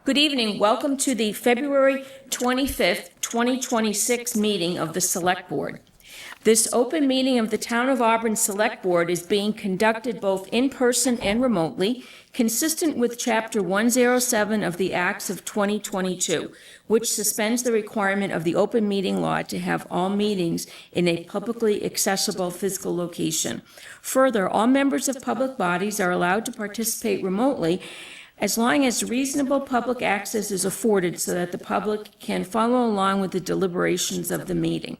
Good evening. Welcome to the February 25th, 2026 meeting of the Select Board. This open meeting of the Town of Auburn Select Board is being conducted both in person and remotely, consistent with Chapter 107 of the Acts of 2022, which suspends the requirement of the open meeting law to have all meetings in a publicly accessible physical location. Further, all members of public bodies are allowed to participate remotely as long as reasonable public access is afforded so that the public can follow along with the deliberations of the meeting.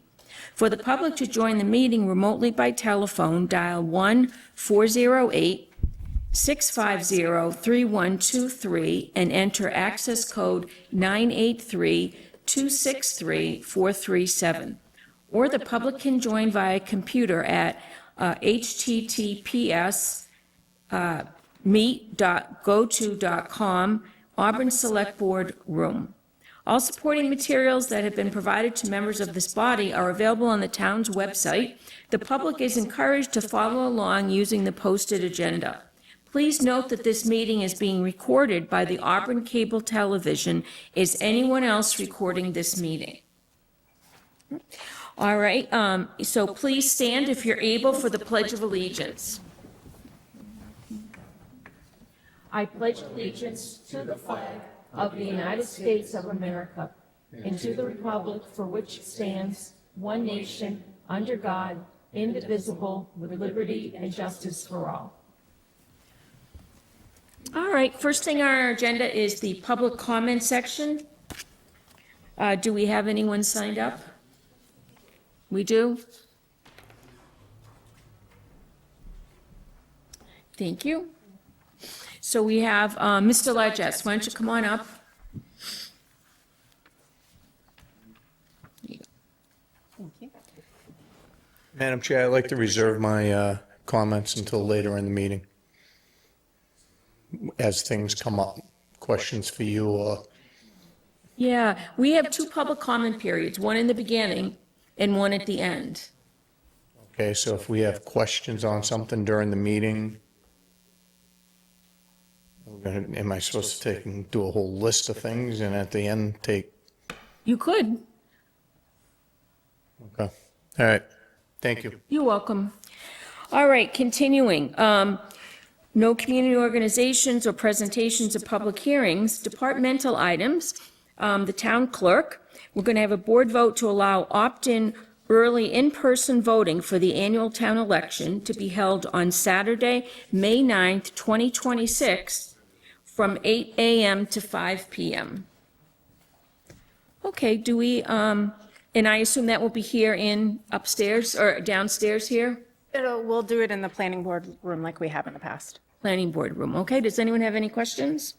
For the public to join the meeting remotely by telephone, dial 1-408-650-3123 and enter access code 983-263-437. Or the public can join via computer at https meet.goto.com, Auburn Select Board Room. All supporting materials that have been provided to members of this body are available on the town's website. The public is encouraged to follow along using the posted agenda. Please note that this meeting is being recorded by the Auburn Cable Television. Is anyone else recording this meeting? All right, so please stand if you're able for the Pledge of Allegiance. I pledge allegiance to the flag of the United States of America and to the republic for which it stands, one nation, under God, indivisible, with liberty and justice for all. All right, first thing on our agenda is the public comment section. Do we have anyone signed up? We do? Thank you. So we have Mr. Largess. Why don't you come on up? Thank you. Madam Chair, I'd like to reserve my comments until later in the meeting. As things come up, questions for you or... Yeah, we have two public comment periods, one in the beginning and one at the end. Okay, so if we have questions on something during the meeting, am I supposed to take and do a whole list of things and at the end take? You could. Okay, all right, thank you. You're welcome. All right, continuing. No community organizations or presentations of public hearings, departmental items, the town clerk. We're going to have a board vote to allow opt-in early in-person voting for the annual town election to be held on Saturday, May 9th, 2026, from 8 a.m. to 5 p.m. Okay, do we, and I assume that will be here in upstairs or downstairs here? We'll do it in the planning board room like we have in the past. Planning board room, okay. Does anyone have any questions?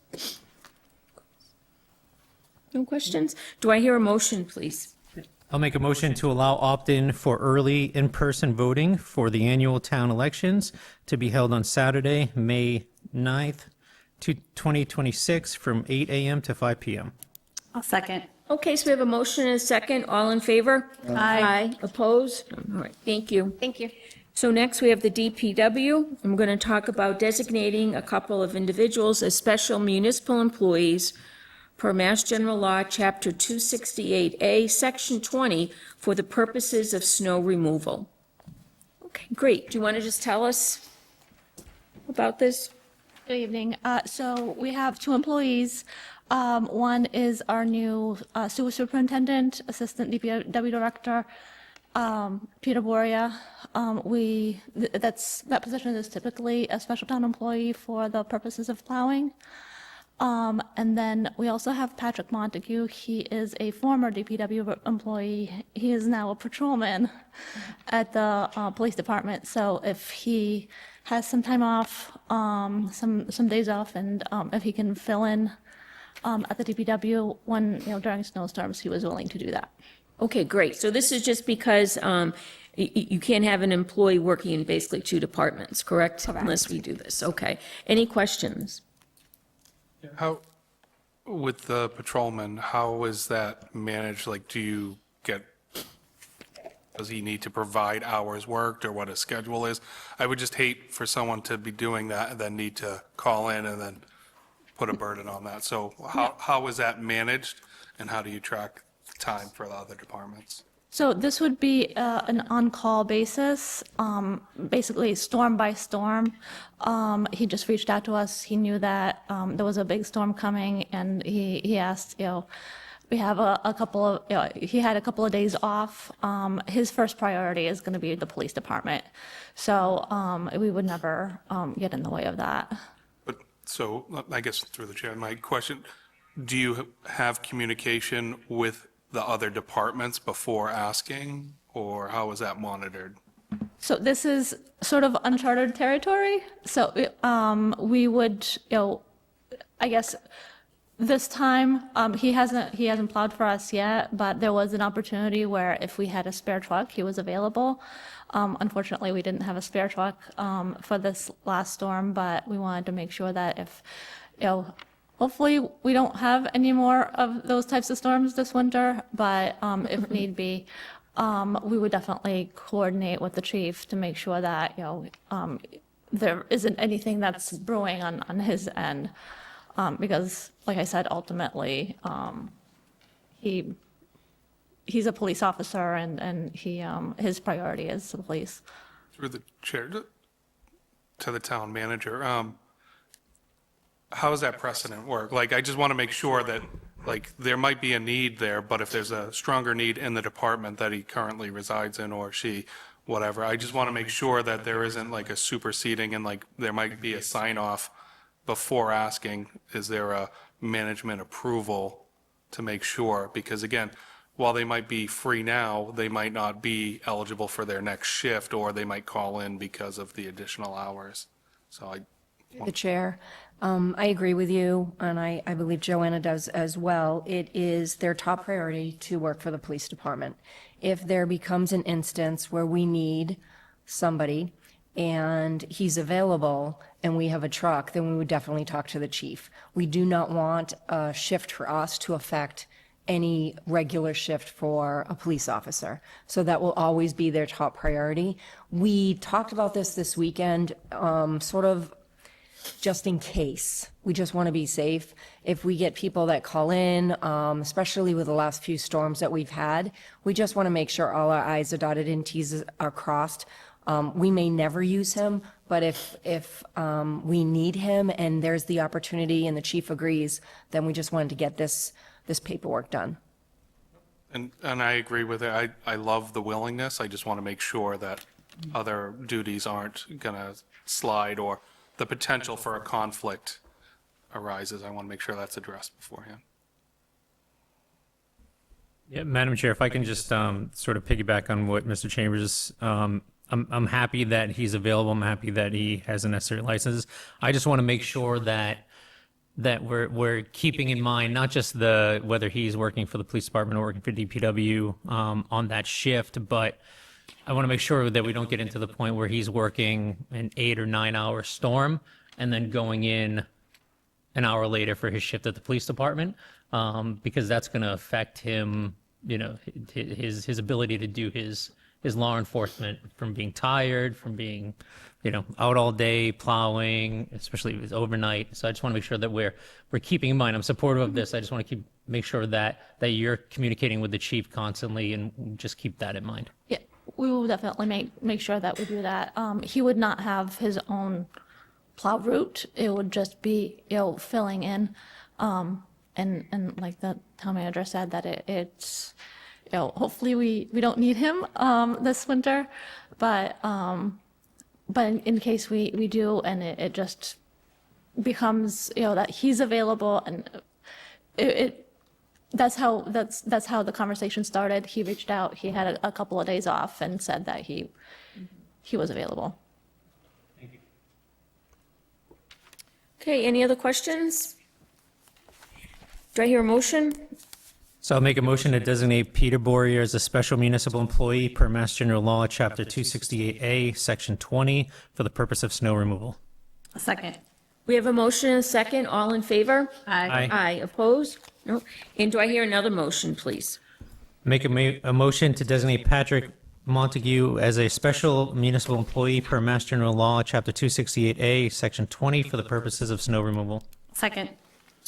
No questions? Do I hear a motion, please? I'll make a motion to allow opt-in for early in-person voting for the annual town elections to be held on Saturday, May 9th, 2026, from 8 a.m. to 5 p.m. I'll second. Okay, so we have a motion and a second. All in favor? Aye. Opposed? All right, thank you. Thank you. So next we have the DPW. I'm going to talk about designating a couple of individuals as special municipal employees per Mass General Law, Chapter 268A, Section 20, for the purposes of snow removal. Okay, great. Do you want to just tell us about this? Good evening. So we have two employees. One is our new sewer superintendent, assistant DPW director, Peter Boria. That position is typically a special town employee for the purposes of plowing. And then we also have Patrick Montague. He is a former DPW employee. He is now a patrolman at the police department. So if he has some time off, some days off, and if he can fill in at the DPW when, during snowstorms, he was willing to do that. Okay, great. So this is just because you can't have an employee working in basically two departments, correct? Correct. Unless we do this. Okay. Any questions? How, with the patrolman, how is that managed? Like, does he need to provide hours worked or what his schedule is? I would just hate for someone to be doing that and then need to call in and then put a burden on that. So how is that managed, and how do you track time for the other departments? So this would be an on-call basis, basically storm by storm. He just reached out to us. He knew that there was a big storm coming, and he asked, we have a couple of, he had a couple of days off. His first priority is going to be the police department. So we would never get in the way of that. But, so, I guess through the chair, my question, do you have communication with the other departments before asking, or how is that monitored? So this is sort of uncharted territory. So we would, I guess this time he hasn't plowed for us yet, but there was an opportunity where if we had a spare truck, he was available. Unfortunately, we didn't have a spare truck for this last storm, but we wanted to make sure that if, hopefully we don't have any more of those types of storms this winter, but if need be, we would definitely coordinate with the chief to make sure that, there isn't anything that's brewing on his end. Because, like I said, ultimately, he's a police officer, and his priority is the police. Through the chair, to the town manager, how does that precedent work? Like, I just want to make sure that, like, there might be a need there, but if there's a stronger need in the department that he currently resides in, or she, whatever, I just want to make sure that there isn't like a superseding, and like there might be a sign off before asking, is there a management approval to make sure? Because again, while they might be free now, they might not be eligible for their next shift, or they might call in because of the additional hours. So The chair, I agree with you, and I believe Joanna does as well. It is their top priority to work for the police department. If there becomes an instance where we need somebody and he's available and we have a truck, then we would definitely talk to the chief. We do not want a shift for us to affect any regular shift for a police officer. So that will always be their top priority. We talked about this weekend, sort of just in case. We just want to be safe. If we get people that call in, especially with the last few storms that we've had, we just want to make sure all our I's are dotted and T's are crossed. We may never use him, but if we need him and there's the opportunity and the chief agrees, then we just wanted to get this paperwork done. And I agree with it. I love the willingness. I just want to make sure that other duties aren't going to slide, or the potential for a conflict arises. I want to make sure that's addressed beforehand. Yeah, Madam Chair, if I can just sort of piggyback on what Mr. Chambers, I'm happy that he's available. I'm happy that he has a necessary license. I just want to make sure that we're keeping in mind not just whether he's working for the police department or working for DPW on that shift, but I want to make sure that we don't get into the point where he's working an 8 or 9 hour storm and then going in an hour later for his shift at the police department, because that's going to affect him, his ability to do his law enforcement, from being tired, from being, out all day plowing, especially if it's overnight. So I just want to make sure that we're keeping in mind. I'm supportive of this. I just want to make sure that you're communicating with the chief constantly, and just keep that in mind. Yeah, we will definitely make sure that we do that. He would not have his own plow route. It would just be, filling in. And like the town manager said, that it's, hopefully we don't need him this winter, but in case we do, and it just becomes, that he's available, and that's how the conversation started. He reached out, he had a couple of days off, and said that he was available. Okay, any other questions? Do I hear a motion? So I'll make a motion to designate Peter Boyer as a special municipal employee per Mass General Law, Chapter 268A, Section 20, for the purpose of snow removal. A second. We have a motion and a second. All in favor? Aye. Aye. Opposed? No. And do I hear another motion, please? Make a motion to designate Patrick Montague as a special municipal employee per Mass General Law, Chapter 268A, Section 20, for the purposes of snow removal. Second.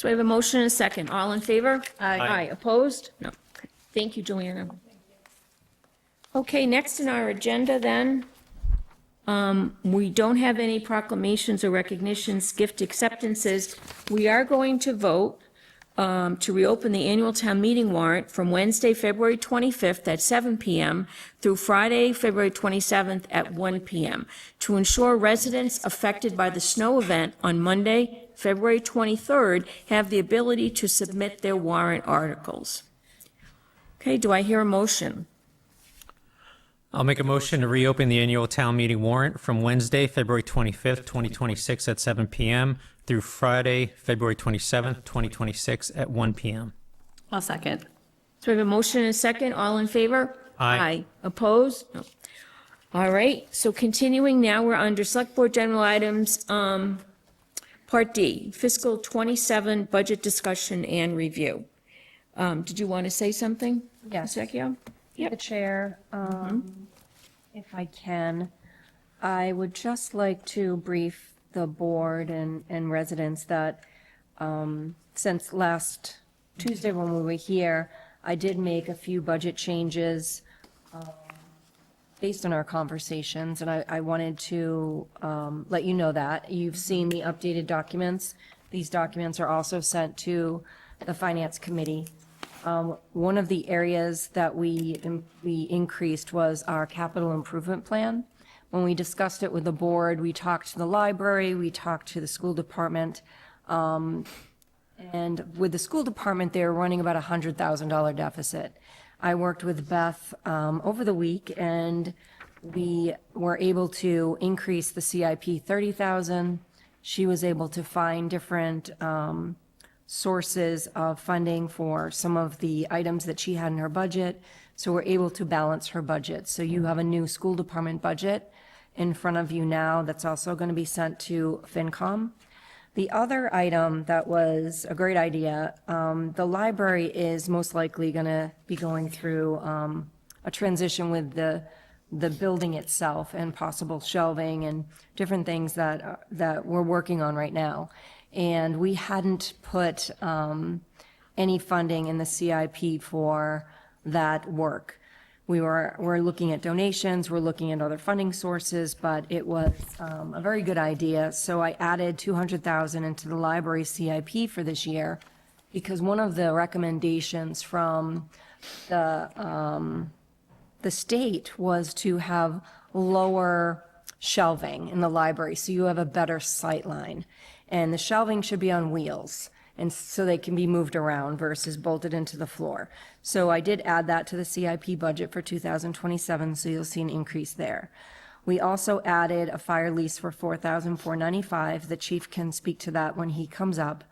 So we have a motion and a second. All in favor? Aye. Opposed? No. Okay. Thank you, Joanna. Okay, next in our agenda then, we don't have any proclamations or recognitions, gift acceptances. We are going to vote to reopen the annual town meeting warrant from Wednesday, February 25th at 7 PM through Friday, February 27th at 1 PM to ensure residents affected by the snow event on Monday, February 23rd have the ability to submit their warrant articles. Okay, do I hear a motion? I'll make a motion to reopen the annual town meeting warrant from Wednesday, February 25th, 2026 at 7 PM through Friday, February 27th, 2026 at 1 PM. I'll second. So we have a motion and a second. All in favor? Aye. Opposed? No. All right, so continuing now, we're under Select Board General Items, Part D, Fiscal 27 Budget Discussion and Review. Did you want to say something? Yes. Ms. Vecchio? The chair, if I can, I would just like to brief the board and residents that since last Tuesday when we were here, I did make a few budget changes based on our conversations, and I wanted to let you know that. You've seen the updated documents. These documents are also sent to the Finance Committee. One of the areas that we increased was our capital improvement plan. When we discussed it with the board, we talked to the library, we talked to the school department. And with the school department, they were running about a $100,000 deficit. I worked with Beth over the week, and we were able to increase the CIP 30,000. She was able to find different sources of funding for some of the items that she had in her budget, so we're able to balance her budget. So you have a new school department budget in front of you now that's also going to be sent to FinCom. The other item that was a great idea, the library is most likely going to be going through a transition with the building itself and possible shelving and different things that we're working on right now. And we hadn't put any funding in the CIP for that work. We're looking at donations, we're looking at other funding sources, but it was a very good idea. So I added 200,000 into the library CIP for this year, because one of the recommendations from the state was to have lower shelving in the library, so you have a better sight line. And the shelving should be on wheels, and so they can be moved around versus bolted into the floor. So I did add that to the CIP budget for 2027, so you'll see an increase there. We also added a fire lease for $4,495. The chief can speak to that when he comes up.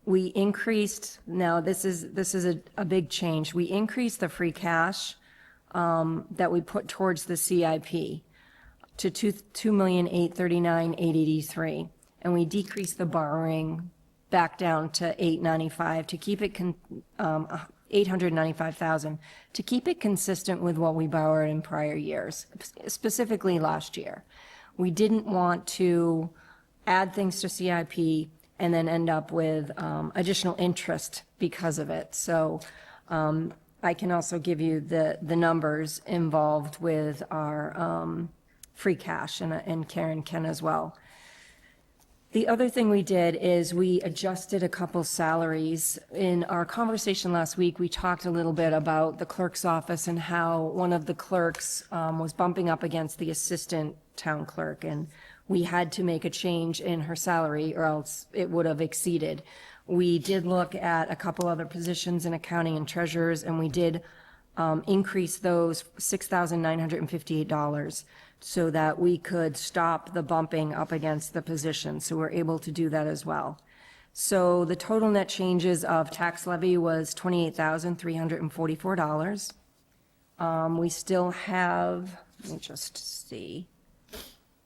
We increased, now this is a big change. We increased the free cash that we put towards the CIP to $2,839,883, and we decreased the borrowing back down to $895 to keep it $895,000 to keep it consistent with what we borrowed in prior years, specifically last year. We didn't want to add things to CIP and then end up with additional interest because of it. So I can also give you the numbers involved with our free cash, and Karen can as well. The other thing we did is we adjusted a couple salaries. In our conversation last week, we talked a little bit about the clerk's office and how one of the clerks was bumping up against the assistant town clerk, and we had to make a change in her salary or else it would have exceeded. We did look at a couple other positions in accounting and treasurers, and we did increase those $6,958 so that we could stop the bumping up against the position. So we're able to do that as well. So the total net changes of tax levy was $28,344. We still have, let me just see.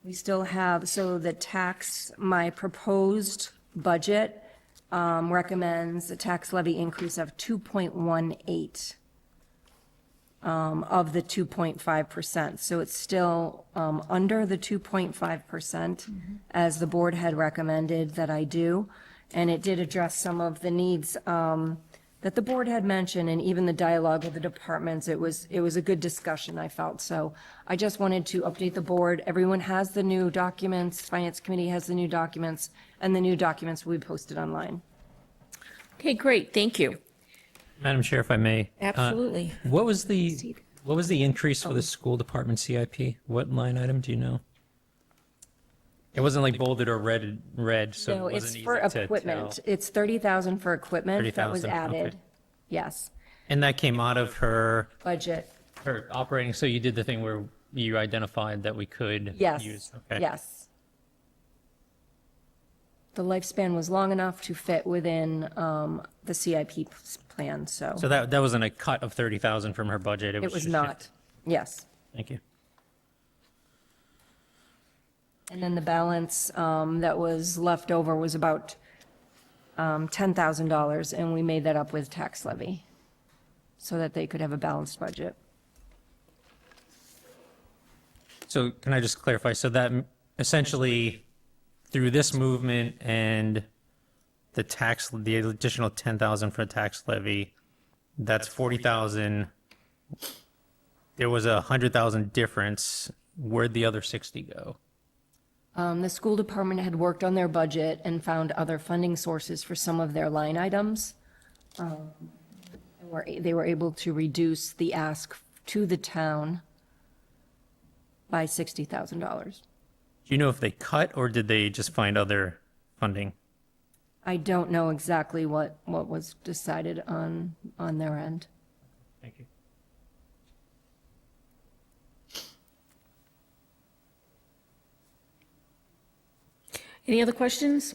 We still have, so the tax, my proposed budget recommends a tax levy increase of 2.18 of the 2.5%. So it's still under the 2.5% as the board had recommended that I do. and it did address some of the needs that the board had mentioned, and even the dialogue with the departments. It was a good discussion, I felt. So I just wanted to update the board. Everyone has the new documents, Finance Committee has the new documents, and the new documents will be posted online. Okay, great, thank you. Madam Chair, if I may. Absolutely. What was the increase for the school department CIP? What line item, do you know? It wasn't like bolded or red, so No, it it's wasn't easy for to equipment. tell. It's 30,000 for equipment that was 30,000, okay. added. Yes, And that came out of her budget. operating, so you did the thing where you identified that we could Yes, use. Okay. yes. The lifespan was long enough to fit within the CIP plan, so So that wasn't a cut of 30,000 from her budget? it was just not. Yes. Thank you. And then the balance that was left over was about $10,000, and we made that up with tax levy so that they could have a balanced budget. So can I just clarify? So that essentially, through this movement and the additional 10,000 for tax levy, that's 40,000. There was a 100,000 difference. Where'd the other 60 go? The school department had worked on their budget and found other funding sources for some of their line items. They were able to reduce the ask to the town by $60,000. Do you know if they cut or did they just find other funding? I don't know exactly what was decided on their end. Thank you. Any other questions?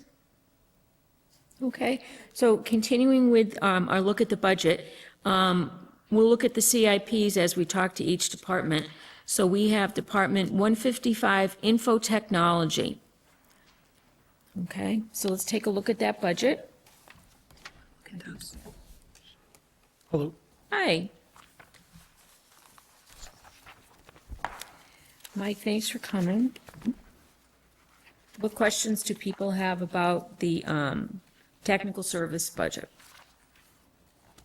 Okay, so continuing with our look at the budget, we'll look at the CIPs as we talk to each department. So we have Department 155, Info Technology. Okay, so let's take a look at that budget. Hello. Hi. Mike, thanks for coming. What questions do people have about the technical service budget?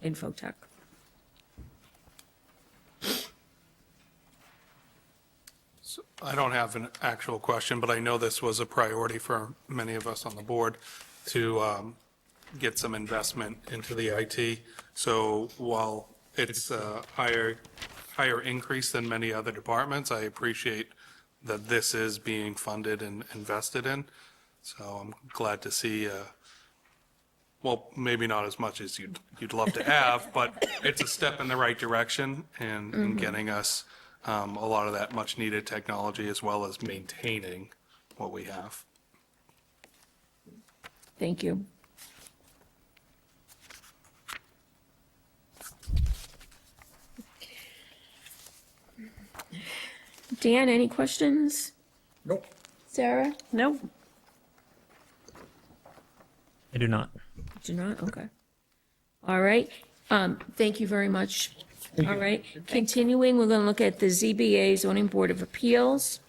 Infotech. I don't have an actual question, but I know this was a priority for many of us on the board to get some investment into the IT. So while it's a higher increase than many other departments, I appreciate that this is being funded and invested in. So I'm glad to see, well, maybe not as much as you'd love to have, but it's a step in the right direction in getting us a lot of that much-needed technology as well as maintaining what we have. Thank you. Dan, any questions? Nope. Sarah? No, I do not. Do not, okay. All right, thank you very much. All right, continuing, we're gonna look at the ZBA Zoning Board of Appeals.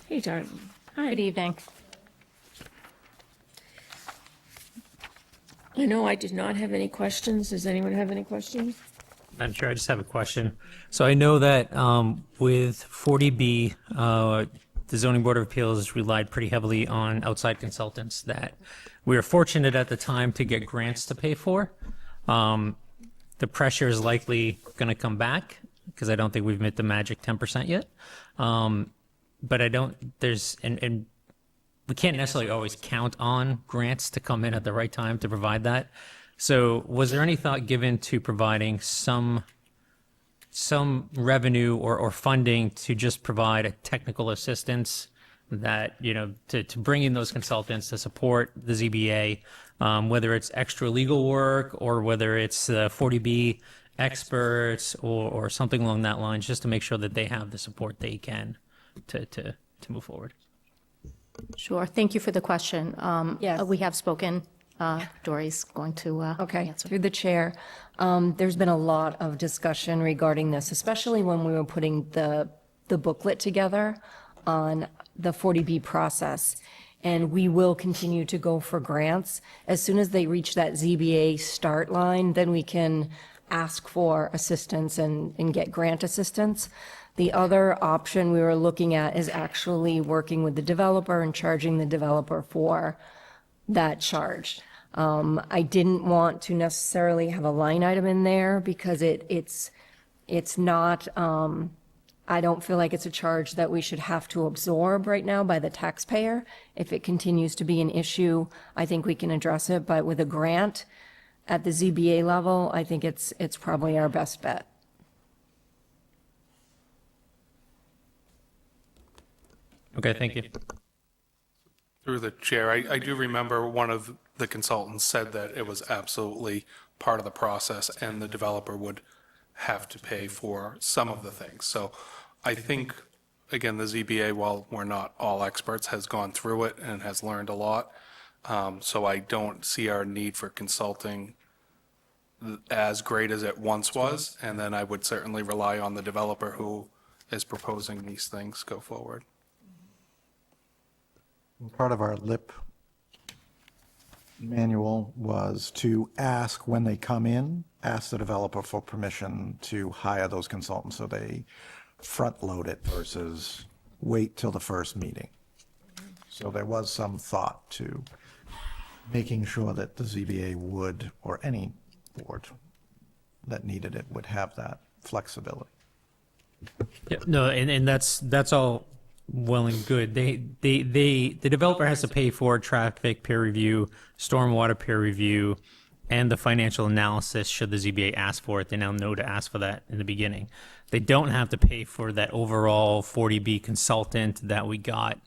Hey, darling. Hi. good evening. I know I did not have any questions. Does anyone have any questions? Madam Chair, I just have a question. So I know that with 40B, the Zoning Board of Appeals relied pretty heavily on outside consultants that we were fortunate at the time to get grants to pay for. The pressure is likely going to come back because I don't think we've met the magic 10% yet. But I don't, and we can't necessarily always count on grants to come in at the right time to provide that. So was there any thought given to providing some revenue or funding to just provide a technical assistance that, you know, to bring in those consultants to support the ZBA, whether it's extra legal work or whether it's 40B experts or something along that line, just to make sure that they have the support they can to move forward? Sure. Thank you for the question. Yes. We have spoken Dory's going to Okay, answer. through the chair, there's been a lot of discussion regarding this, especially when we were putting the booklet together on the 40B process. And we will continue to go for grants. As soon as they reach that ZBA start line, then we can ask for assistance and get grant assistance. The other option we were looking at is actually working with the developer and charging the developer for that charge. I didn't want to necessarily have a line item in there because it's not, I don't feel like it's a charge that we should have to absorb right now by the taxpayer. If it continues to be an issue, I think we can address it, but with a grant at the ZBA level, I think it's probably our best bet. Okay, thank you. Through the chair, I do remember one of the consultants said that it was absolutely part of the process and the developer would have to pay for some of the things. So I think, again, the ZBA, while we're not all experts, has gone through it and has learned a lot. So I don't see our need for consulting as great as it once was. And then I would certainly rely on the developer who is proposing these things go forward. Part of our LIP manual was to ask when they come in, ask the developer for permission to hire those consultants so they front load it versus wait till the first meeting. So there was some thought to making sure that the ZBA would, or any board that needed it, would have that flexibility. Yeah, no, and that's all well and good. The developer has to pay for traffic peer review, stormwater peer review, and the financial analysis should the ZBA ask for it. They now know to ask for that in the beginning. They don't have to pay for that overall 40B consultant that we got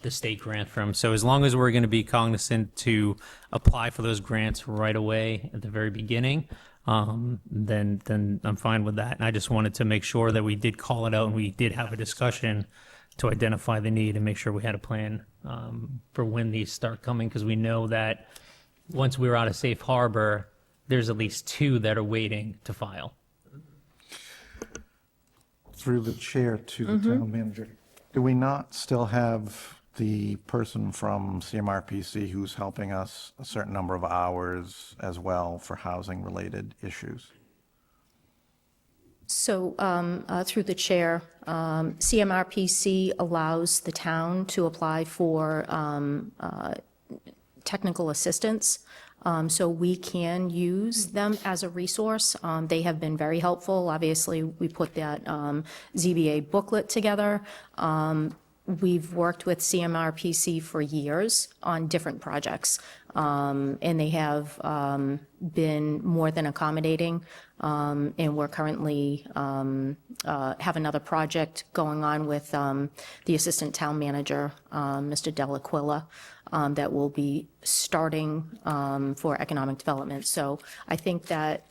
the state grant from. So as long as we're going to be cognizant to apply for those grants right away at the very beginning, then I'm fine with that. And I just wanted to make sure that we did call it out and we did have a discussion to identify the need and make sure we had a plan for when these start coming, because we know that once we're out of safe harbor, there's at least 2 that are waiting to file. Through the chair to the town manager, do we not still have the person from CMRPC who's helping us a certain number of hours as well for housing-related issues? So through the chair, CMRPC allows the town to apply for technical assistance. So we can use them as a resource. They have been very helpful. Obviously, we put that ZBA booklet together. We've worked with CMRPC for years on different projects, and they have been more than accommodating. And we're currently have another project going on with the assistant town manager, Mr. Delaquila, that will be starting for economic development. So I think that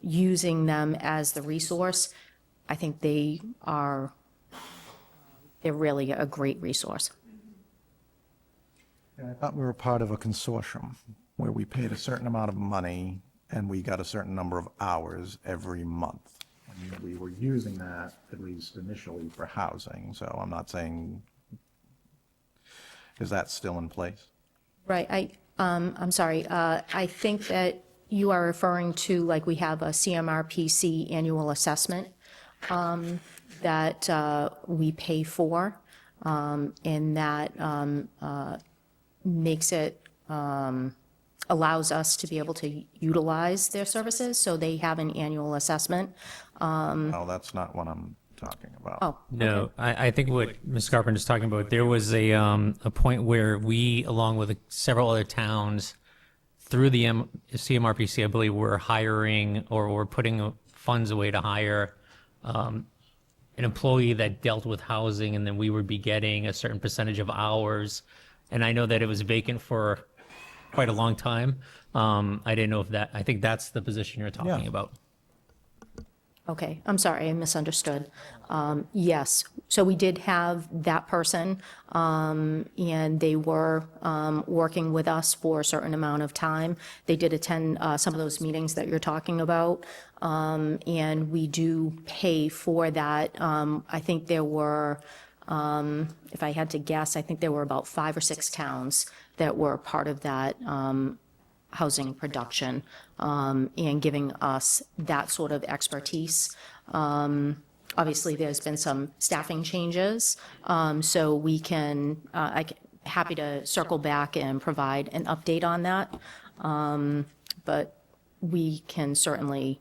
using them as the resource, I think they're really a great resource. I thought we were part of a consortium where we paid a certain amount of money and we got a certain number of hours every month. And we were using that, at least initially, for housing. So I'm not saying, is that still in place? Right, I'm sorry, I think that you are referring to, like, we have a CMRPC annual assessment that we pay for, and that makes it, allows us to be able to utilize their services, so they have an annual assessment. No, that's not what I'm talking about. Oh, No, I think what Ms. Carpenter is talking about, there was a point where we, along with several other towns, through the CMRPC, I believe, were hiring or were putting funds away to hire an employee that dealt with housing, and then we would be getting a certain percentage of hours. And I know that it was vacant for quite a long time. I didn't know if that, I think that's the position you're talking Yeah. about. Okay, I'm sorry, I misunderstood. Yes, so we did have that person, and they were working with us for a certain amount of time. They did attend some of those meetings that you're talking about, and we do pay for that. I think there were, if I had to guess, I think there were about 5 or 6 towns that were part of that housing production, and giving us that sort of expertise. Obviously, there's been some staffing changes, so we can, happy to circle back and provide an update on that. But we can certainly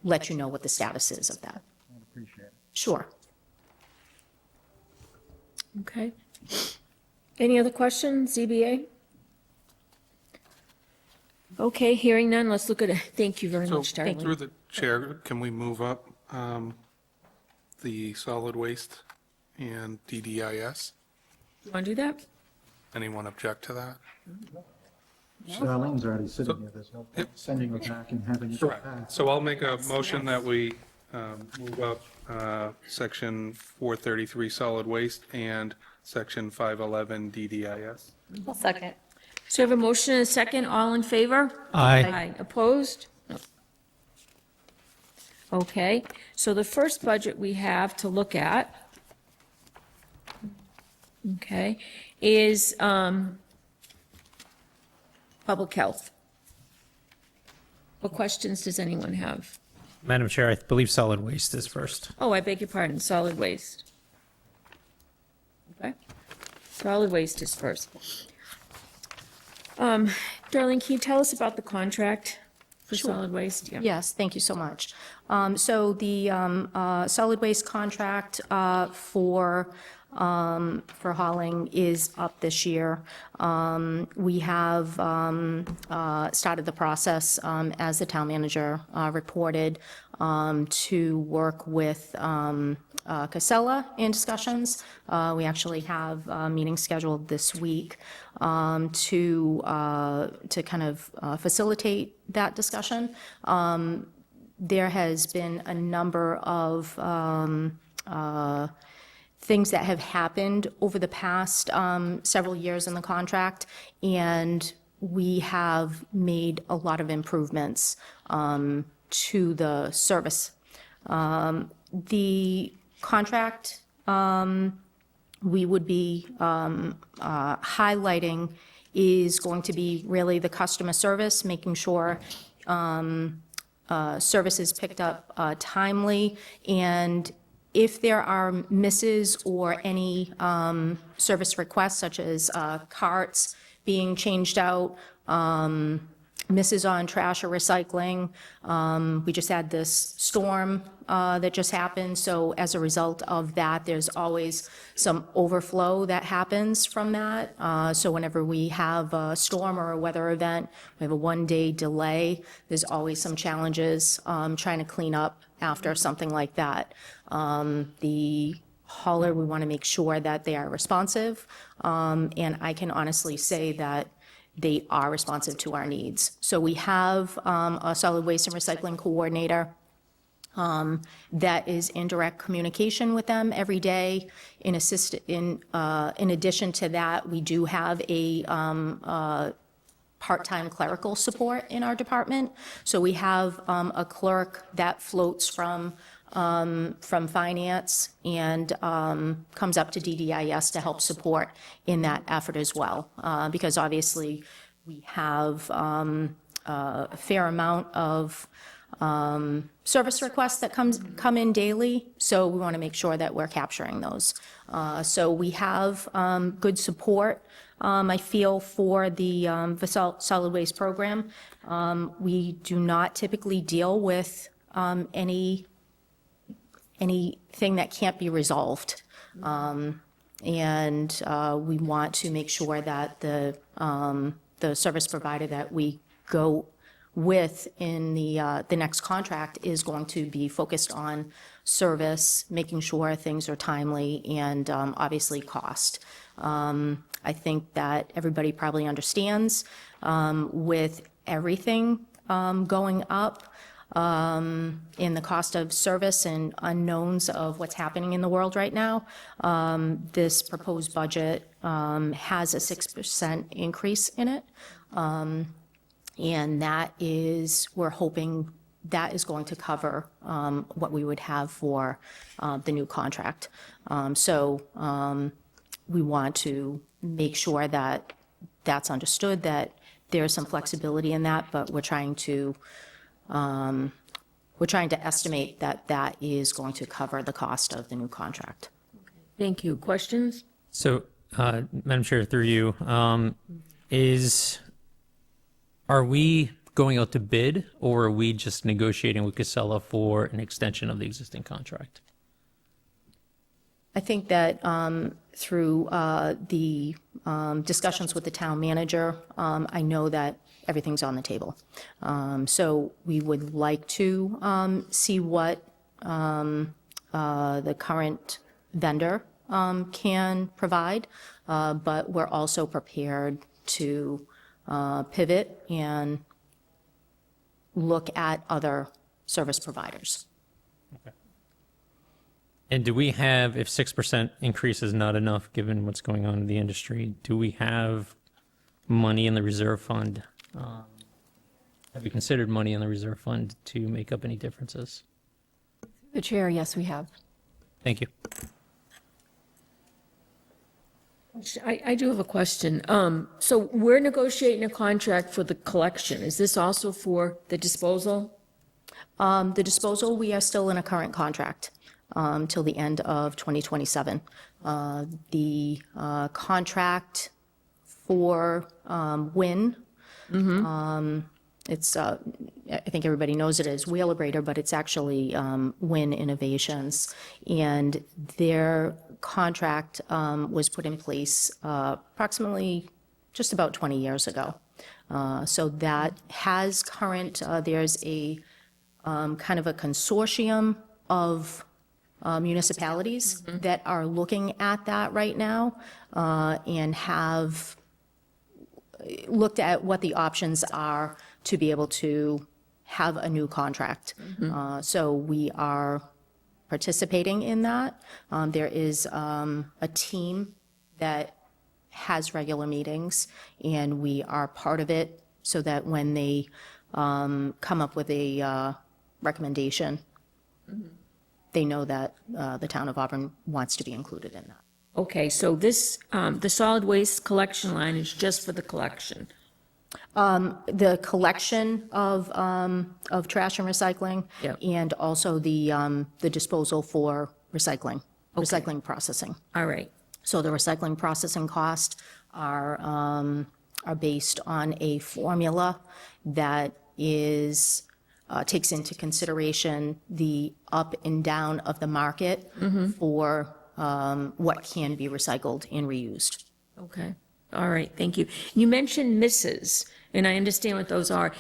let you know what the status is of that. Sure. Okay. Any other questions, ZBA? Okay, hearing none, let's look at it. Thank you very So much, Darlene. through the chair, can we move up the solid waste and DDIS? You want to do that? Anyone object to that? Darlene's already sitting here, there's no point sending her back and having it Correct. back. So I'll make a motion that we move up section 433 solid waste and section 511 DDIS. I'll second. So we have a motion and a second, all in favor? Aye. Opposed? No. Okay, so the first budget we have to look at, okay, is public health. What questions does anyone have? Madam Chair, I believe solid waste is first. Oh, I beg your pardon, solid waste. Okay, solid waste is first. Darlene, can you tell us about the contract for solid waste? Yeah. Yes, thank you so much. So the solid waste contract for hauling is up this year. We have started the process, as the town manager reported, to work with Casella in discussions. We actually have a meeting scheduled this week to kind of facilitate that discussion. There has been a number of things that have happened over the past several years in the contract, and we have made a lot of improvements to the service. The contract we would be highlighting is going to be really the customer service, making sure service is picked up timely, and if there are misses or any service requests, such as carts being changed out, misses on trash or recycling. We just had this storm that just happened, so as a result of that, there's always some overflow that happens from that. So whenever we have a storm or a weather event, we have a one-day delay, there's always some challenges trying to clean up after something like that. The hauler, we want to make sure that they are responsive, and I can honestly say that they are responsive to our needs. So we have a solid waste and recycling coordinator that is in direct communication with them every day. In addition to that, we do have a part-time clerical support in our department. So we have a clerk that floats from finance and comes up to DDIS to help support in that effort as well. Because obviously, we have a fair amount of service requests that come in daily, so we want to make sure that we're capturing those. So we have good support, I feel, for the solid waste program. We do not typically deal with anything that can't be resolved. And we want to make sure that the service provider that we go with in the next contract is going to be focused on service, making sure things are timely, and obviously cost. I think that everybody probably understands with everything going up, in the cost of service and unknowns of what's happening in the world right now, this proposed budget has a 6% increase in it. And that is, we're hoping that is going to cover what we would have for the new contract. So we want to make sure that that's understood, that there's some flexibility in that, but we're trying to estimate that that is going to cover the cost of the new contract. Thank you. Questions? So, Madam Chair, through you, are we going out to bid, or are we just negotiating with Casella for an extension of the existing contract? I think that through the discussions with the town manager, I know that everything's on the table. So we would like to see what the current vendor can provide, but we're also prepared to pivot and look at other service providers. And do we have, if 6% increase is not enough, given what's going on in the industry, do we have money in the reserve fund? Have we considered money in the reserve fund to make up any differences? The chair, yes, we have. Thank you. I do have a question. So we're negotiating a contract for the collection. Is this also for the disposal? The disposal, we are still in a current contract till the end of 2027. The contract for WIN, it's, I think everybody knows it as Wheelabrator, but it's actually WIN Innovations. And their contract was put in place approximately just about 20 years ago. So that has current, there's a kind of a consortium of municipalities that are looking at that right now and have looked at what the options are to be able to have a new contract. So we are participating in that. There is a team that has regular meetings, and we are part of it so that when they come up with a recommendation, they know that the town of Auburn wants to be included in that. Okay, so this, the solid waste collection line is just for the collection. The collection of trash and recycling, Yep. and also the disposal for recycling, recycling processing. All right. So the recycling processing costs are based on a formula that is, takes into consideration the up and down of the market for what can be recycled and reused. Okay. All right, thank you. You mentioned misses, and I understand what those are,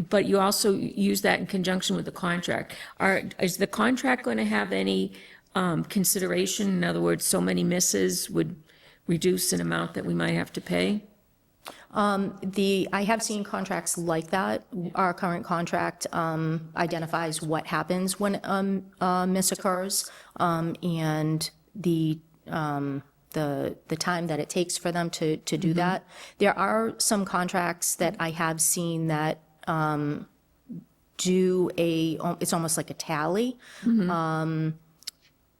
but you also use that in conjunction with the contract. Is the contract going to have any consideration? In other words, so many misses would reduce an amount that we might have to pay? I have seen contracts like that. Our current contract identifies what happens when a miss occurs, and the time that it takes for them to do that. There are some contracts that I have seen that do it's almost like a tally.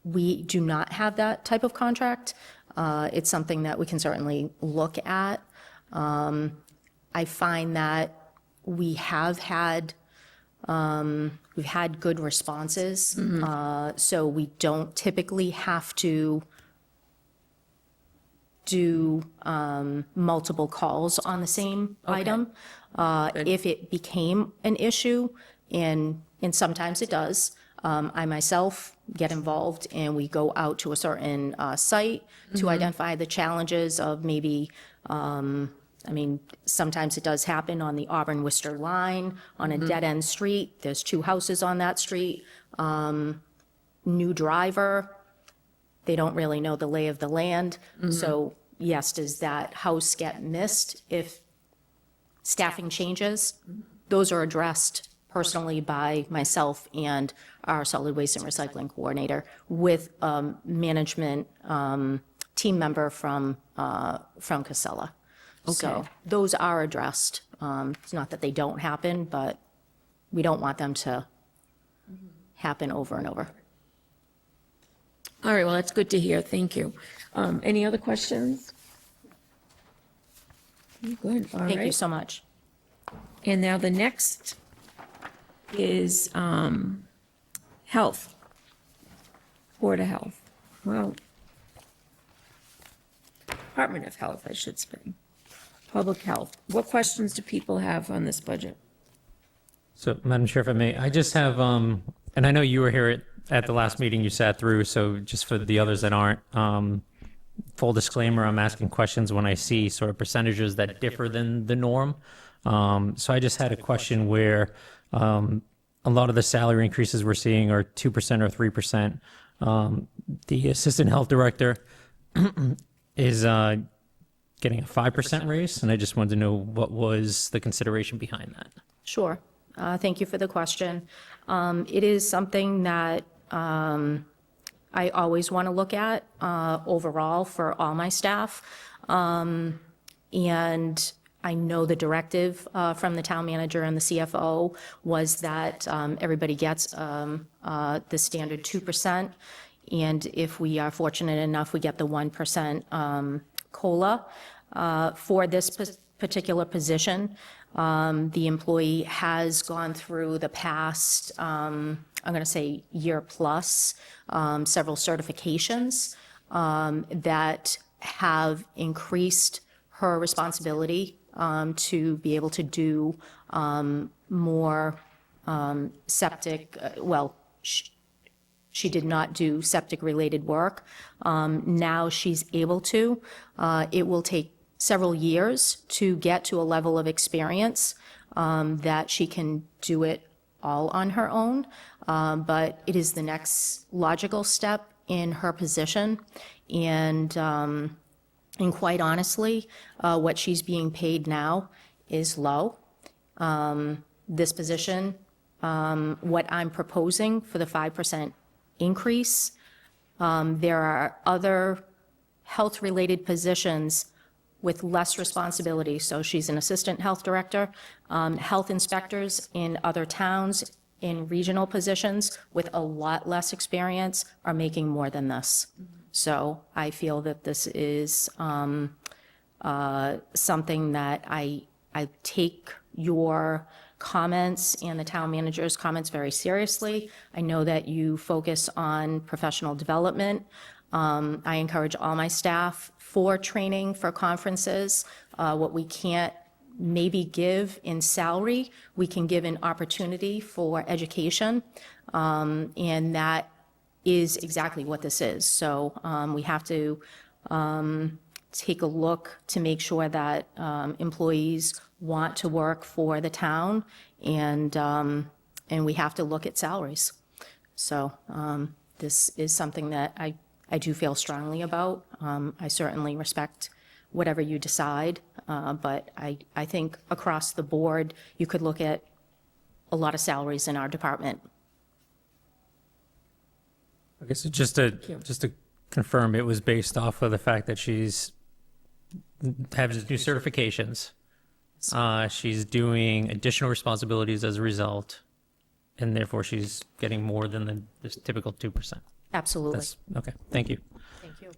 We do not have that type of contract. It's something that we can certainly look at. I find that we have had, we've had good responses, so we don't typically have to do multiple calls on the same item. If it became an issue, and sometimes it does, I myself get involved and we go out to a certain site to identify the challenges of maybe, I mean, sometimes it does happen on the Auburn-Worcester line, on a dead-end street. There's two houses on that street. New driver, they don't really know the lay of the land. So yes, does that house get missed if staffing changes? Those are addressed personally by myself and our solid waste and recycling coordinator with a management team member from Casella. So those are addressed. It's not that they don't happen, but we don't want them to happen over and over. All right, well, that's good to hear. Thank you. Any other questions? Good, all right. Thank you so much. And now the next is health. Board of Health. Well, Department of Health, I should say. Public Health. What questions do people have on this budget? So, Madam Chair, if I may, I just have, and I know you were here at the last meeting you sat through, so just for the others that aren't, full disclaimer, I'm asking questions when I see sort of percentages that differ than the norm. So I just had a question where a lot of the salary increases we're seeing are 2% or 3%. The assistant health director is getting a 5% raise, and I just wanted to know what was the consideration behind that. Sure. Thank you for the question. It is something that I always want to look at overall for all my staff. And I know the directive from the town manager and the CFO was that everybody gets the standard 2%. And if we are fortunate enough, we get the 1% COLA. For this particular position, the employee has gone through the past, I'm going to say year plus, several certifications that have increased her responsibility to be able to do more septic, she did not do septic-related work. Now she's able to. It will take several years to get to a level of experience that she can do it all on her own. But it is the next logical step in her position. And quite honestly, what she's being paid now is low. This position, what I'm proposing for the 5% increase, there are other health-related positions with less responsibility. So she's an assistant health director. Health inspectors in other towns in regional positions with a lot less experience are making more than this. So I feel that this is something that I take your comments and the town manager's comments very seriously. I know that you focus on professional development. I encourage all my staff for training, for conferences. What we can't maybe give in salary, we can give in opportunity for education. And that is exactly what this is. So we have to take a look to make sure that employees want to work for the town, and we have to look at salaries. So this is something that I do feel strongly about. I certainly respect whatever you decide, but I think across the board, you could look at a lot of salaries in our department. Okay, so just to confirm, it was based off of the fact that she's has new certifications. She's doing additional responsibilities as a result, and therefore she's getting more than the typical 2%. Absolutely. Okay, thank you. Thank you.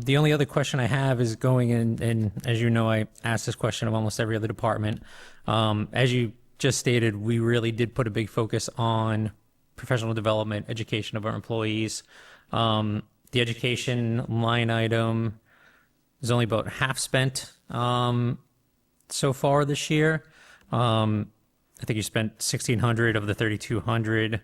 The only other question I have is going in, and as you know, I ask this question of almost every other department. As you just stated, we really did put a big focus on professional development, education of our employees. The education line item is only about half spent so far this year. I think you spent 1,600 of the 3,200.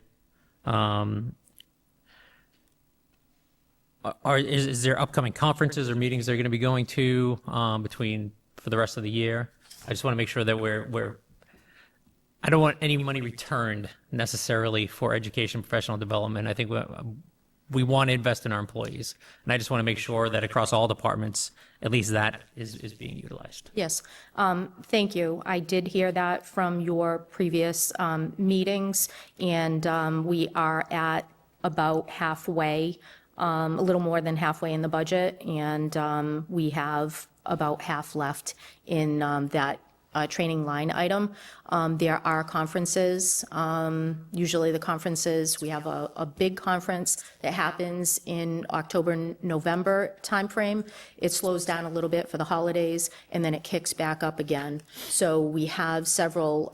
Is there upcoming conferences or meetings they're going to be going to for the rest of the year? I just want to make sure that I don't want any money returned necessarily for education, professional development. I think we want to invest in our employees. And I just want to make sure that across all departments, at least that is being utilized. Yes, thank you. I did hear that from your previous meetings, and we are at about halfway, a little more than halfway in the budget, and we have about half left in that training line item. There are conferences, usually the conferences, we have a big conference that happens in October, November timeframe. It slows down a little bit for the holidays, and then it kicks back up again. So we have several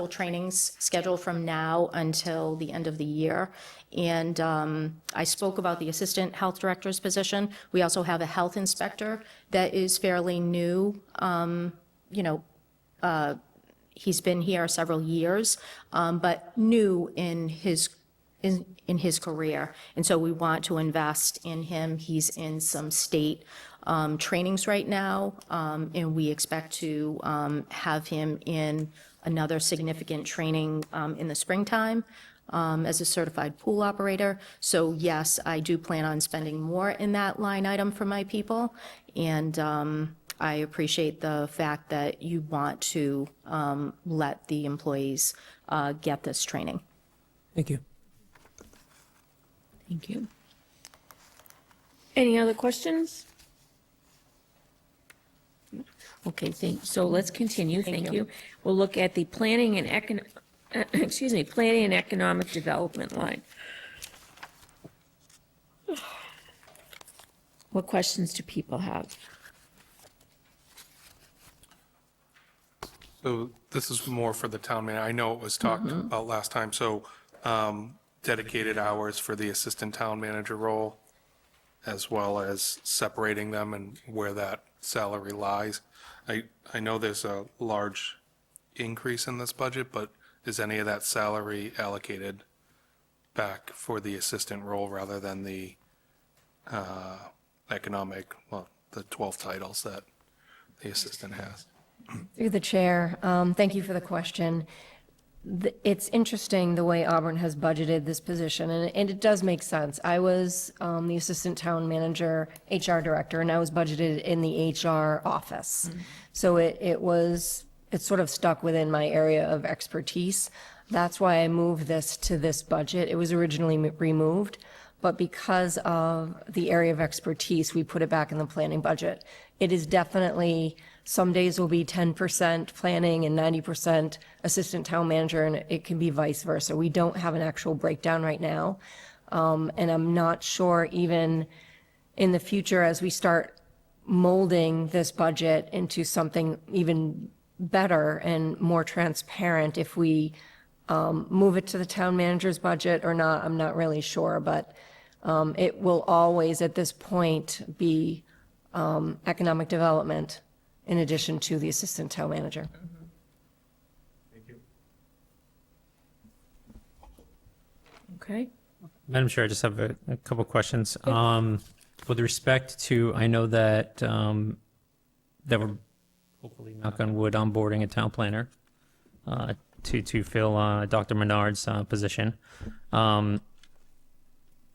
trainings scheduled from now until the end of the year. And I spoke about the assistant health director's position. We also have a health inspector that is fairly new. He's been here several years, but new in his career. And so we want to invest in him. He's in some state trainings right now, and we expect to have him in another significant training in the springtime as a certified pool operator. So yes, I do plan on spending more in that line item for my people. And I appreciate the fact that you want to let the employees get this training. Thank you. Thank you. Any other questions? Okay, so let's continue, thank you. We'll look at the planning and planning and economic development line. What questions do people have? So this is more for the town manager. I know it was talked about last time, so dedicated hours for the assistant town manager role, as well as separating them and where that salary lies. I know there's a large increase in this budget, but is any of that salary allocated back for the assistant role rather than the economic, well, the 12 titles that the assistant has? Through the chair, thank you for the question. It's interesting the way Auburn has budgeted this position, and it does make sense. I was the assistant town manager, HR director, and I was budgeted in the HR office. So it sort of stuck within my area of expertise. That's why I moved this to this budget. It was originally removed, but because of the area of expertise, we put it back in the planning budget. It is definitely, some days will be 10% planning and 90% assistant town manager, and it can be vice versa. We don't have an actual breakdown right now. And I'm not sure even in the future, as we start molding this budget into something even better and more transparent, if we move it to the town manager's budget or not, I'm not really sure, but it will always, at this point, be economic development in addition to the assistant town manager. Okay, Madam Chair, I just have a couple questions. With respect to, I know that that we're hopefully, knock on wood, onboarding a town planner to fill Dr. Menard's position.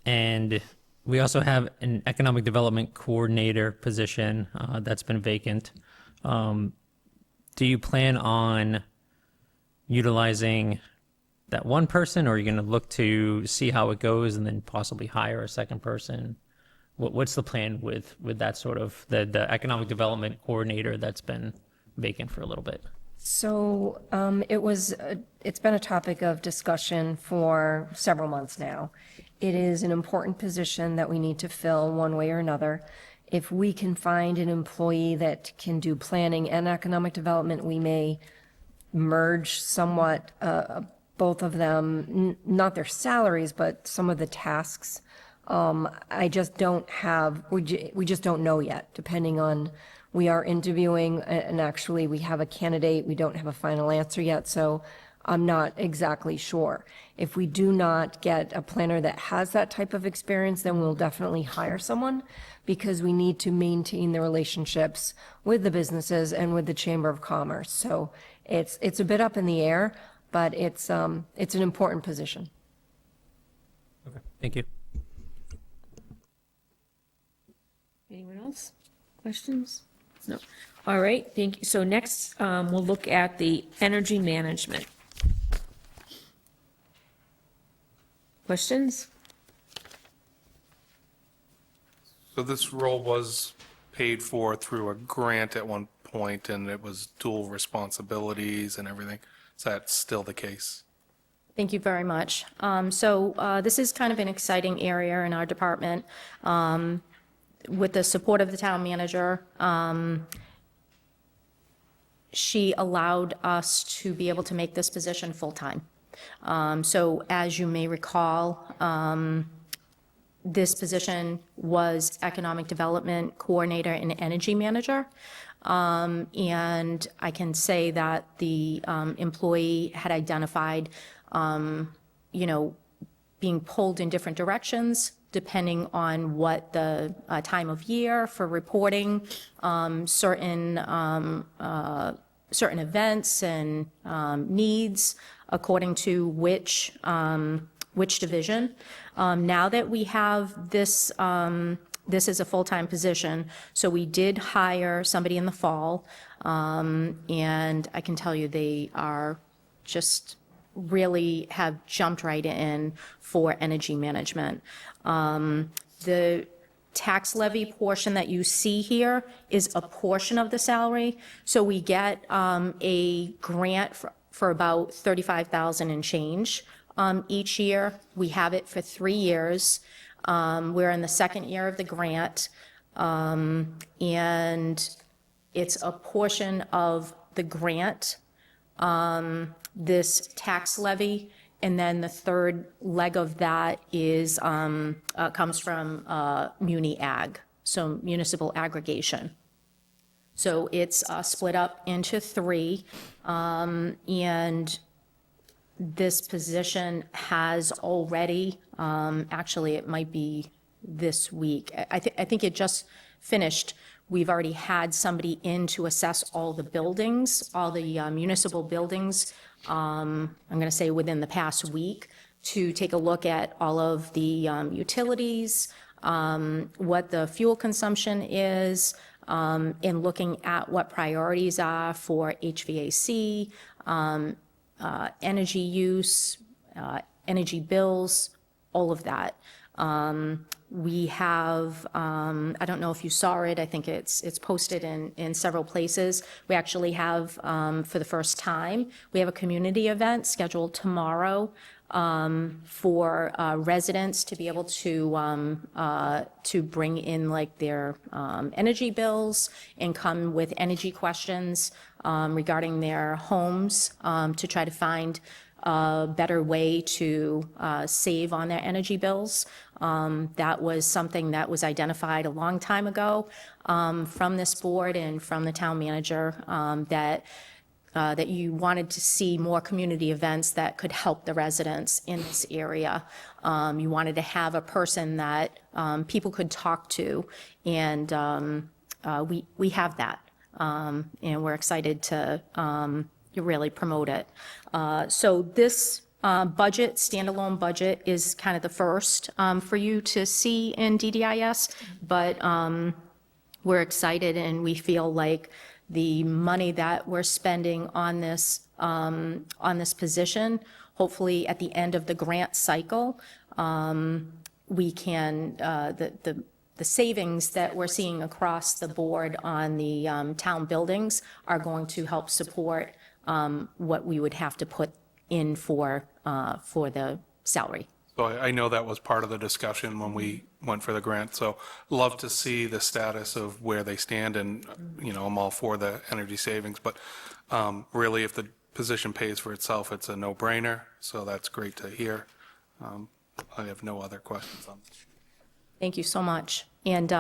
And we also have an economic development coordinator position that's been vacant. Do you plan on utilizing that one person, or are you going to look to see how it goes and then possibly hire a second person? What's the plan with that sort of the economic development coordinator that's been vacant for a little bit? So it's been a topic of discussion for several months now. It is an important position that we need to fill one way or another. If we can find an employee that can do planning and economic development, we may merge somewhat both of them, not their salaries, but some of the tasks. I just don't have, we just don't know yet, depending on, we are interviewing, and actually we have a candidate, we don't have a final answer yet, so I'm not exactly sure. If we do not get a planner that has that type of experience, then we'll definitely hire someone, because we need to maintain the relationships with the businesses and with the Chamber of Commerce. So it's a bit up in the air, but it's an important position. Okay. Thank you. Anyone else? Questions? No. All right, thank you. So next, we'll look at the energy management. Questions? So this role was paid for through a grant at one point, and it was dual responsibilities and everything. Is that still the case? Thank you very much. This is kind of an exciting area in our department. With the support of the town manager, she allowed us to be able to make this position full-time. So as you may recall, this position was Economic Development Coordinator and Energy Manager. And I can say that the employee had identified, being pulled in different directions depending on what the time of year for reporting certain events and needs according to which division. Now that we have this, this is a full-time position, so we did hire somebody in the fall, and I can tell you they are just really have jumped right in for energy management. The tax levy portion that you see here is a portion of the salary. So we get a grant for about $35,000 and change each year. We have it for 3 years. We're in the second year of the grant, and it's a portion of the grant, this tax levy, and then the third leg of that is comes from Muni Ag, so municipal aggregation. So it's split up into 3, and this position has already, actually, it might be this week. I think it just finished. We've already had somebody in to assess all the buildings, all the municipal buildings, I'm going to say within the past week, to take a look at all of the utilities, what the fuel consumption is, and looking at what priorities are for HVAC, energy use, energy bills, all of that. We have, I don't know if you saw it, I think it's posted in several places. We actually have, for the first time, we have a community event scheduled tomorrow for residents to be able to bring in like their energy bills and come with energy questions regarding their homes to try to find a better way to save on their energy bills. That was something that was identified a long time ago from this board and from the town manager, that you wanted to see more community events that could help the residents in this area. You wanted to have a person that people could talk to, and we have that. And we're excited to really promote it. So this budget, standalone budget, is kind of the first for you to see in DDIS, but we're excited and we feel like the money that we're spending on this position, hopefully at the end of the grant cycle, we can, the savings that we're seeing across the board on the town buildings are going to help support what we would have to put in for the salary. So I know that was part of the discussion when we went for the grant, so love to see the status of where they stand, and, I'm all for the energy savings, but really, if the position pays for itself, it's a no-brainer, so that's great to hear. I have no other questions on this. Thank you so much. And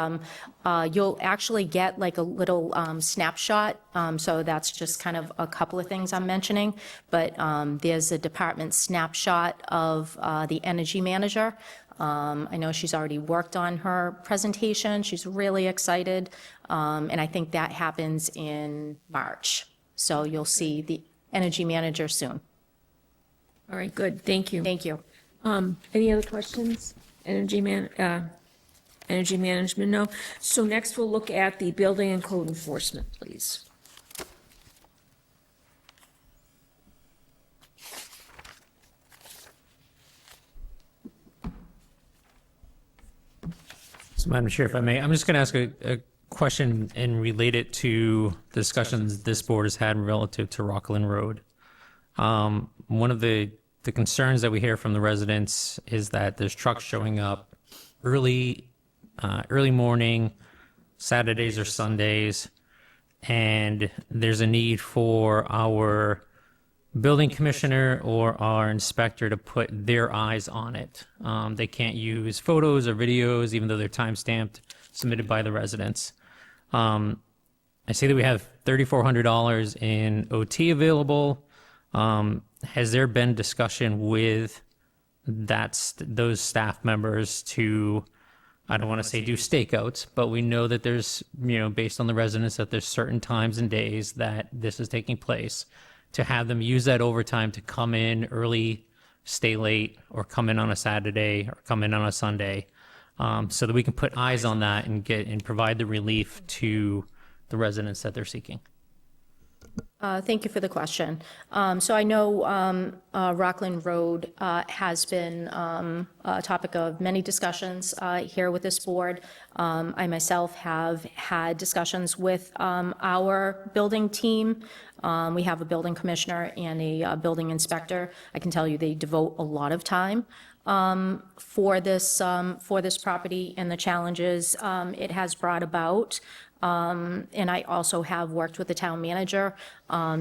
you'll actually get like a little snapshot, so that's just kind of a couple of things I'm mentioning, but there's a department snapshot of the energy manager. I know she's already worked on her presentation. She's really excited, and I think that happens in March. So you'll see the energy manager soon. All right, good, thank you. Thank you. Any other questions? Energy management, no. So next we'll look at the building and code enforcement, please. So, Madam Chair, if I may, I'm just going to ask a question and relate it to the discussions this board has had relative to Rockland Road. One of the concerns that we hear from the residents is that there's trucks showing up early morning, Saturdays or Sundays, and there's a need for our building commissioner or our inspector to put their eyes on it. They can't use photos or videos, even though they're time-stamped, submitted by the residents. I see that we have $3,400 in OT available. Has there been discussion with those staff members to, I don't want to say do stakeouts, but we know that there's, based on the residents, that there's certain times and days that this is taking place, to have them use that overtime to come in early, stay late, or come in on a Saturday or come in on a Sunday, so that we can put eyes on that and provide the relief to the residents that they're seeking. Thank you for the question. So I know Rockland Road has been a topic of many discussions here with this board. I myself have had discussions with our building team. We have a building commissioner and a building inspector. I can tell you they devote a lot of time for this property and the challenges it has brought about. And I also have worked with the town manager.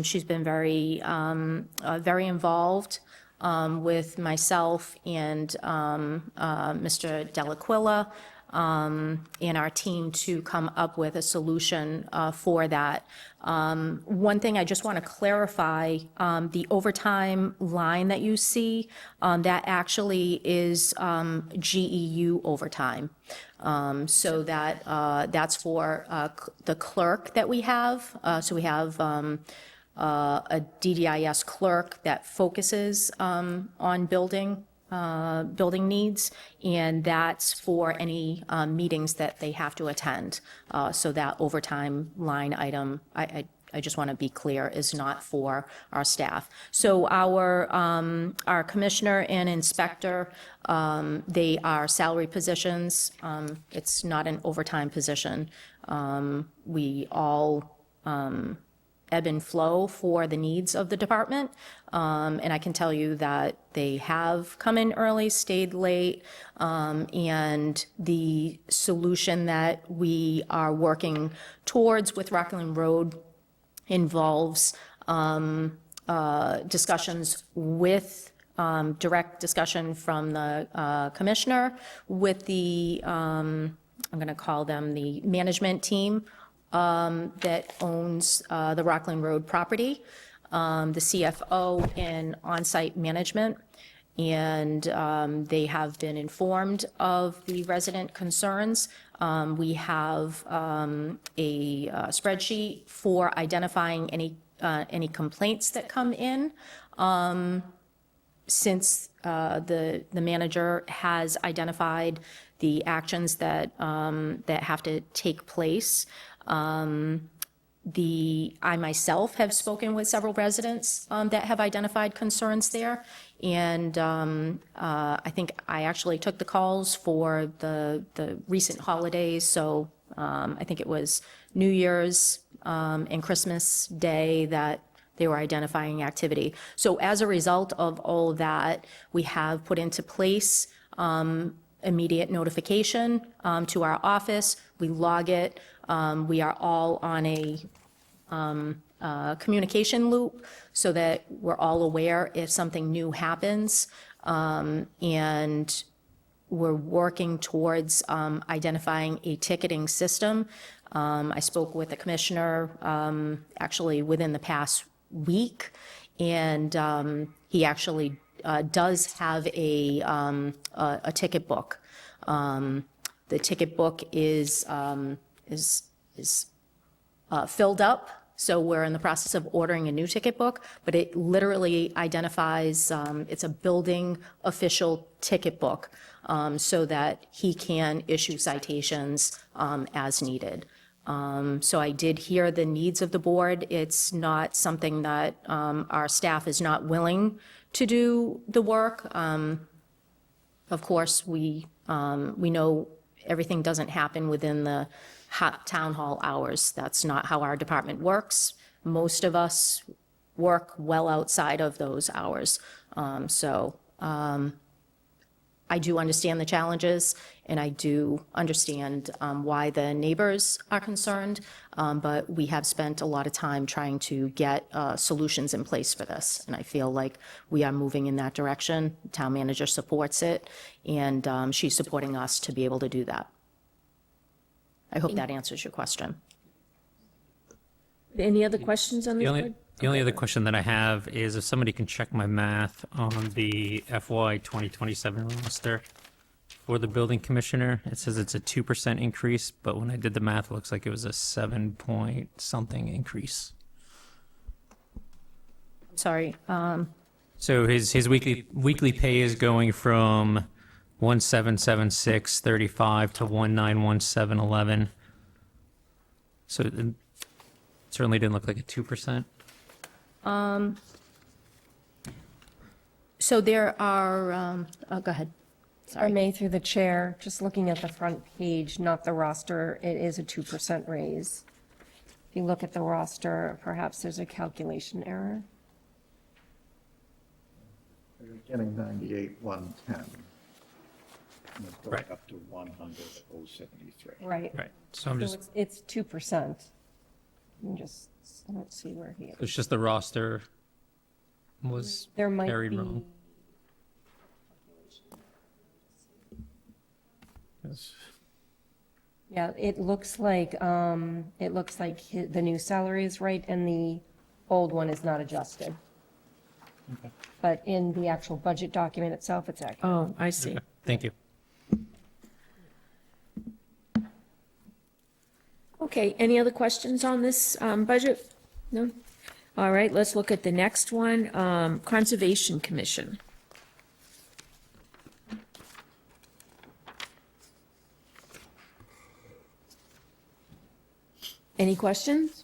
She's been very involved with myself and Mr. Delaquilla and our team to come up with a solution for that. One thing I just want to clarify, the overtime line that you see, that actually is GEU overtime. So that's for the clerk that we have. So we have a DDIS clerk that focuses on building needs, and that's for any meetings that they have to attend. So that overtime line item, I just want to be clear, is not for our staff. So our commissioner and inspector, they are salary positions. It's not an overtime position. We all ebb and flow for the needs of the department. And I can tell you that they have come in early, stayed late, and the solution that we are working towards with Rockland Road involves discussions with, direct discussion from the commissioner with the, I'm going to call them the management team that owns the Rockland Road property, the CFO and on-site management, and they have been informed of the resident concerns. We have a spreadsheet for identifying any complaints that come in. Since the manager has identified the actions that have to take place. I myself have spoken with several residents that have identified concerns there, and I think I actually took the calls for the recent holidays, so I think it was New Year's and Christmas Day that they were identifying activity. So as a result of all of that, we have put into place immediate notification to our office. We log it. We are all on a communication loop so that we're all aware if something new happens. And we're working towards identifying a ticketing system. I spoke with the commissioner actually within the past week, and he actually does have a ticket book. The ticket book is filled up So we're in the process of ordering a new ticket book, but it literally identifies, it's a building official ticket book, so that he can issue citations as needed. So I did hear the needs of the board. It's not something that our staff is not willing to do the work. Of course, we know everything doesn't happen within the town hall hours. That's not how our department works. Most of us work well outside of those hours. I do understand the challenges, and I do understand why the neighbors are concerned, but we have spent a lot of time trying to get solutions in place for this, and I feel like we are moving in that direction. Town manager supports it, and she's supporting us to be able to do that. I hope that answers your question. Any other questions on this? The only other question that I have is if somebody can check my math on the FY 2027 roster for the building commissioner. It says it's a 2% increase, but when I did the math, it looks like it was a 7 point something increase. Sorry. So his weekly pay is going from 1776.35 to 1917.11. So it certainly didn't look like a 2%. So there are, go ahead. Sorry. May, through the chair, just looking at the front page, not the roster, it is a 2% raise. If you look at the roster, perhaps there's a calculation error. They're getting 98,110. And it's going Right. up to 100,073. Right. Right. So I'm just, It's 2%. Let's see where he is. it's just the roster was There might carried be. wrong. Yes. Yeah, it looks like the new salary is right and the old one is not adjusted. But in the actual budget document itself, it's accurate. Oh, I see. Okay, thank you. Okay, any other questions on this budget? No? All right, let's look at the next one, Conservation Commission. Any questions?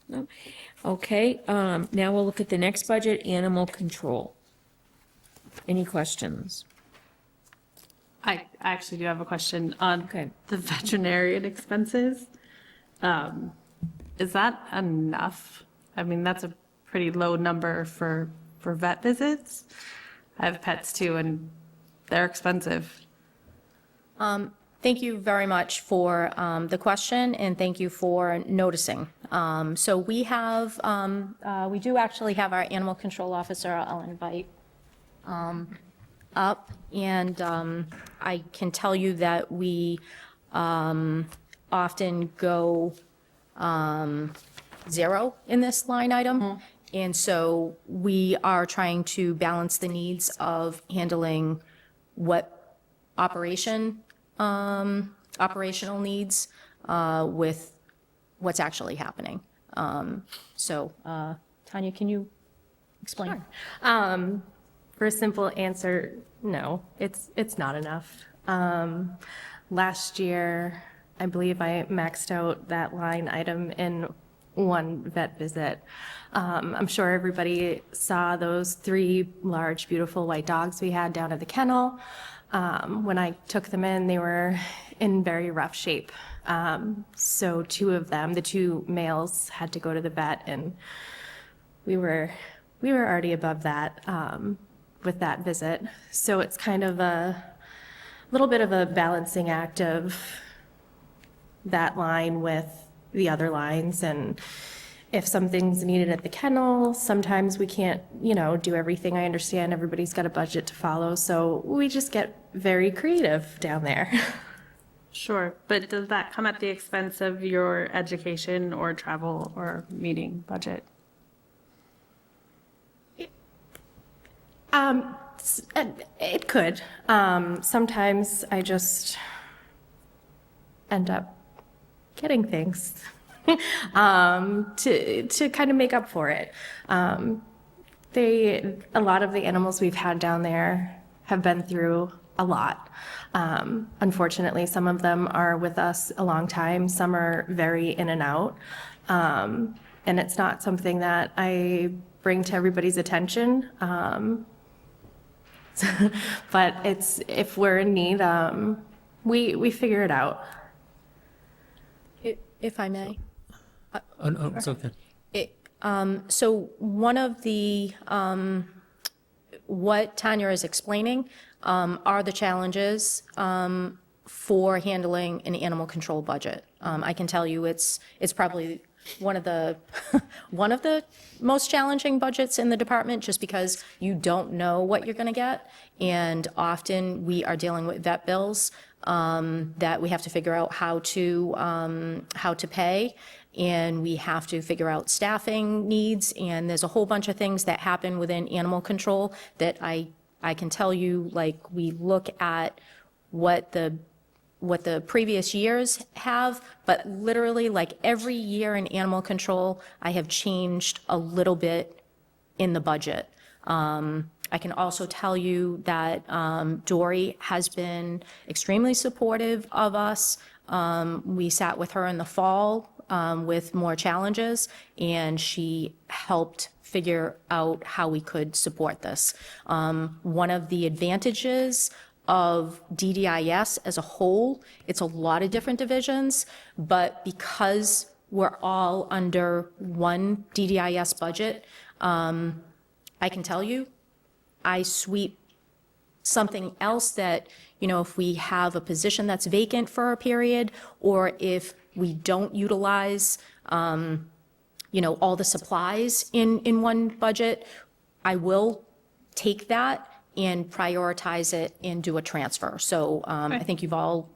No? Okay, now we'll look at the next budget, Animal Control. Any questions? I actually do have a question on Okay. the veterinarian expenses. Is that enough? I mean, that's a pretty low number for vet visits. I have pets too, and they're expensive. Thank you very much for the question, and thank you for noticing. So we have, we do actually have our animal control officer, I'll invite up, and I can tell you that we often go zero in this line item. And so we are trying to balance the needs of handling what operational needs with what's actually happening. So, Tanya, can you explain? For a simple answer, no, it's not enough. Last year, I believe I maxed out that line item in one vet visit. I'm sure everybody saw those 3 large, beautiful white dogs we had down at the kennel. When I took them in, they were in very rough shape. So 2 of them, the 2 males, had to go to the vet, and we were already above that with that visit. So it's kind of a little bit of a balancing act of that line with the other lines. And if something's needed at the kennel, sometimes we can't, do everything. I understand everybody's got a budget to follow, so we just get very creative down there. Sure, but does that come at the expense of your education or travel or meeting budget? It could. Sometimes I just end up getting things to kind of make up for it. A lot of the animals we've had down there have been through a lot. Unfortunately, some of them are with us a long time. Some are very in and out. And it's not something that I bring to everybody's attention. But if we're in need, we figure it out. If I may. Oh, no, it's okay. So one of the, what Tanya is explaining are the challenges for handling an animal control budget. I can tell you it's probably one of the one of the most challenging budgets in the department, just because you don't know what you're going to get, and often we are dealing with vet bills that we have to figure out how to pay, and we have to figure out staffing needs, and there's a whole bunch of things that happen within animal control that I can tell you, like, we look at what the previous years have, but literally, like, every year in animal control, I have changed a little bit in the budget. I can also tell you that Dory has been extremely supportive of us. We sat with her in the fall with more challenges, and she helped figure out how we could support this. One of the advantages of DDIS as a whole, it's a lot of different divisions, but because we're all under one DDIS budget, I can tell you, I sweep something else that, if we have a position that's vacant for a period, or if we don't utilize, all the supplies in one budget, I will take that and prioritize it and do a transfer. So I think you've all,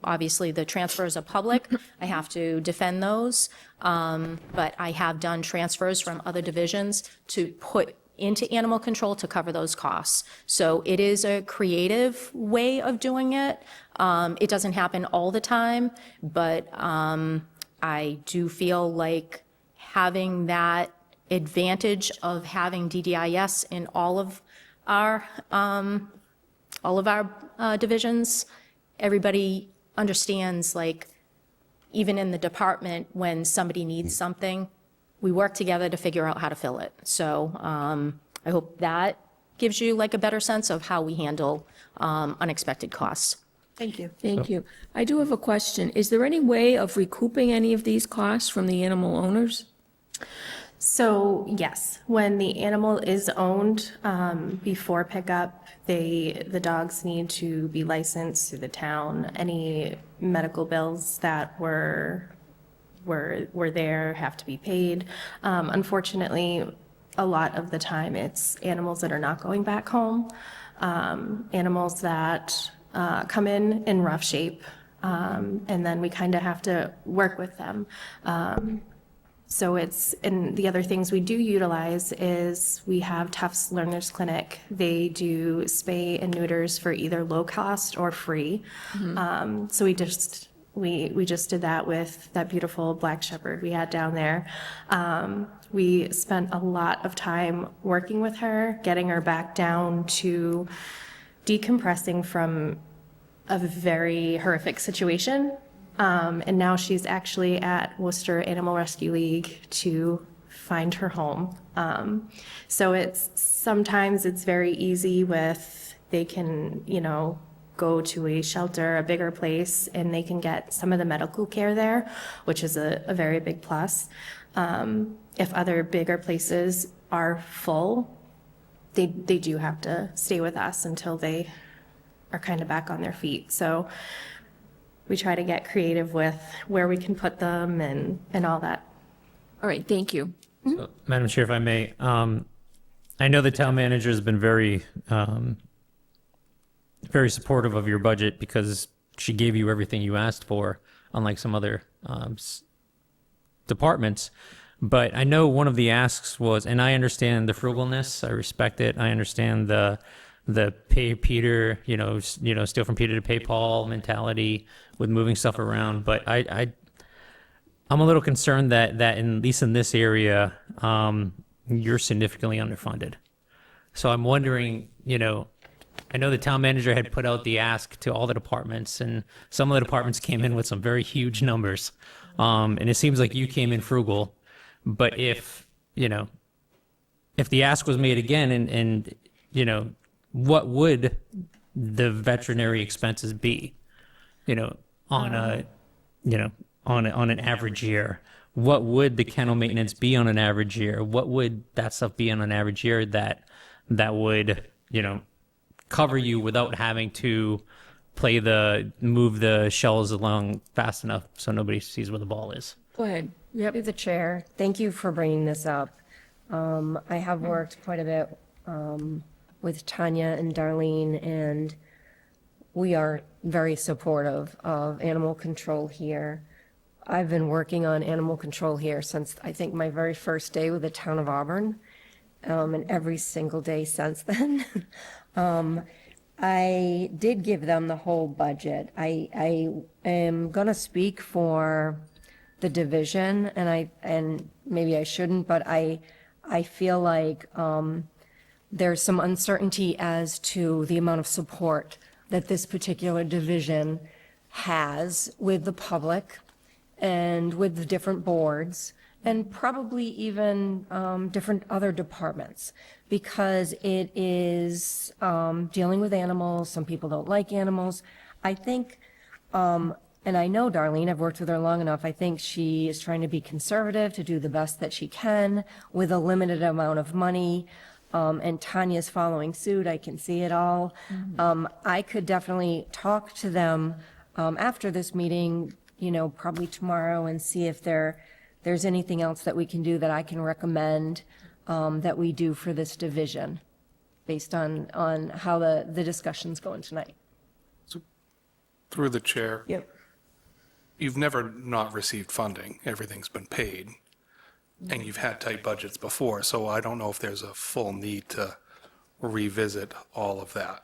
obviously the transfers are public. I have to defend those. But I have done transfers from other divisions to put into animal control to cover those costs. So it is a creative way of doing it. It doesn't happen all the time, but I do feel like having that advantage of having DDIS in all of our divisions, everybody understands, like, even in the department, when somebody needs something, we work together to figure out how to fill it. So I hope that gives you, like, a better sense of how we handle unexpected costs. Thank you. Thank you. I do have a question. Is there any way of recouping any of these costs from the animal owners? So yes, when the animal is owned, before pickup, the dogs need to be licensed through the town. Any medical bills that were there have to be paid. Unfortunately, a lot of the time it's animals that are not going back home, animals that come in rough shape, and then we kind of have to work with them. So and the other things we do utilize is we have Tufts Learners Clinic. They do spay and neuters for either low cost or free. So we just did that with that beautiful black shepherd we had down there. We spent a lot of time working with her, getting her back down to decompressing from a very horrific situation. And now she's actually at Worcester Animal Rescue League to find her home. So sometimes it's very easy they can, go to a shelter, a bigger place, and they can get some of the medical care there, which is a very big plus. If other bigger places are full, they do have to stay with us until they are kind of back on their feet. So we try to get creative with where we can put them and all that. All right, thank you. So, Madam Chair, if I may, I know the town manager has been very, very supportive of your budget, because she gave you everything you asked for, unlike some other departments. But I know one of the asks was, and I understand the frugalness, I respect it. I understand the pay Peter, steal from Peter to pay Paul mentality with moving stuff around. But I'm a little concerned that at least in this area, you're significantly underfunded. So I'm wondering, I know the town manager had put out the ask to all the departments, and some of the departments came in with some very huge numbers. And it seems like you came in frugal. But if the ask was made again and what would the veterinary expenses be, on an average year? What would the kennel maintenance be on an average year? What would that stuff be on an average year that would, cover you without having to move the shells along fast enough so nobody sees where the ball is? Go ahead. Yep. To the chair, thank you for bringing this up. I have worked quite a bit with Tanya and Darlene, and we are very supportive of animal control here. I've been working on animal control here since, I think, my very first day with the town of Auburn, and every single day since then. I did give them the whole budget. I am going to speak for the division, and maybe I shouldn't, but I feel like there's some uncertainty as to the amount of support that this particular division has with the public and with the different boards, and probably even different other departments, because it is dealing with animals. Some people don't like animals. I think, and I know Darlene, I've worked with her long enough, I think she is trying to be conservative, to do the best that she can with a limited amount of money. And Tanya's following suit, I can see it all. I could definitely talk to them after this meeting, probably tomorrow, and see if there's anything else that we can do that I can recommend that we do for this division, based on how the discussion's going tonight. Through the chair. Yep. You've never not received funding. Everything's been paid. And you've had tight budgets before, so I don't know if there's a full need to revisit all of that.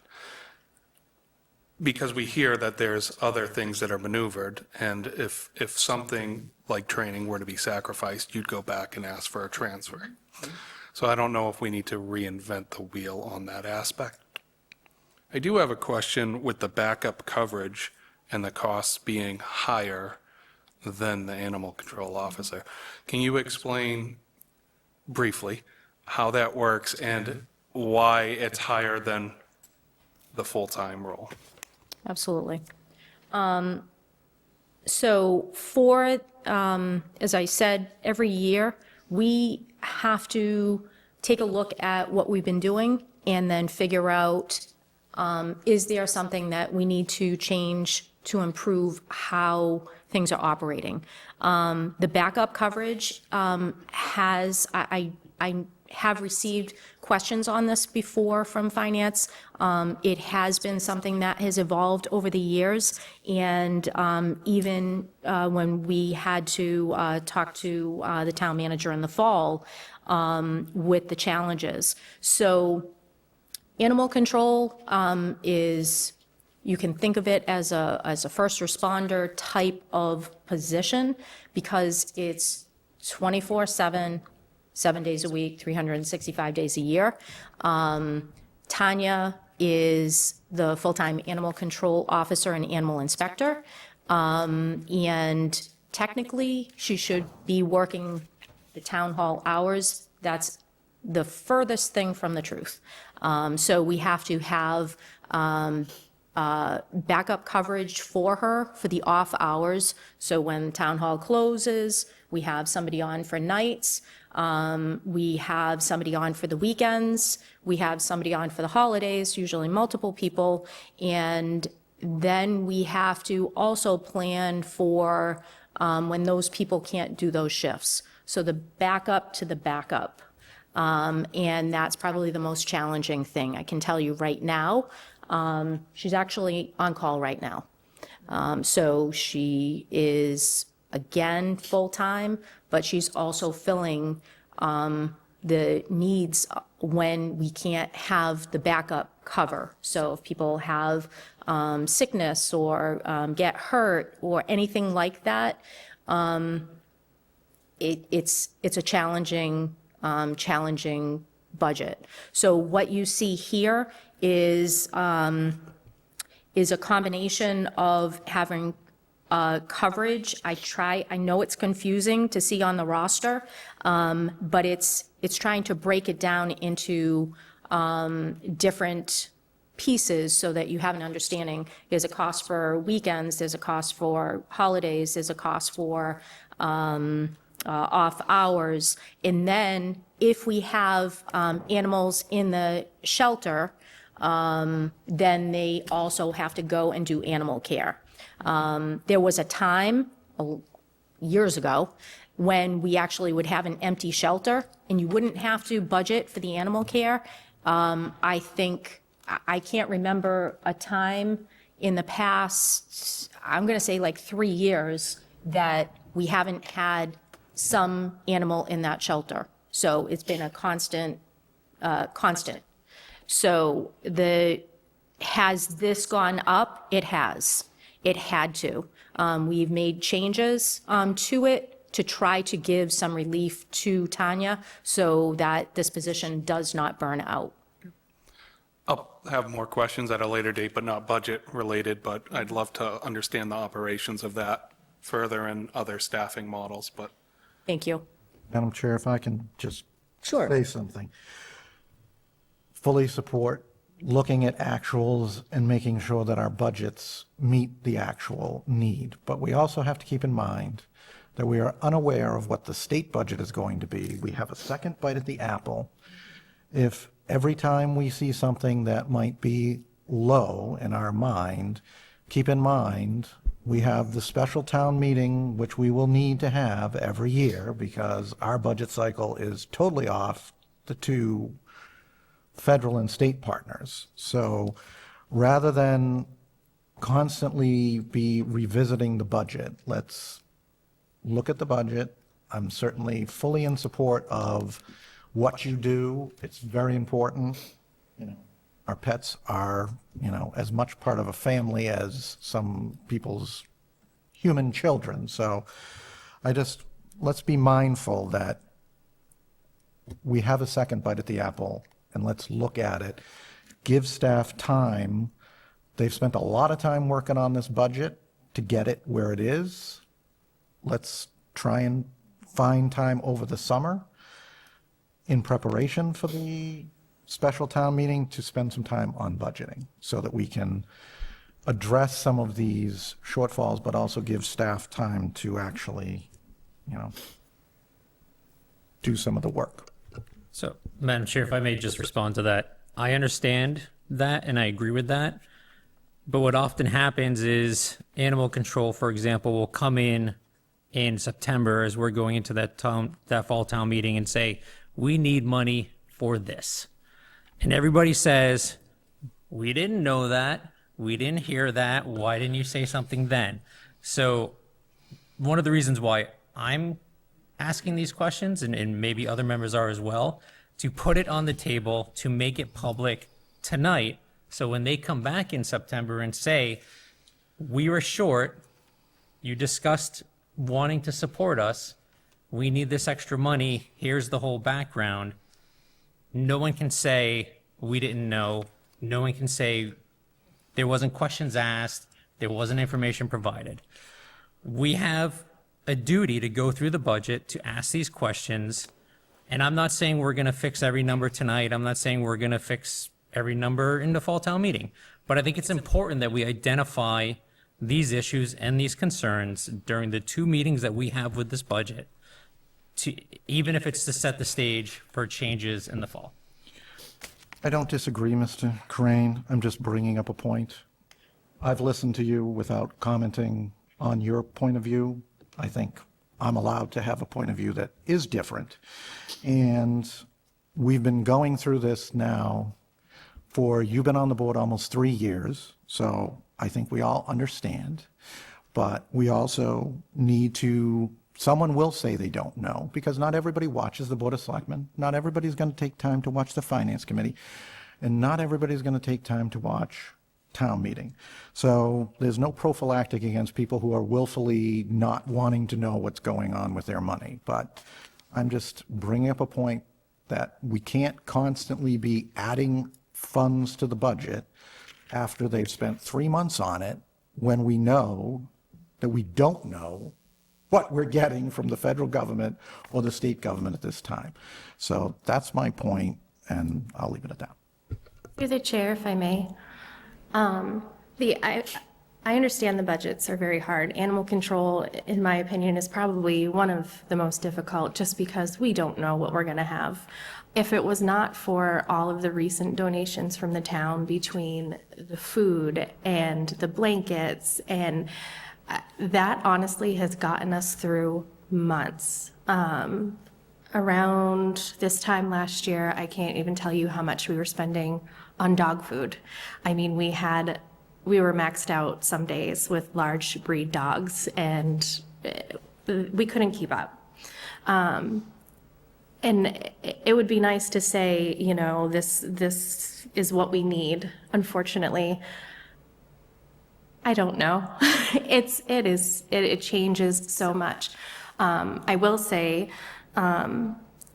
Because we hear that there's other things that are maneuvered, and if something like training were to be sacrificed, you'd go back and ask for a transfer. So I don't know if we need to reinvent the wheel on that aspect. I do have a question with the backup coverage and the costs being higher than the animal control officer. Can you explain briefly how that works and why it's higher than the full-time role? Absolutely. So for, as I said, every year, we have to take a look at what we've been doing and then figure out, is there something that we need to change to improve how things are operating? The backup coverage has, I have received questions on this before from finance. It has been something that has evolved over the years, and even when we had to talk to the town manager in the fall with the challenges. So animal control is, you can think of it as a first responder type of position, because it's 24/7, 7 days a week, 365 days a year. Tanya is the full-time animal control officer and animal inspector. And technically, she should be working the town hall hours. That's the furthest thing from the truth. So we have to have backup coverage for her for the off hours. So when town hall closes, we have somebody on for nights. We have somebody on for the weekends. We have somebody on for the holidays, usually multiple people. And then we have to also plan for when those people can't do those shifts. So the backup to the backup. And that's probably the most challenging thing. I can tell you right now, she's actually on call right now. So she is, again, full-time, but she's also filling the needs when we can't have the backup cover. So if people have sickness or get hurt or anything like that, it's a challenging budget. So what you see here is a combination of having coverage. I know it's confusing to see on the roster, but it's trying to break it down into different pieces so that you have an understanding. There's a cost for weekends, there's a cost for holidays, there's a cost for off hours. And then if we have animals in the shelter, then they also have to go and do animal care. There was a time, years ago, when we actually would have an empty shelter and you wouldn't have to budget for the animal care. I can't remember a time in the past, I'm going to say like 3 years, that we haven't had some animal in that shelter. So it's been a constant. So has this gone up? It has. It had to. We've made changes to it to try to give some relief to Tanya so that this position does not burn out. I'll have more questions at a later date, but not budget related, but I'd love to understand the operations of that further and other staffing models, but. Thank you. Madam Chair, if I can just Sure. say something. Fully support looking at actuals and making sure that our budgets meet the actual need. But we also have to keep in mind that we are unaware of what the state budget is going to be. We have a second bite at the apple. If every time we see something that might be low in our mind, keep in mind, we have the special town meeting, which we will need to have every year because our budget cycle is totally off the two federal and state partners. So rather than constantly be revisiting the budget, let's look at the budget. I'm certainly fully in support of what you do. It's very important. You know, our pets are, as much part of a family as some people's human children. So let's be mindful that we have a second bite at the apple and let's look at it. Give staff time. They've spent a lot of time working on this budget to get it where it is. Let's try and find time over the summer in preparation for the special town meeting to spend some time on budgeting so that we can address some of these shortfalls, but also give staff time to actually, do some of the work. So, Madam Chair, if I may just respond to that. I understand that and I agree with that. But what often happens is animal control, for example, will come in September as we're going into that fall town meeting and say, we need money for this. And everybody says, we didn't know that. We didn't hear that. Why didn't you say something then? So one of the reasons why I'm asking these questions, and maybe other members are as well, to put it on the table, to make it public tonight. So when they come back in September and say, we were short, you discussed wanting to support us, we need this extra money, here's the whole background. No one can say, we didn't know. No one can say, there wasn't questions asked, there wasn't information provided. We have a duty to go through the budget, to ask these questions, and I'm not saying we're gonna fix every number tonight, I'm not saying we're gonna fix every number in the fall town meeting, but I think it's important that we identify these issues and these concerns during the 2 meetings that we have with this budget, even if it's to set the stage for changes in the fall. I don't disagree, Mr. Crane. I'm just bringing up a point. I've listened to you without commenting on your point of view. I think I'm allowed to have a point of view that is different. And we've been going through this now you've been on the board almost 3 years. So I think we all understand, but we also need to, someone will say they don't know, because not everybody watches the Board of Selectmen. Not everybody's going to take time to watch the Finance Committee, and not everybody's going to take time to watch town meeting. So there's no prophylactic against people who are willfully not wanting to know what's going on with their money. But I'm just bringing up a point that we can't constantly be adding funds to the budget after they've spent 3 months on it, when we know that we don't know what we're getting from the federal government or the state government at this time. So that's my point, and I'll leave it at that. Through the chair, if I may. I understand the budgets are very hard. Animal control, in my opinion, is probably one of the most difficult, just because we don't know what we're going to have. If it was not for all of the recent donations from the town between the food and the blankets, and that honestly has gotten us through months. Around this time last year, I can't even tell you how much we were spending on dog food. I mean, we were maxed out some days with large breed dogs, and we couldn't keep up. And it would be nice to say, you know, this is what we need. Unfortunately, I don't know. It changes so much. I will say,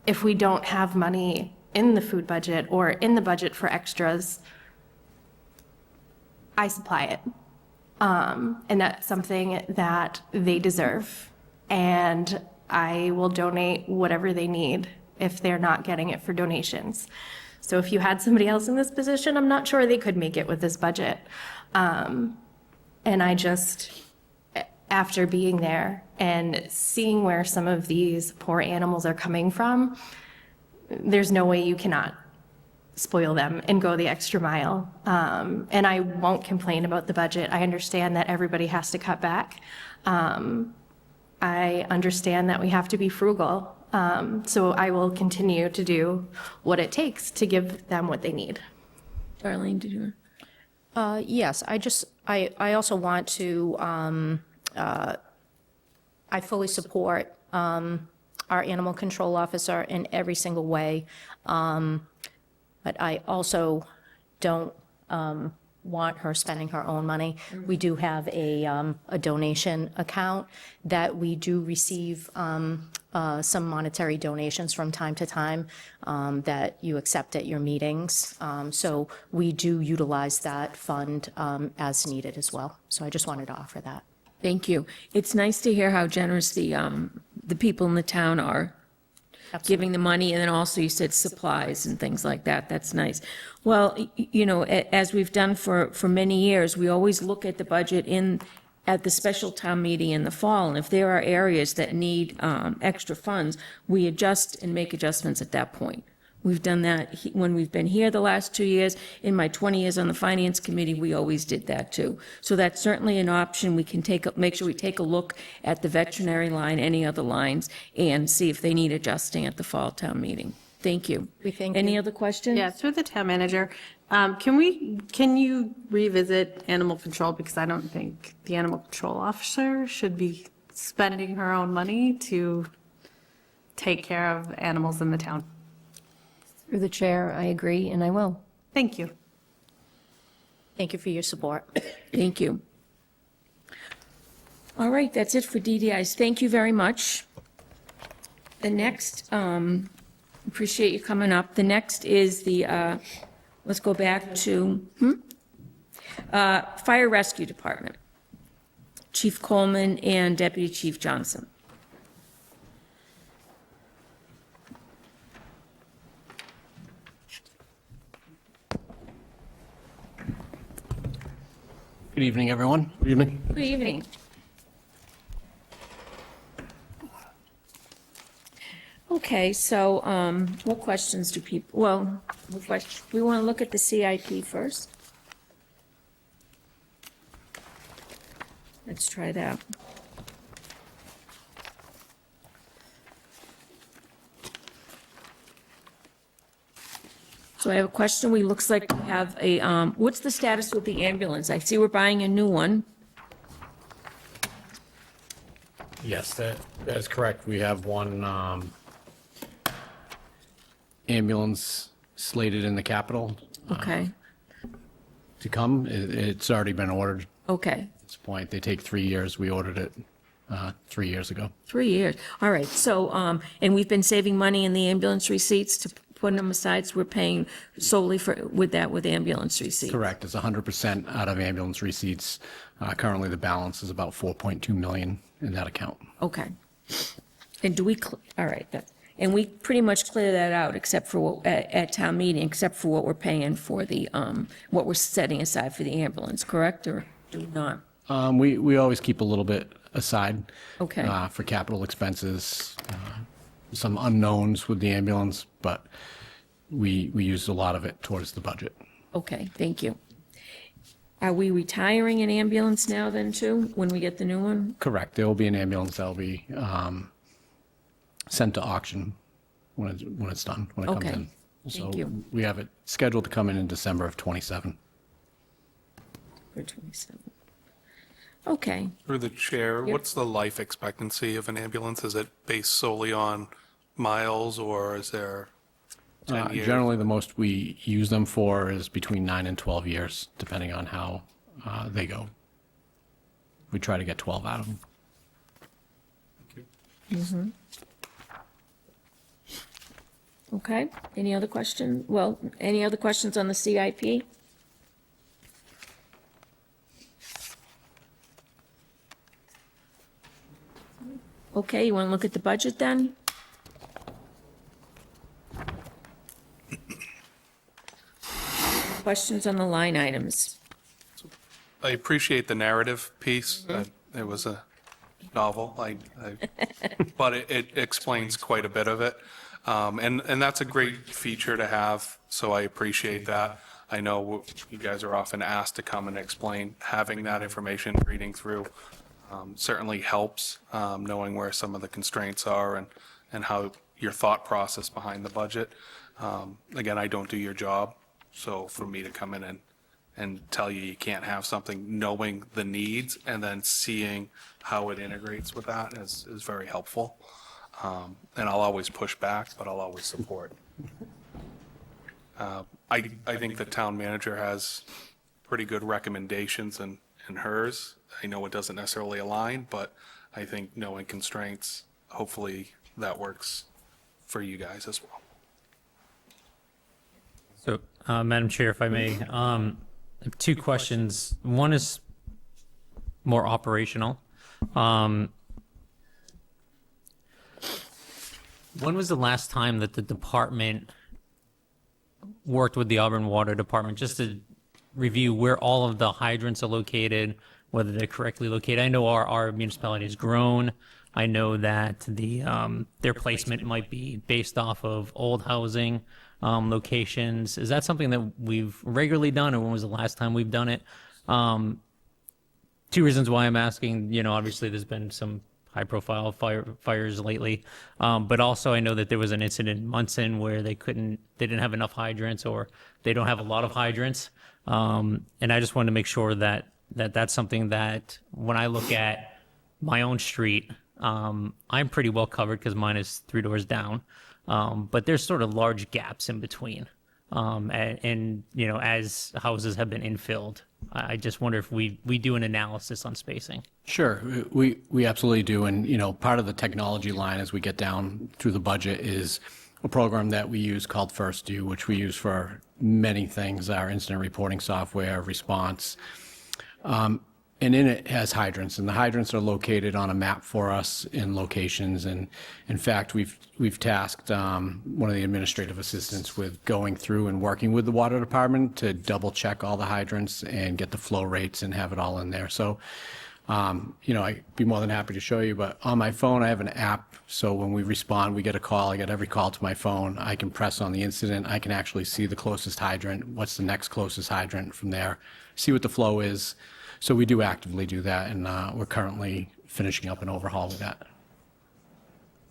if we don't have money in the food budget or in the budget for extras, I supply it. And that's something that they deserve. And I will donate whatever they need if they're not getting it for donations. So if you had somebody else in this position, I'm not sure they could make it with this budget. And I just, after being there and seeing where some of these poor animals are coming from, there's no way you cannot spoil them and go the extra mile. And I won't complain about the budget. I understand that everybody has to cut back. I understand that we have to be frugal. So I will continue to do what it takes to give them what they need. Darlene, did you? Yes, I also want to, I fully support our animal control officer in every single way. But I also don't want her spending her own money. We do have a donation account that we do receive some monetary donations from time to time that you accept at your meetings. So we do utilize that fund as needed as well. So I just wanted to offer that. Thank you. It's nice to hear how generous the people in the town are giving the money, and then also you said supplies and things like that. That's nice. Well, you know, as we've done for many years, we always look at the budget at the special town meeting in the fall, and if there are areas that need extra funds, we adjust and make adjustments at that point. We've done that when we've been here the last 2 years. In my 20 years on the Finance Committee, we always did that too. So that's certainly an option. We can make sure we take a look at the veterinary line, any other lines, and see if they need adjusting at the fall town meeting. Thank you. Any other questions? Yeah, through the town manager, can you revisit animal control? Because I don't think the animal control officer should be spending her own money to take care of animals in the town. Through the chair, I agree, and I will. Thank you. Thank you for your support. Thank you. All right, that's it for DDIs. Thank you very much. The next, appreciate you coming up. The next is the, let's go back to Fire Rescue Department. Chief Coleman and Deputy Chief Johnson. Good evening, everyone. Good evening. Good evening. Okay, so what questions do people, well, we want to look at the CIP first. Let's try that. So I have a question. We, looks like we have a, what's the status with the ambulance? I see we're buying a new one. Yes, that is correct. We have one ambulance slated in the Capitol Okay, to come. It's already been ordered okay. at this point. They take 3 years. We ordered it 3 years ago. 3 years. All right. So, and we've been saving money in the ambulance receipts to put them aside, so we're paying solely with ambulance receipts. Correct. It's 100% out of ambulance receipts. Currently, the balance is about 4.2 million in that account. Okay. And do we, all right, and we pretty much clear that out except for, at town meeting, except for what we're paying for the, what we're setting aside for the ambulance, correct, or do we not? We always keep a little bit aside. Okay. For capital expenses, some unknowns with the ambulance, but we used a lot of it towards the budget. Okay, thank you. Are we retiring an ambulance now then too, when we get the new one? Correct. There will be an ambulance that will be sent to auction when it's done, when it comes Okay. in. Thank you. We have it scheduled to come in December of '27. For 27. Okay. Through the chair, what's the life expectancy of an ambulance? Is it based solely on miles, or is there 10 years? Generally, the most we use them for is between 9 and 12 years, depending on how they go. We try to get 12 out of them. Okay, any other questions? Well, any other questions on the CIP? Okay, you want to look at the budget then? Questions on the line items? I appreciate the narrative piece. It was a novel, but it explains quite a bit of it. And that's a great feature to have, so I appreciate that. I know you guys are often asked to come and explain. Having that information, reading through, certainly helps, knowing where some of the constraints are and how your thought process behind the budget. Again, I don't do your job, so for me to come in and tell you you can't have something, knowing the needs and then seeing how it integrates with that is very helpful. And I'll always push back, but I'll always support. I think the town manager has pretty good recommendations in hers. I know it doesn't necessarily align, but I think knowing constraints, hopefully that works for you guys as well. So, Madam Chair, if I may, I have two questions. One is more operational. When was the last time that the department worked with the Auburn Water Department just to review where all of the hydrants are located, whether they're correctly located? I know our municipality has grown. I know that their placement might be based off of old housing locations. Is that something that we've regularly done, or when was the last time we've done it? Two reasons why I'm asking. Obviously there's been some high-profile fires lately, but also I know that there was an incident in Munson where they didn't have enough hydrants, or they don't have a lot of hydrants, and I just wanted to make sure that that's something that when I look at my own street, I'm pretty well covered because mine is 3 doors down, but there's sort of large gaps in between, and as houses have been infilled, I just wonder if we do an analysis on spacing. Sure, we absolutely do. And, part of the technology line as we get down through the budget is a program that we use called First Due, which we use for many things, our incident reporting software, response. And in it has hydrants, and the hydrants are located on a map for us in locations. And in fact, we've tasked one of the administrative assistants with going through and working with the water department to double check all the hydrants and get the flow rates and have it all in there. So, I'd be more than happy to show you, but on my phone, I have an app. So when we respond, we get a call, I get every call to my phone. I can press on the incident. I can actually see the closest hydrant, what's the next closest hydrant from there, see what the flow is. So we do actively do that, and we're currently finishing up an overhaul with that.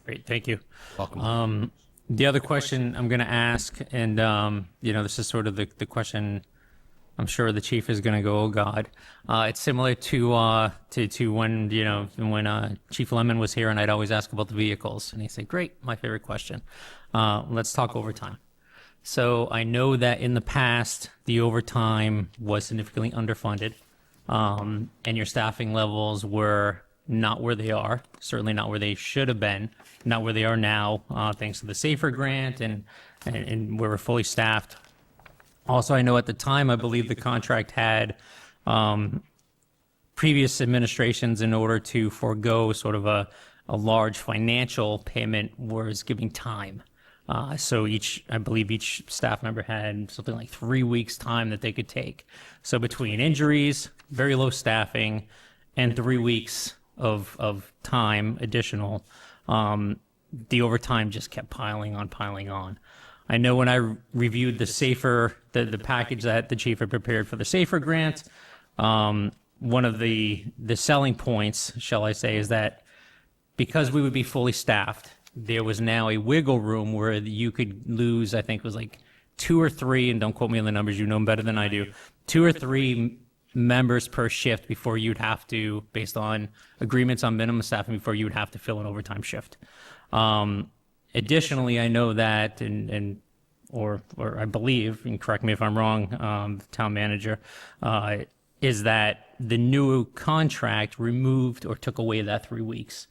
Great, thank you. Welcome. The other question I'm going to ask, and, this is sort of the question I'm sure the chief is going to go, oh, God. It's similar to when, when Chief Lemon was here and I'd always ask about the vehicles. And he'd say, great, my favorite question. Let's talk overtime. So I know that in the past, the overtime was significantly underfunded, and your staffing levels were not where they are, certainly not where they should have been, not where they are now, thanks to the SAFER grant and we're fully staffed. Also, I know at the time, I believe the contract had previous administrations, in order to forego sort of a large financial payment, was giving time. So I believe each staff member had something like 3 weeks time that they could take. So between injuries, very low staffing, and 3 weeks of time additional, the overtime just kept piling on. I know when I reviewed the SAFER, the package that the chief had prepared for the SAFER grant, one of the selling points, shall I say, is that because we would be fully staffed, there was now a wiggle room where you could lose, I think it was like 2 or 3, and don't quote me on the numbers, you know them better than I do, 2 or 3 members per shift before you'd have to, based on agreements on minimum staffing, before you would have to fill an overtime shift. Additionally, I know that, or I believe, and correct me if I'm wrong, the town manager, is that the new contract removed or took away that 3 weeks.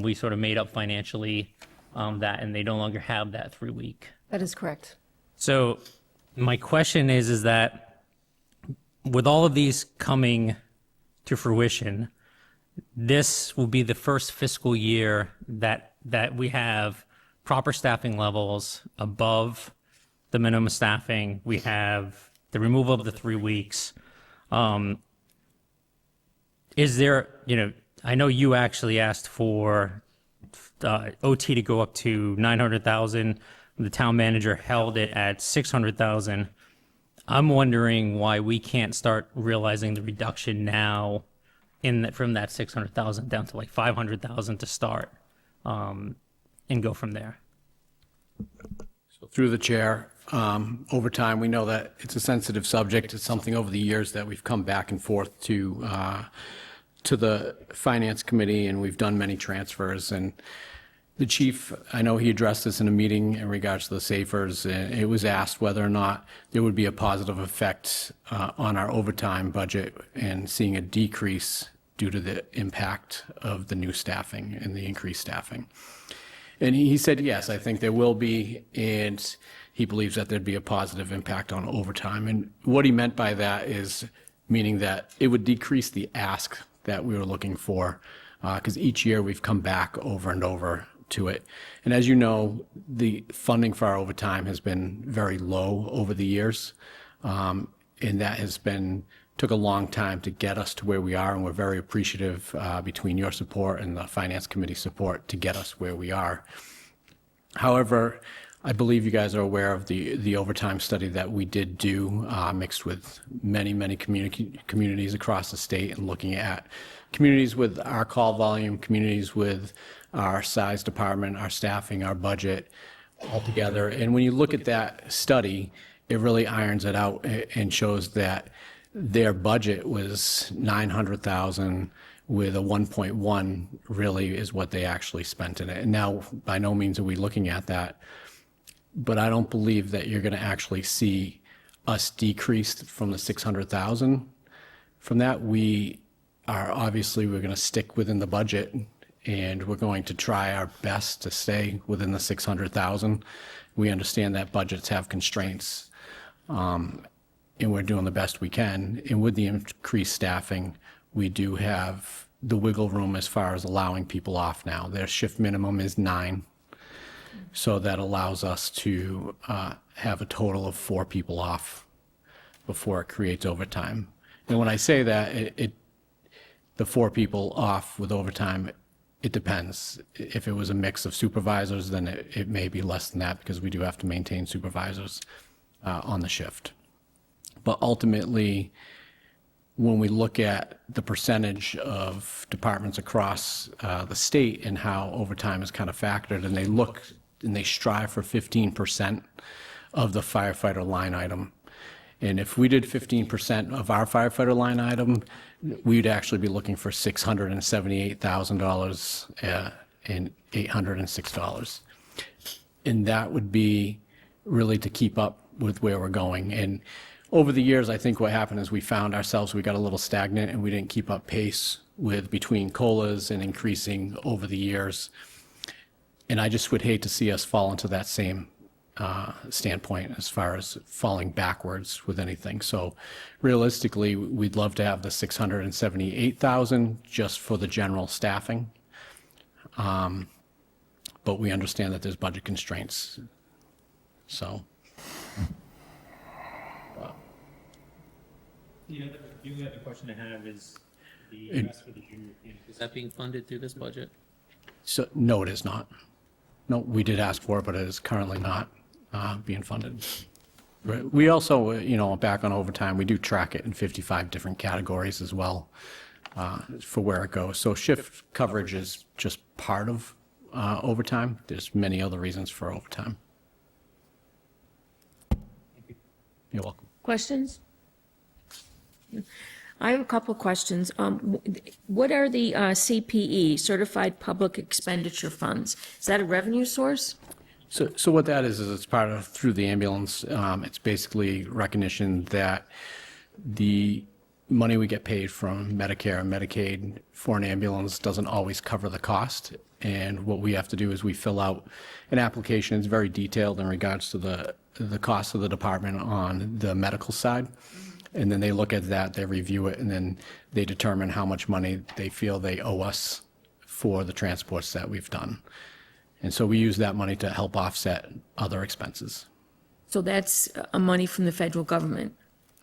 We sort of made up financially that, and they no longer have that 3 week. That is correct. So my question is that with all of these coming to fruition, this will be the first fiscal year that we have proper staffing levels above the minimum staffing. We have the removal of the 3 weeks. Is there, I know you actually asked for OT to go up to 900,000. The town manager held it at 600,000. I'm wondering why we can't start realizing the reduction now from that 600,000 down to like 500,000 to start, and go from there. So through the chair, over time, we know that it's a sensitive subject. It's something over the years that we've come back and forth to the Finance Committee, and we've done many transfers. And the chief, I know he addressed this in a meeting in regards to the SAFERs, and it was asked whether or not there would be a positive effect on our overtime budget and seeing a decrease due to the impact of the new staffing and the increased staffing. And he said, yes, I think there will be, and he believes that there'd be a positive impact on overtime. And what he meant by that is meaning that it would decrease the ask that we were looking for, because each year we've come back over and over to it. And as you know, the funding for our overtime has been very low over the years, and that took a long time to get us to where we are, and we're very appreciative between your support and the Finance Committee support to get us where we are. However, I believe you guys are aware of the overtime study that we did do, mixed with many communities across the state, and looking at communities with our call volume, communities with our size department, our staffing, our budget altogether. And when you look at that study, it really irons it out and shows that their budget was 900,000 with a 1.1 really is what they actually spent in it. And now, by no means are we looking at that, but I don't believe that you're going to actually see us decreased from the 600,000. From that, we're going to stick within the budget, and we're going to try our best to stay within the 600,000. We understand that budgets have constraints, and we're doing the best we can. And with the increased staffing, we do have the wiggle room as far as allowing people off now. Their shift minimum is 9. So that allows us to have a total of 4 people off before it creates overtime. And when I say that, the 4 people off with overtime, it depends. If it was a mix of supervisors, then it may be less than that, because we do have to maintain supervisors on the shift. But ultimately, when we look at the percentage of departments across the state and how overtime is kind of factored, and they look and they strive for 15% of the firefighter line item. And if we did 15% of our firefighter line item, we'd actually be looking for $678,000 and $806. And that would be really to keep up with where we're going. And over the years, I think what happened is we found ourselves, we got a little stagnant and we didn't keep up pace with between COLAs and increasing over the years. And I just would hate to see us fall into that same standpoint as far as falling backwards with anything. So realistically, we'd love to have the 678,000 just for the general staffing. But we understand that there's budget constraints. So. The other question I have is the rest for the junior team. Is that being funded through this budget? So, no, it is not. No, we did ask for it, but it is currently not being funded. We also, back on overtime, we do track it in 55 different categories as well for where it goes. So shift coverage is just part of overtime. There's many other reasons for overtime. You're welcome. Questions? I have a couple of questions. What are the CPE, Certified Public Expenditure Funds? Is that a revenue source? So what that is it's part of, through the ambulance, it's basically recognition that the money we get paid from Medicare and Medicaid for an ambulance doesn't always cover the cost. And what we have to do is we fill out an application. It's very detailed in regards to the cost of the department on the medical side. And then they look at that, they review it, and then they determine how much money they feel they owe us for the transports that we've done. And so we use that money to help offset other expenses. So that's money from the federal government,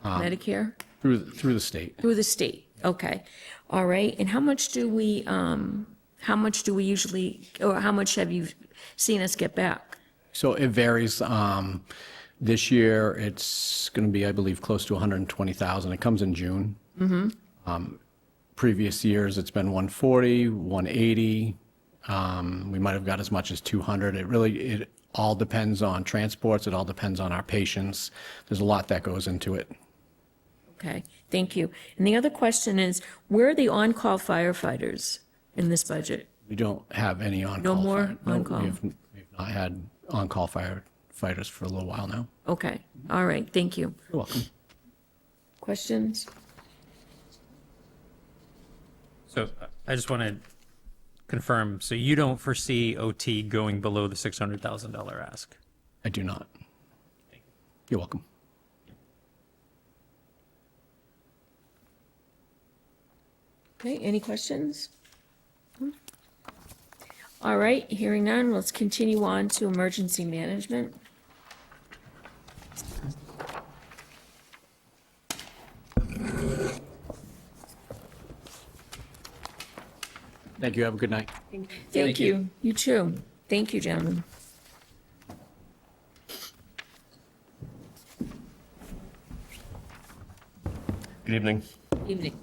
Medicare? Through the state. Through the state, okay. All right, and how much do we usually, or how much have you seen us get back? So it varies. This year, it's going to be, I believe, close to 120,000. It comes in June. Previous years, it's been 140, 180. We might have got as much as 200. It all depends on transports. It all depends on our patients. There's a lot that goes into it. Okay, thank you. And the other question is, where are the on-call firefighters in this budget? We don't have any on-call. No more on-call? We've not had on-call firefighters for a little while now. Okay, all right, thank you. You're welcome. Questions? So I just want to confirm, so you don't foresee OT going below the $600,000 ask? I do not. You're welcome. Okay, any questions? All right, hearing none, let's continue on to emergency management. Thank you. Have a good night. Thank you. You too. Thank you, gentlemen. Good evening. Evening.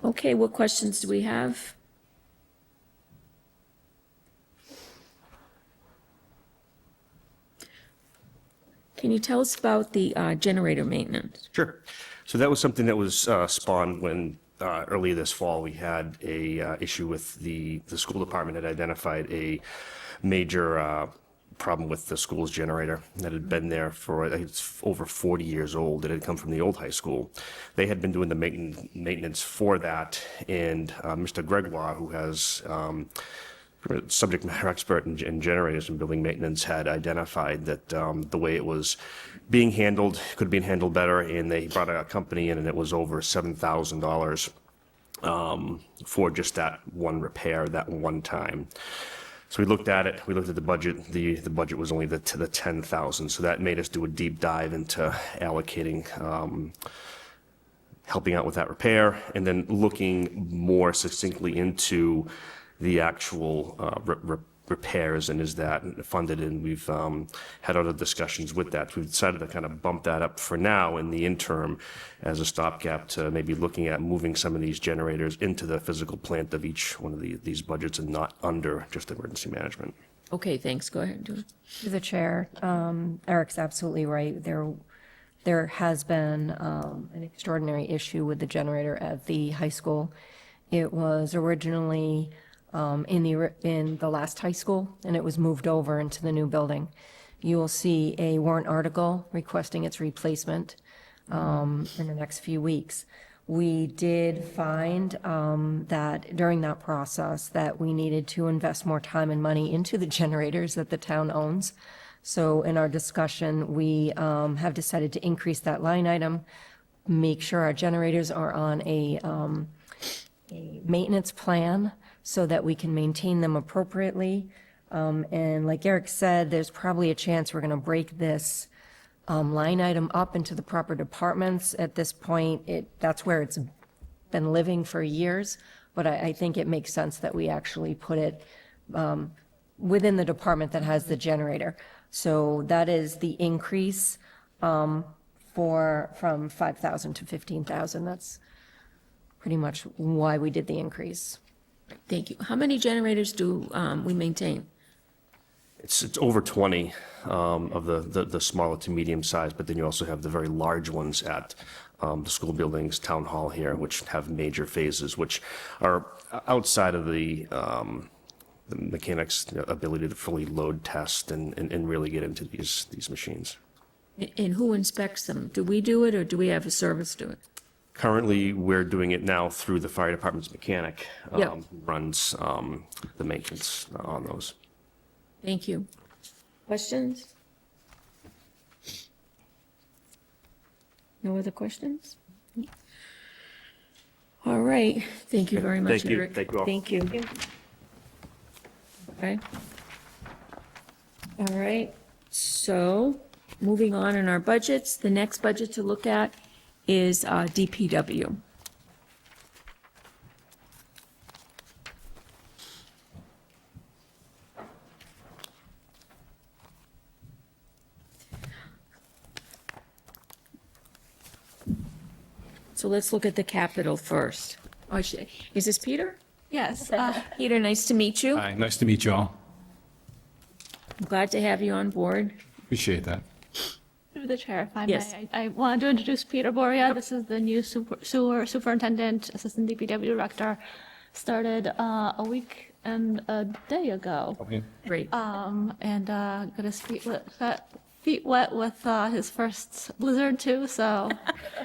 Okay, what questions do we have? Can you tell us about the generator maintenance? Sure. So that was something that was spawned when earlier this fall we had a issue with the school department had identified a major problem with the school's generator that had been there for, I think it's over 40 years old. It had come from the old high school. They had been doing the maintenance for that, and Mr. Gregoire, who has subject matter expert in generators and building maintenance, had identified that the way it was being handled could have been handled better, and they brought a company in, and it was over $7,000 for just that one repair, that one time. So we looked at it, we looked at the budget, the budget was only the 10,000, so that made us do a deep dive into allocating, helping out with that repair, and then looking more succinctly into the actual repairs, and is that funded? And we've had other discussions with that. We've decided to kind of bump that up for now in the interim as a stopgap to maybe looking at moving some of these generators into the physical plant of each one of these budgets and not under just emergency management. Okay, thanks. Go ahead, Julie. To the chair, Eric's absolutely right. There has been an extraordinary issue with the generator at the high school. It was originally in the last high school, and it was moved over into the new building. You will see a warrant article requesting its replacement in the next few weeks. We did find that during that process that we needed to invest more time and money into the generators that the town owns. So in our discussion, we have decided to increase that line item, make sure our generators are on a maintenance plan so that we can maintain them appropriately. And like Eric said, there's probably a chance we're going to break this line item up into the proper departments. At this point, that's where it's been living for years, but I think it makes sense that we actually put it within the department that has the generator. So that is the increase from 5,000 to 15,000. That's pretty much why we did the increase. Thank you. How many generators do we maintain? It's over 20 of the smaller to medium size, but then you also have the very large ones at the school buildings, town hall here, which have major phases, which are outside of the mechanics' ability to fully load test and really get into these machines. And who inspects them? Do we do it, or do we have a service do it? Currently, we're doing it now through the fire department's mechanic, Yep. runs the maintenance on those. Thank you. Questions? No other questions? All right. Thank you very much, Thank you. Eric. Thank you all. Thank you. Okay. All right. So, moving on in our budgets, the next budget to look at is DPW. So let's look at the capital first. Is this Peter? Yes. Peter, nice to meet you. Hi, nice to meet you all. I'm glad to have you on board. Appreciate that. Through the chair, if I Yes. may, I wanted to introduce Peter Boria. This is the new sewer superintendent, assistant DPW director. Started a week and a day ago. Great. And got his feet wet with his first blizzard too, so.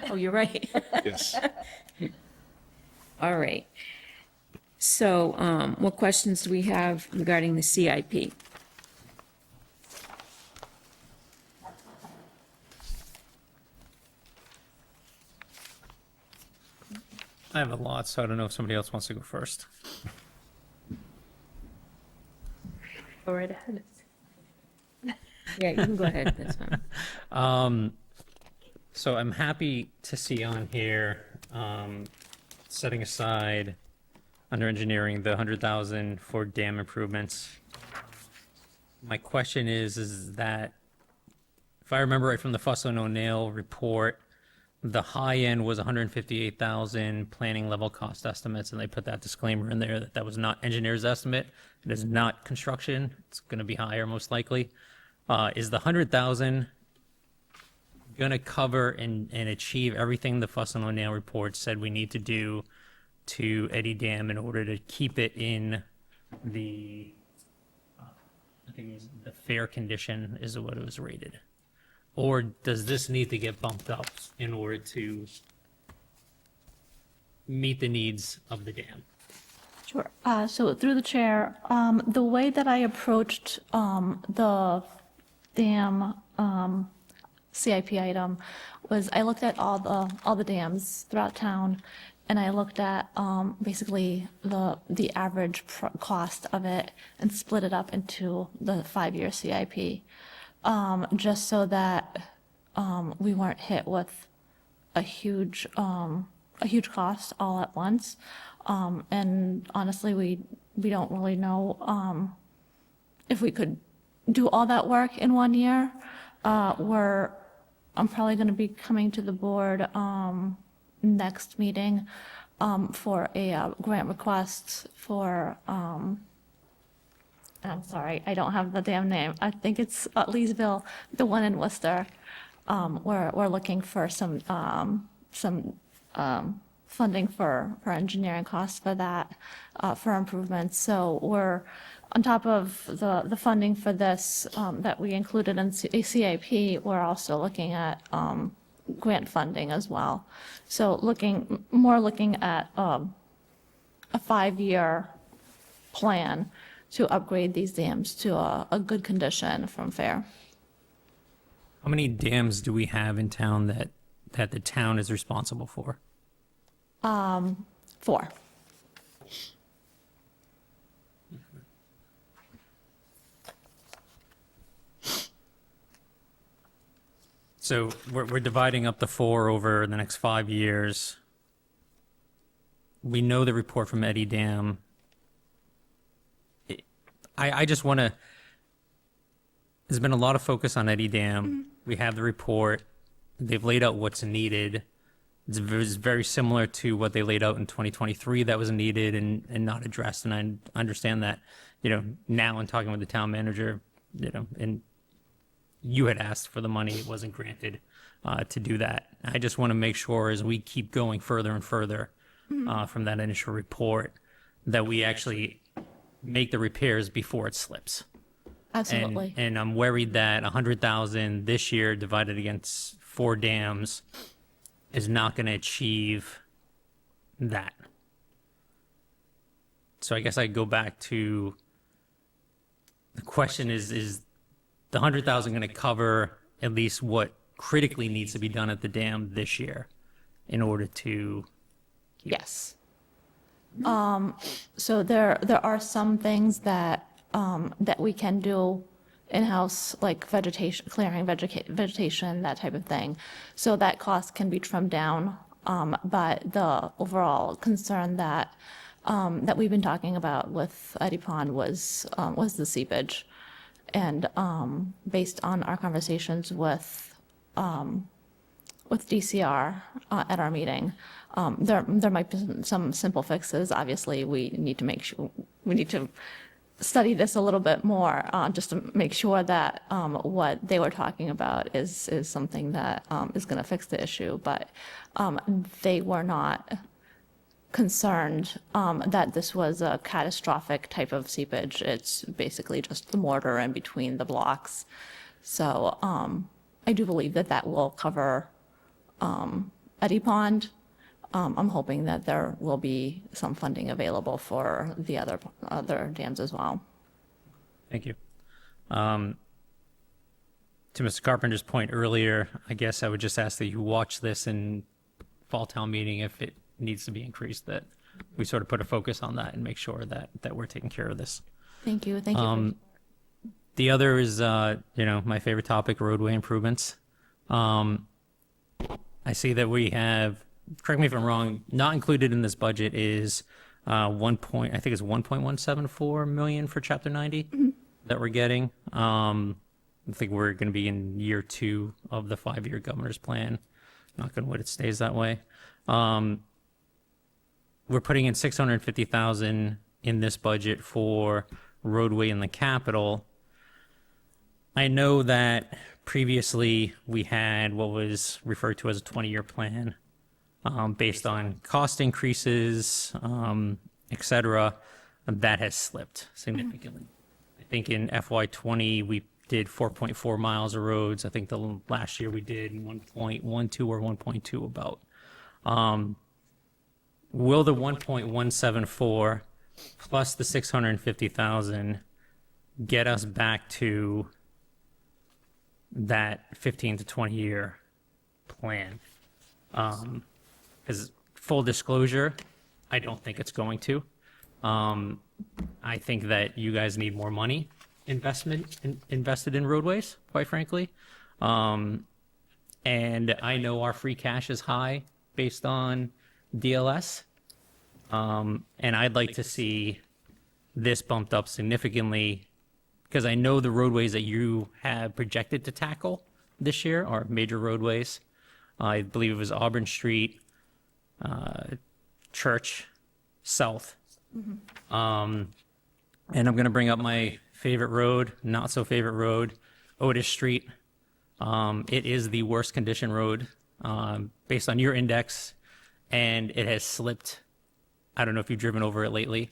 Oh, you're right. Yes. All right. So, what questions do we have regarding the CIP? I have a lot, so I don't know if somebody else wants to go first. Go right ahead. Yeah, you can go ahead, that's fine. So I'm happy to see on here, setting aside under engineering, the 100,000 for dam improvements. My question is that, if I remember right from the Fuss and O'Neill report, the high end was 158,000 planning level cost estimates, and they put that disclaimer in there that that was not engineer's estimate. It is not construction. It's going to be higher most likely. Is the 100,000 going to cover and achieve everything the Fuss and O'Neill report said we need to do to Eddy Dam in order to keep it in the, I think it was the fair condition is what it was rated? Or does this need to get bumped up in order to meet the needs of the dam? Sure. So through the chair, the way that I approached the dam CIP item was I looked at all the dams throughout town, and I looked at basically the average cost of it and split it up into the 5-year CIP, just so that we weren't hit with a huge cost all at once. And honestly, we don't really know if we could do all that work in 1 year. I'm probably going to be coming to the board next meeting for a grant request for, I'm sorry, I don't have the damn name. I think it's Leesville, the one in Worcester. We're looking for some funding for engineering costs for that, for improvements. So we're, on top of the funding for this that we included in CIP, we're also looking at grant funding as well. So looking at a 5-year plan to upgrade these dams to a good condition from FAIR. How many dams do we have in town that the town is responsible for? 4. So we're dividing up the 4 over the next 5 years. We know the report from Eddie Dam. I just want to, there's been a lot of focus on Eddie Dam. We have the report. They've laid out what's needed. It's very similar to what they laid out in 2023 that was needed and not addressed. And I understand that, now in talking with the town manager, and you had asked for the money, it wasn't granted to do that. I just want to make sure as we keep going further and further from that initial report that we actually make the repairs before it slips. Absolutely. And I'm worried that 100,000 this year divided against 4 dams is not going to achieve that. So I guess I go back to the question is the 100,000 going to cover at least what critically needs to be done at the dam this year in order to? Yes. So there are some things that we can do in-house, like vegetation, clearing vegetation, that type of thing. So that cost can be trimmed down. But the overall concern that we've been talking about with Eddie Pond was the seepage. And based on our conversations with DCR at our meeting, there might be some simple fixes. Obviously, we need to study this a little bit more, just to make sure that what they were talking about is something that is going to fix the issue. But they were not concerned that this was a catastrophic type of seepage. It's basically just the mortar in between the blocks. So I do believe that will cover Eddie Pond. I'm hoping that there will be some funding available for the other dams as well. Thank you. To Mr. Carpenter's point earlier, I guess I would just ask that you watch this in fall town meeting if it needs to be increased, that we sort of put a focus on that and make sure that we're taking care of this. Thank you. Thank you. The other is, my favorite topic, roadway improvements. I see that we have, correct me if I'm wrong, not included in this budget is I think it's 1.174 million for Chapter 90 that we're getting. I think we're going to be in year 2 of the 5-year governor's plan. Not going to wood, it stays that way. We're putting in 650,000 in this budget for roadway in the capital. I know that previously we had what was referred to as a 20-year plan based on cost increases, et cetera. That has slipped significantly. I think in FY20 we did 4.4 miles of roads. I think the last year we did 1.12 or 1.2 about. Will the 1.174 plus the 650,000 get us back to that 15 to 20 year plan? Because full disclosure, I don't think it's going to. I think that you guys need more money invested in roadways, quite frankly. And I know our free cash is high based on DLS. And I'd like to see this bumped up significantly because I know the roadways that you have projected to tackle this year are major roadways. I believe it was Auburn Street, Church, South. And I'm going to bring up my favorite road, not so favorite road, Otis Street. It is the worst condition road based on your index, and it has slipped. I don't know if you've driven over it lately.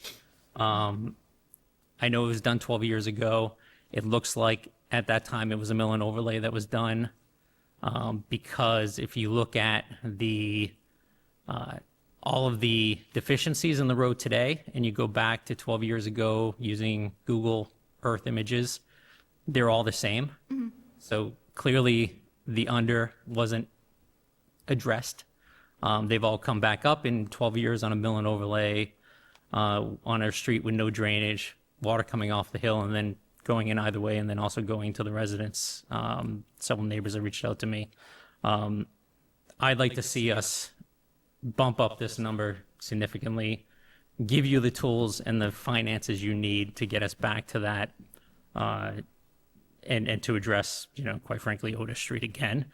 I know it was done 12 years ago. It looks like at that time it was a mill and overlay that was done, because if you look at the all of the deficiencies in the road today, and you go back to 12 years ago using Google Earth images, they're all the same. So clearly the under wasn't addressed. They've all come back up in 12 years on a mill and overlay on our street with no drainage, water coming off the hill and then going in either way, and then also going to the residents. Several neighbors have reached out to me. I'd like to see us bump up this number significantly, give you the tools and the finances you need to get us back to that, and to address, quite frankly, Otis Street again.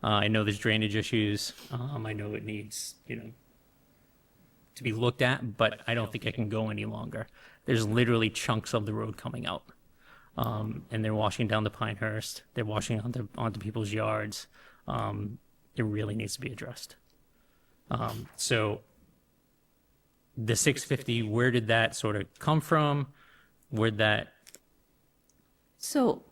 I know there's drainage issues. I know it needs, to be looked at, but I don't think it can go any longer. There's literally chunks of the road coming out, and they're washing down the Pinehurst. They're washing onto people's yards. It really needs to be addressed. So the 650, where did that sort of come from? Where'd that? So,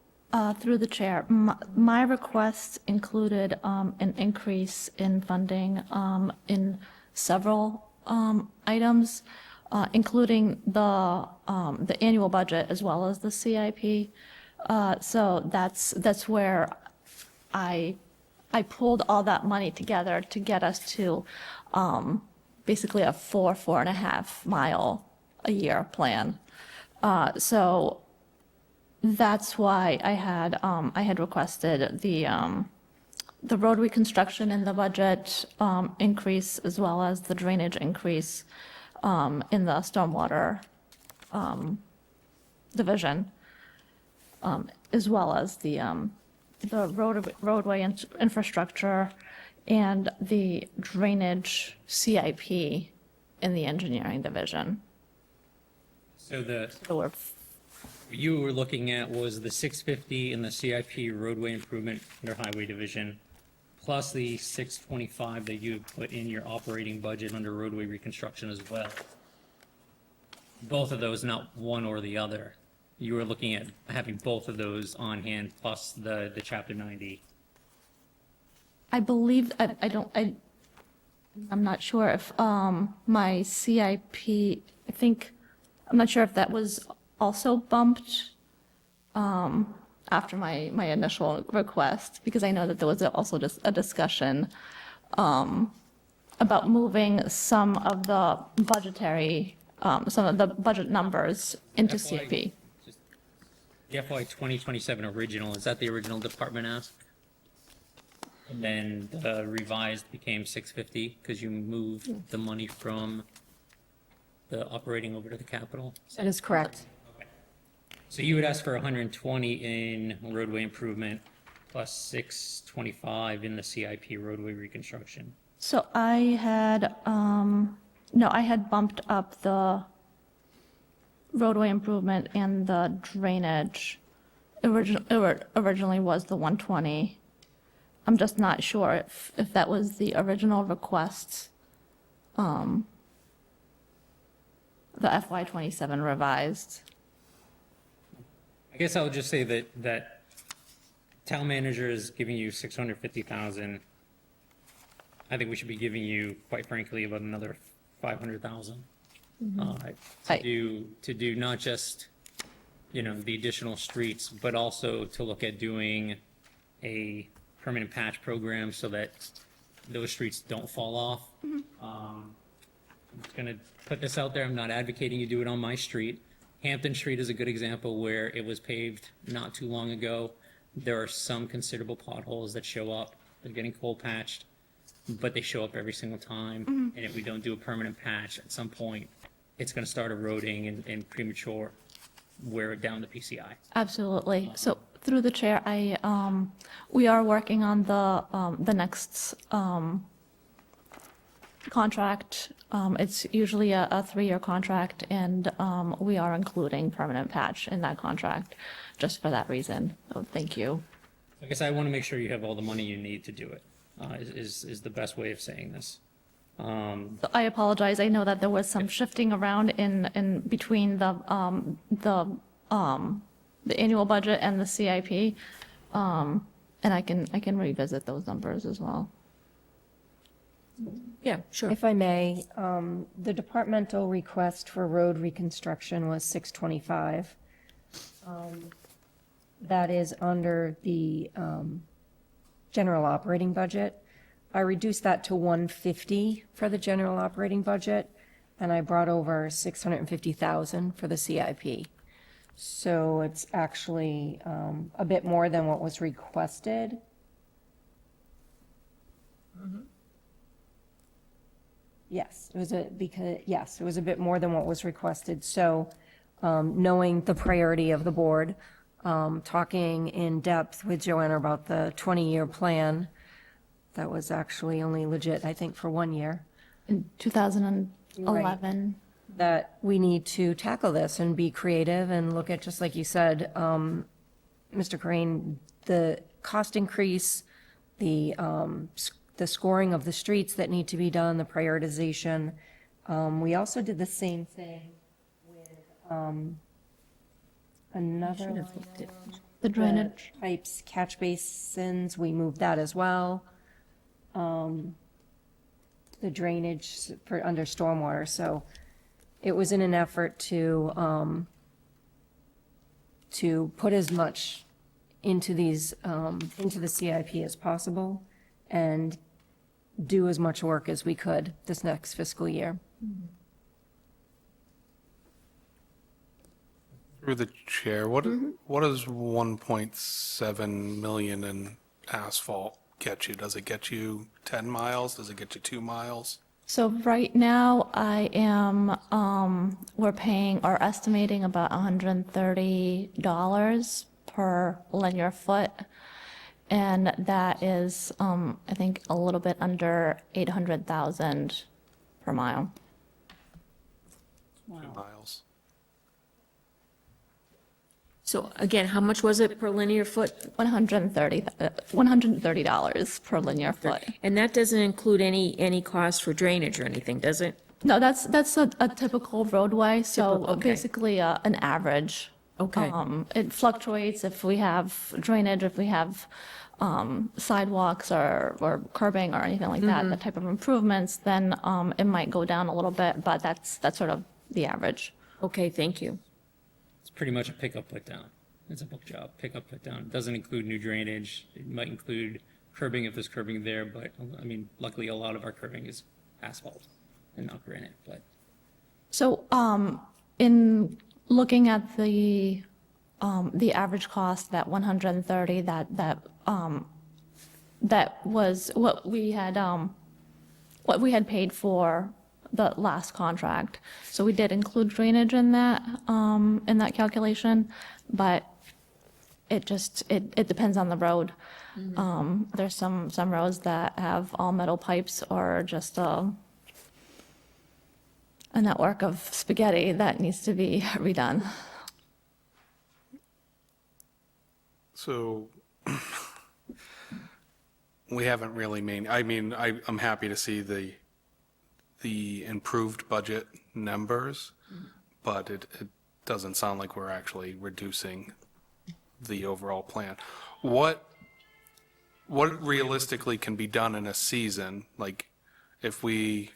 through the chair, my request included an increase in funding in several items, including the annual budget as well as the CIP. So that's where I pulled all that money together to get us to basically a 4.5 mile a year plan. So that's why I had requested the road reconstruction in the budget increase, as well as the drainage increase in the stormwater division, as well as the roadway infrastructure and the drainage CIP in the engineering division. So So we're you were looking at was the 650 in the CIP roadway improvement under highway division, plus the 625 that you put in your operating budget under roadway reconstruction as well. Both of those, not one or the other. You were looking at having both of those on hand, plus the chapter 90. I believe, I'm not sure if my CIP, I'm not sure if that was also bumped after my initial request, because I know that there was also just a discussion about moving some of the budget numbers into CIP. The FY 2027 original, is that the original department ask? And then the revised became 650 because you moved the money from the operating over to the capital? That is correct. So you would ask for 120 in roadway improvement plus 625 in the CIP roadway reconstruction. So I had bumped up the roadway improvement and the drainage. Originally was the 120. I'm just not sure if that was the original request, the FY '27 revised. I guess I'll just say that town manager is giving you 650,000. I think we should be giving you, quite frankly, about another 500,000. To do not just, the additional streets, but also to look at doing a permanent patch program so that those streets don't fall off. I'm just gonna put this out there. I'm not advocating you do it on my street. Hampton Street is a good example where it was paved not too long ago. There are some considerable potholes that show up. They're getting cold patched, but they show up every single time. And if we don't do a permanent patch, at some point, it's going to start eroding and premature wear it down to PCI. Absolutely. So through the chair, we are working on the next contract. It's usually a 3-year contract, and we are including permanent patch in that contract just for that reason. So thank you. I guess I want to make sure you have all the money you need to do it, is the best way of saying this. So I apologize. I know that there was some shifting around in between the annual budget and the CIP. And I can revisit those numbers as well. Yeah, sure. If I may, the departmental request for road reconstruction was 625. That is under the general operating budget. I reduced that to 150 for the general operating budget, and I brought over 650,000 for the CIP. So it's actually a bit more than what was requested. Yes, it was a bit more than what was requested. So knowing the priority of the board, talking in depth with Joanna about the 20-year plan, that was actually only legit, I think, for 1 year. In 2011. That we need to tackle this and be creative and look at, just like you said, Mr. Crane, the cost increase, the scoring of the streets that need to be done, the prioritization. We also did the same thing with another line. The drainage. Pipes, catch basins, we moved that as well. The drainage for under stormwater, so it was in an effort to put as much into these, into the CIP as possible and do as much work as we could this next fiscal year. Through the chair, what does 1.7 million in asphalt get you? Does it get you 10 miles? Does it get you 2 miles? So right now, we're paying or estimating about $130 per linear foot. And that is, I think, a little bit under 800,000 per mile. 2 miles. So again, how much was it per linear foot? $130 per linear foot. And that doesn't include any cost for drainage or anything, does it? No, that's a typical roadway, so Typical, okay. basically an average. Okay. It fluctuates if we have drainage, if we have sidewalks or curbing or anything like that, that type of improvements, then it might go down a little bit, but that's sort of the average. Okay, thank you. It's pretty much a pick up, put down. It's a book job, pick up, put down. It doesn't include new drainage. It might include curbing if there's curbing there, but I mean, luckily a lot of our curbing is asphalt and not granite, but. So in looking at the average cost, that 130, that was what we had paid for the last contract. So we did include drainage in that calculation, but it depends on the road. There's some roads that have all metal pipes or just a network of spaghetti that needs to be redone. So we haven't really I'm happy to see the improved budget numbers, but it doesn't sound like we're actually reducing the overall plan. What realistically can be done in a season? Like, if we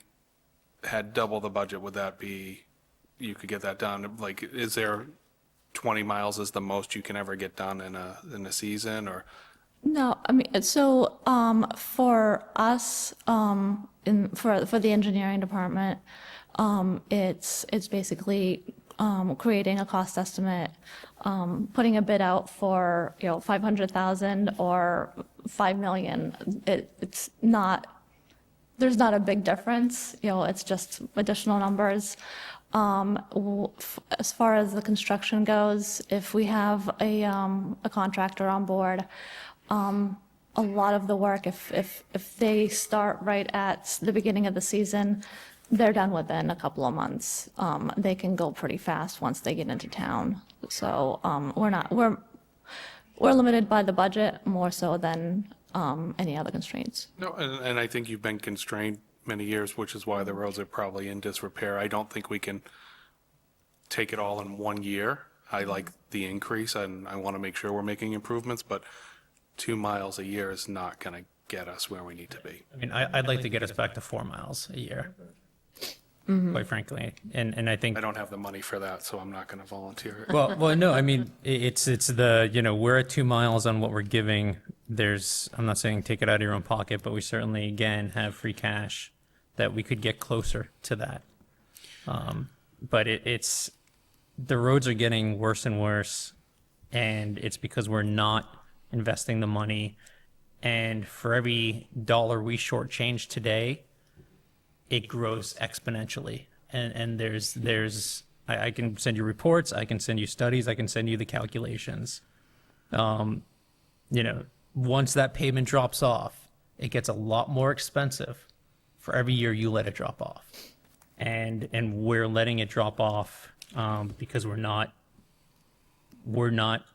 had double the budget, would that be, you could get that done? Like, is there 20 miles is the most you can ever get done in a season, or? No, I mean, so for us, for the engineering department, it's basically creating a cost estimate, putting a bid out for, 500,000 or 5 million. It's not, there's not a big difference, it's just additional numbers. As far as the construction goes, if we have a contractor on board, a lot of the work, if they start right at the beginning of the season, they're done within a couple of months. They can go pretty fast once they get into town. So we're limited by the budget more so than any other constraints. No, and I think you've been constrained many years, which is why the roads are probably in disrepair. I don't think we can take it all in 1 year. I like the increase, and I want to make sure we're making improvements, but 2 miles a year is not going to get us where we need to be. I mean, I'd like to get us back to 4 miles a year, quite frankly. And I think. I don't have the money for that, so I'm not going to volunteer. Well, no, I mean, it's the, we're at 2 miles on what we're giving. I'm not saying take it out of your own pocket, but we certainly, again, have free cash that we could get closer to that. But it's, the roads are getting worse and worse, and it's because we're not investing the money. And for every dollar we shortchange today, it grows exponentially. And I can send you reports, I can send you studies, I can send you the calculations. Once that payment drops off, it gets a lot more expensive for every year you let it drop off. And we're letting it drop off because we're not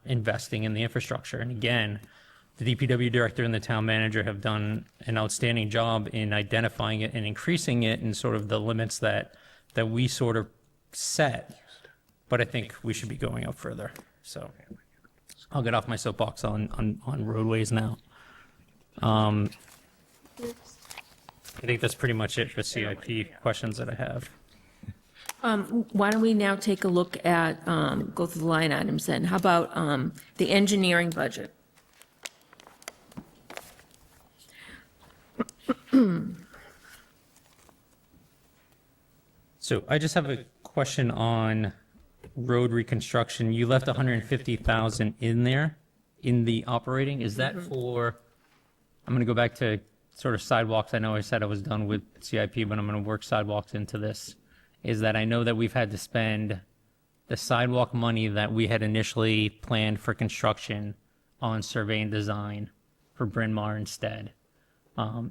investing in the infrastructure. And again, the DPW director and the town manager have done an outstanding job in identifying it and increasing it in sort of the limits that we sort of set. But I think we should be going up further. So I'll get off my soapbox on roadways now. I think that's pretty much it for CIP questions that I have. Why don't we now take a look at, go through the line items then? How about the engineering budget? So I just have a question on road reconstruction. You left 150,000 in there in the operating. Is that for, I'm going to go back to sort of sidewalks. I know I said I was done with CIP, but I'm going to work sidewalks into this. Is that I know that we've had to spend the sidewalk money that we had initially planned for construction on survey and design for Bryn Mawr instead.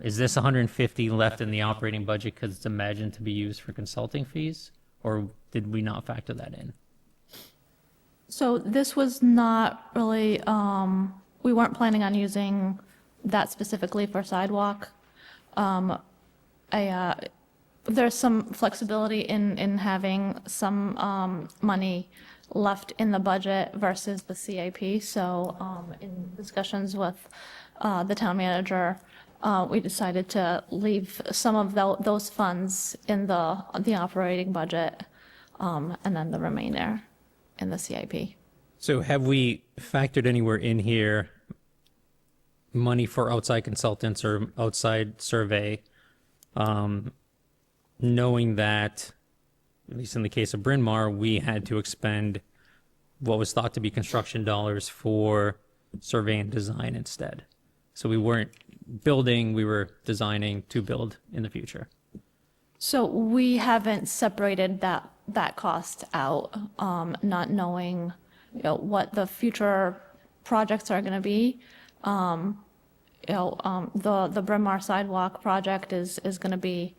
Is this 150 left in the operating budget because it's imagined to be used for consulting fees, or did we not factor that in? So this was not really, we weren't planning on using that specifically for sidewalk. There's some flexibility in having some money left in the budget versus the CIP. So in discussions with the town manager, we decided to leave some of those funds in the operating budget, and then the remainder in the CIP. So have we factored anywhere in here money for outside consultants or outside survey, knowing that, at least in the case of Bryn Mawr, we had to expend what was thought to be construction dollars for survey and design instead? So we weren't building, we were designing to build in the future. So we haven't separated that cost out, not knowing, what the future projects are going to be. The Bryn Mawr sidewalk project is going to be,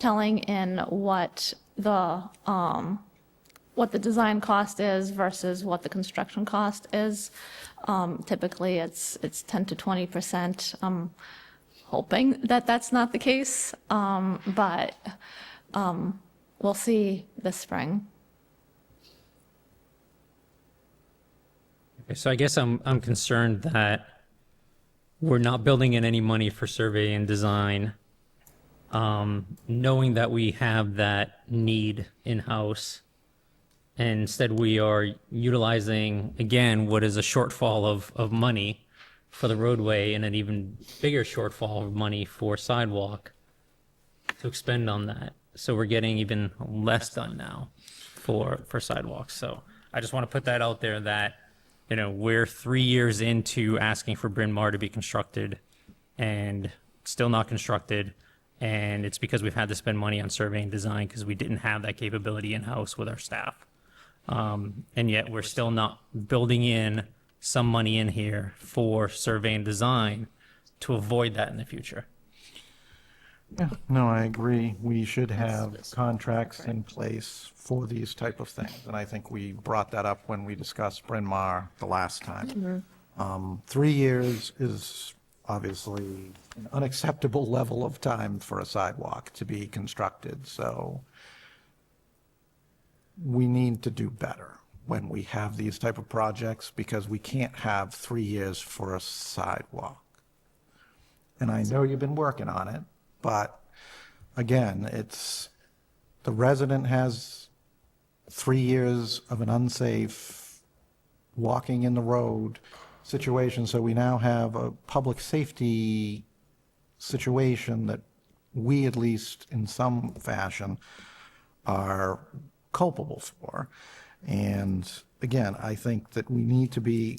telling in what the design cost is versus what the construction cost is. Typically, it's 10 to 20%. I'm hoping that that's not the case, but we'll see this spring. Okay, so I guess I'm concerned that we're not building in any money for survey and design, knowing that we have that need in-house. And instead we are utilizing, again, what is a shortfall of money for the roadway and an even bigger shortfall of money for sidewalk to expend on that. So we're getting even less done now for sidewalks. So I just want to put that out there that, we're 3 years into asking for Bryn Mawr to be constructed and still not constructed. And it's because we've had to spend money on surveying design because we didn't have that capability in-house with our staff. And yet we're still not building in some money in here for survey and design to avoid that in the future. Yeah, no, I agree. We should have contracts in place for these type of things. And I think we brought that up when we discussed Bryn Mawr the last time. 3 years is obviously an unacceptable level of time for a sidewalk to be constructed. So we need to do better when we have these type of projects, because we can't have 3 years for a sidewalk. And I know you've been working on it, but again, it's, the resident has 3 years of an unsafe walking in the road situation, so we now have a public safety situation that we, at least in some fashion, are culpable for. And again, I think that we need to be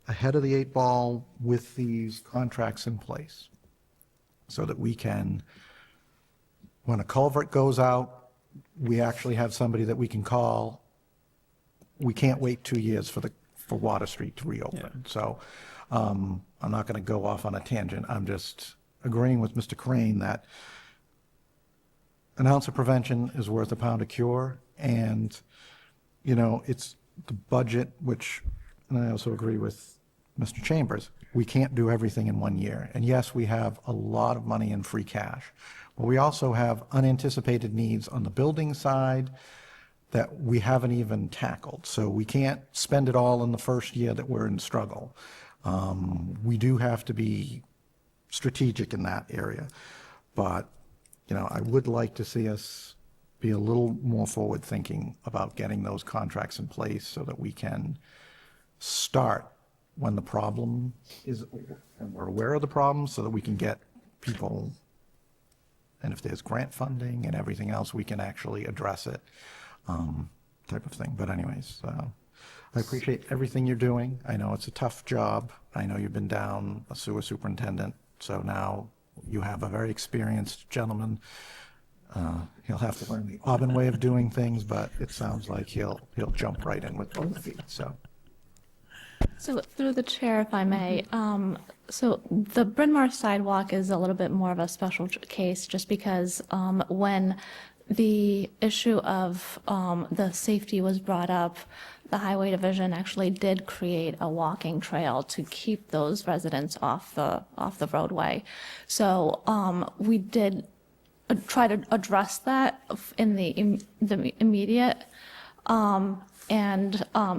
ahead of the 8 ball with these contracts in place so that we can, when a culvert goes out, we actually have somebody that we can call. We can't wait 2 years for Water Street to reopen. So I'm not going to go off on a tangent. I'm just agreeing with Mr. Crane that an ounce of prevention is worth a pound of cure. And, you know, it's the budget, which, and I also agree with Mr. Chambers, we can't do everything in 1 year. And yes, we have a lot of money in free cash, but we also have unanticipated needs on the building side that we haven't even tackled. So we can't spend it all in the first year that we're in struggle. We do have to be strategic in that area. But, you know, I would like to see us be a little more forward-thinking about getting those contracts in place so that we can start when the problem is, and we're aware of the problem, so that we can get people, and if there's grant funding and everything else, we can actually address it, type of thing. But anyways, I appreciate everything you're doing. I know it's a tough job. I know you've been down a sewer superintendent, so now you have a very experienced gentleman. He'll have to learn the Auburn way of doing things, but it sounds like he'll jump right in with both feet, so. So through the chair, if I may, so the Bryn Mawr sidewalk is a little bit more of a special case, just because when the issue of the safety was brought up, the Highway Division actually did create a walking trail to keep those residents off the roadway. So we did try to address that in the immediate.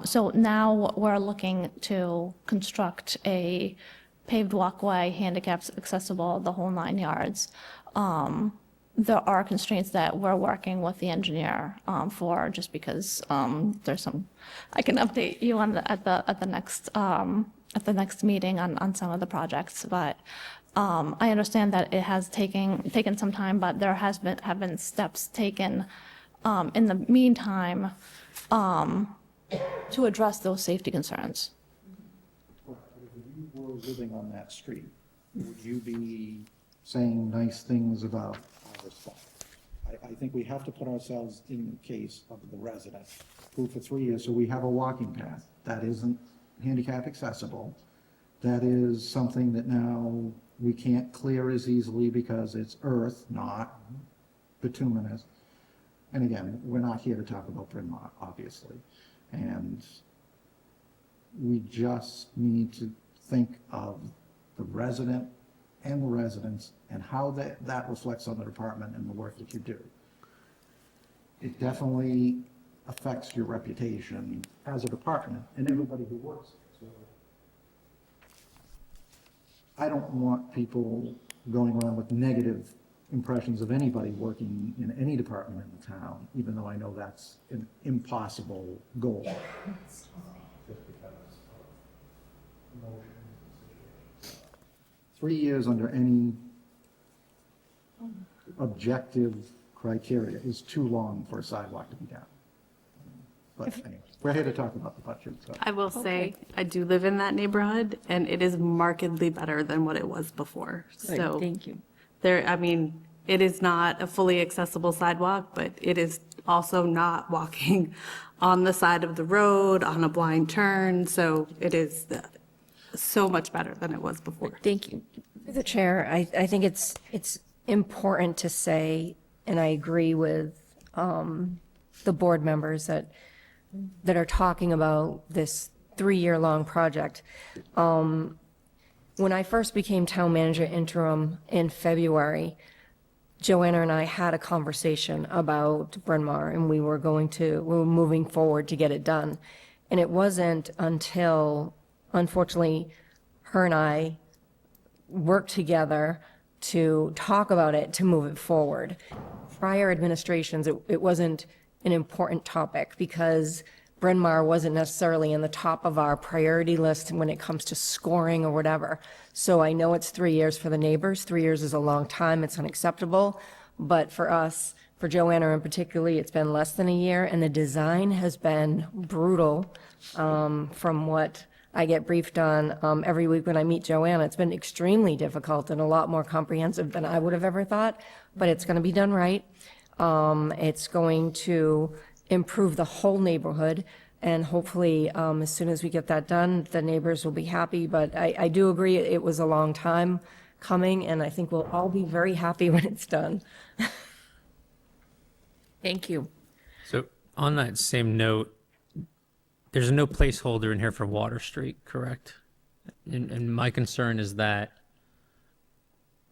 So now we're looking to construct a paved walkway, handicaps accessible, the whole 9 yards. There are constraints that we're working with the engineer for, just because there's some, I can update you on at the next meeting on some of the projects, but I understand that it has taken some time, but there have been steps taken in the meantime to address those safety concerns. If you were living on that street, would you be saying nice things about our stuff? I think we have to put ourselves in the case of the resident who for 3 years, so we have a walking path that isn't handicap accessible. That is something that now we can't clear as easily because it's earth, not bituminous. And again, we're not here to talk about Bryn Mawr, obviously. And we just need to think of the resident and the residents and how that reflects on the department and the work that you do. It definitely affects your reputation as a department and everybody who works. So I don't want people going around with negative impressions of anybody working in any department in the town, even though I know that's an impossible goal. 3 years under any objective criteria is too long for a sidewalk to be down. But anyway, we're here to talk about the budget, so. I will say, I do live in that neighborhood, and it is markedly better than what it was before. So Thank you. there, I mean, it is not a fully accessible sidewalk, but it is also not walking on the side of the road, on a blind turn, so it is so much better than it was before. Thank you. Through the chair, I think it's important to say, and I agree with the board members that are talking about this 3-year-long project. When I first became town manager interim in February, Joanna and I had a conversation about Bryn Mawr, and we were moving forward to get it done. And it wasn't until, unfortunately, her and I worked together to talk about it, to move it forward. Prior administrations, it wasn't an important topic because Bryn Mawr wasn't necessarily in the top of our priority list when it comes to scoring or whatever. So I know it's 3 years for the neighbors. 3 years is a long time. It's unacceptable. But for us, for Joanna in particularly, it's been less than a year, and the design has been brutal from what I get briefed on every week when I meet Joanna. It's been extremely difficult and a lot more comprehensive than I would have ever thought, but it's going to be done right. It's going to improve the whole neighborhood, and hopefully, as soon as we get that done, the neighbors will be happy. But I do agree, it was a long time coming, and I think we'll all be very happy when it's done. Thank you. So on that same note, there's no placeholder in here for Water Street, correct? And my concern is that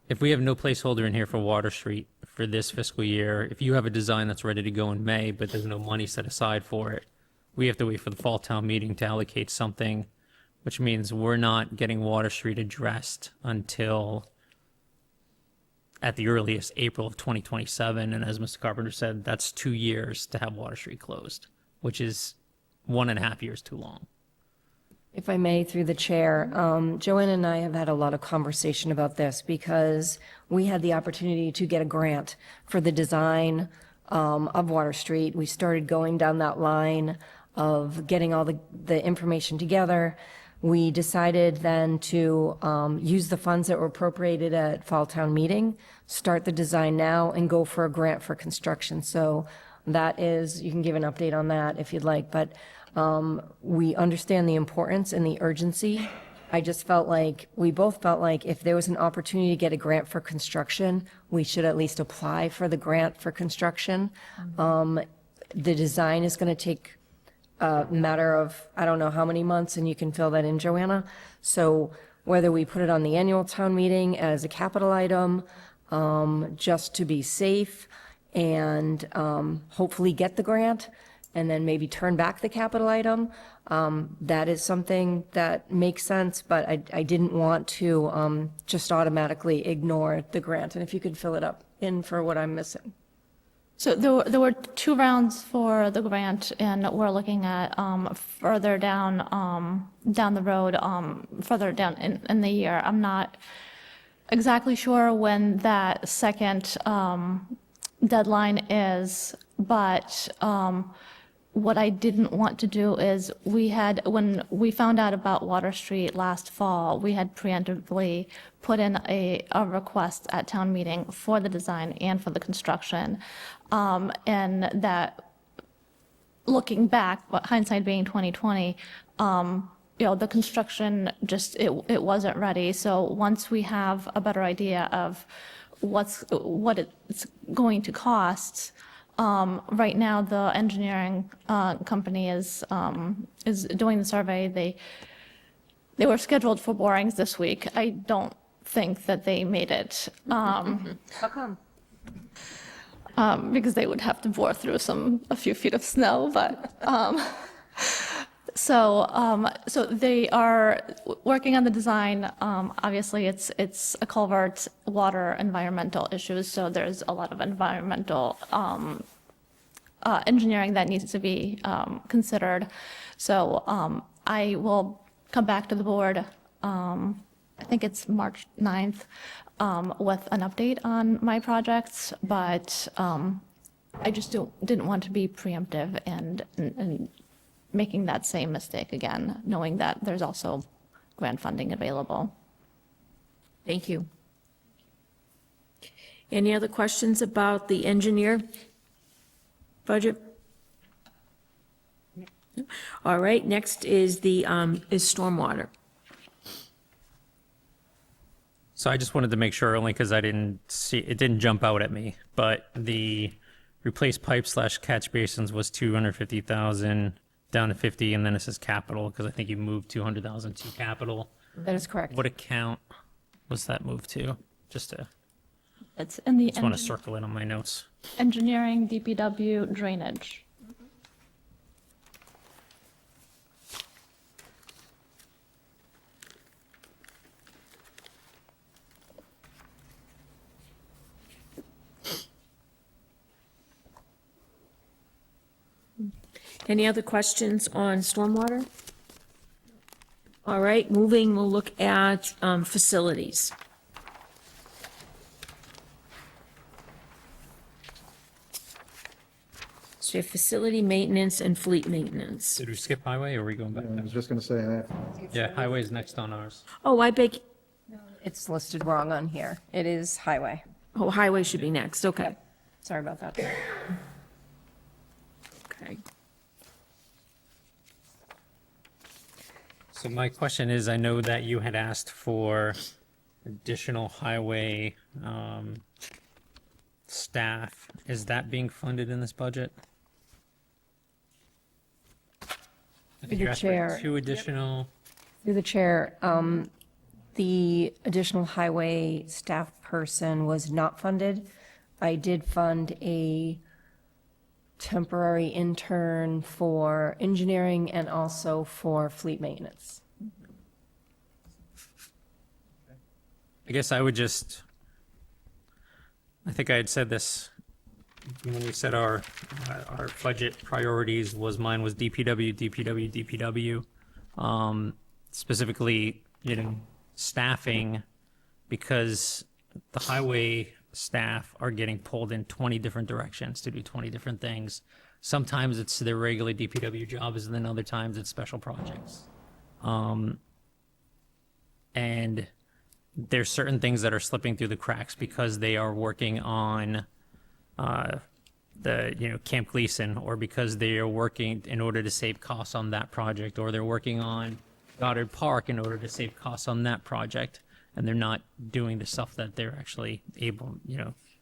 if we have no placeholder in here for Water Street for this fiscal year, if you have a design that's ready to go in May, but there's no money set aside for it, we have to wait for the fall town meeting to allocate something, which means we're not getting Water Street addressed until at the earliest April of 2027. And as Mr. Carpenter said, that's 2 years to have Water Street closed, which is 1.5 years too long. If I may, through the chair, Joanna and I have had a lot of conversation about this because we had the opportunity to get a grant for the design of Water Street. We started going down that line of getting all the information together. We decided then to use the funds that were appropriated at Fall Town Meeting, start the design now, and go for a grant for construction. So that is, you can give an update on that if you'd like, but we understand the importance and the urgency. I just felt like, we both felt like if there was an opportunity to get a grant for construction, we should at least apply for the grant for construction. The design is going to take a matter of, I don't know how many months, and you can fill that in, Joanna. So whether we put it on the annual town meeting as a capital item, just to be safe, and hopefully get the grant, and then maybe turn back the capital item. That is something that makes sense, but I didn't want to just automatically ignore the grant. And if you could fill it up in for what I'm missing. So there were 2 rounds for the grant, and we're looking at further down the road, further down in the year. I'm not exactly sure when that second deadline is, but what I didn't want to do is when we found out about Water Street last fall, we had preemptively put in a request at town meeting for the design and for the construction. And that, looking back, hindsight being 2020, the construction just, it wasn't ready. So once we have a better idea of what it's going to cost, right now, the engineering company is doing the survey. They were scheduled for borings this week. I don't think that they made it. How come? Because they would have to bore through a few feet of snow, but so they are working on the design. Obviously, it's a culvert, water, environmental issues, so there's a lot of environmental engineering that needs to be considered. So I will come back to the board, I think it's March 9th, with an update on my projects, but I just didn't want to be preemptive and making that same mistake again, knowing that there's also grant funding available. Thank you. Any other questions about the engineer budget? All right, next is is stormwater. So I just wanted to make sure, only because I didn't see, it didn't jump out at me, but the replace pipe / catch basins was 250,000 down to 50, and then it says capital, because I think you moved 200,000 to capital. That is correct. What account was that moved to? Just in the want to circle it on my notes. engineering, DPW, drainage. Any other questions on stormwater? All right, moving, we'll look at facilities. So you have facility maintenance and fleet maintenance. Did we skip highway, or are we going back? I was just going to say that. Yeah, highway is next on ours. Oh, I beg, It's listed wrong on here. It is highway. oh, highway should be next, okay. Sorry about that. Okay. So my question is, I know that you had asked for additional highway staff. Is that being funded in this budget? I think you asked for Chair. 2 additional. Through the chair, the additional highway staff person was not funded. I did fund a temporary intern for engineering and also for fleet maintenance. I guess I would just, I think I had said this when we said our budget priorities mine was DPW, DPW, DPW. Specifically, staffing, because the highway staff are getting pulled in 20 different directions to do 20 different things. Sometimes it's their regular DPW jobs, and then other times it's special projects. And there's certain things that are slipping through the cracks because they are working on Camp Gleason, or because they are working in order to save costs on that project, or they're working on Goddard Park in order to save costs on that project, and they're not doing the stuff that they're actually able,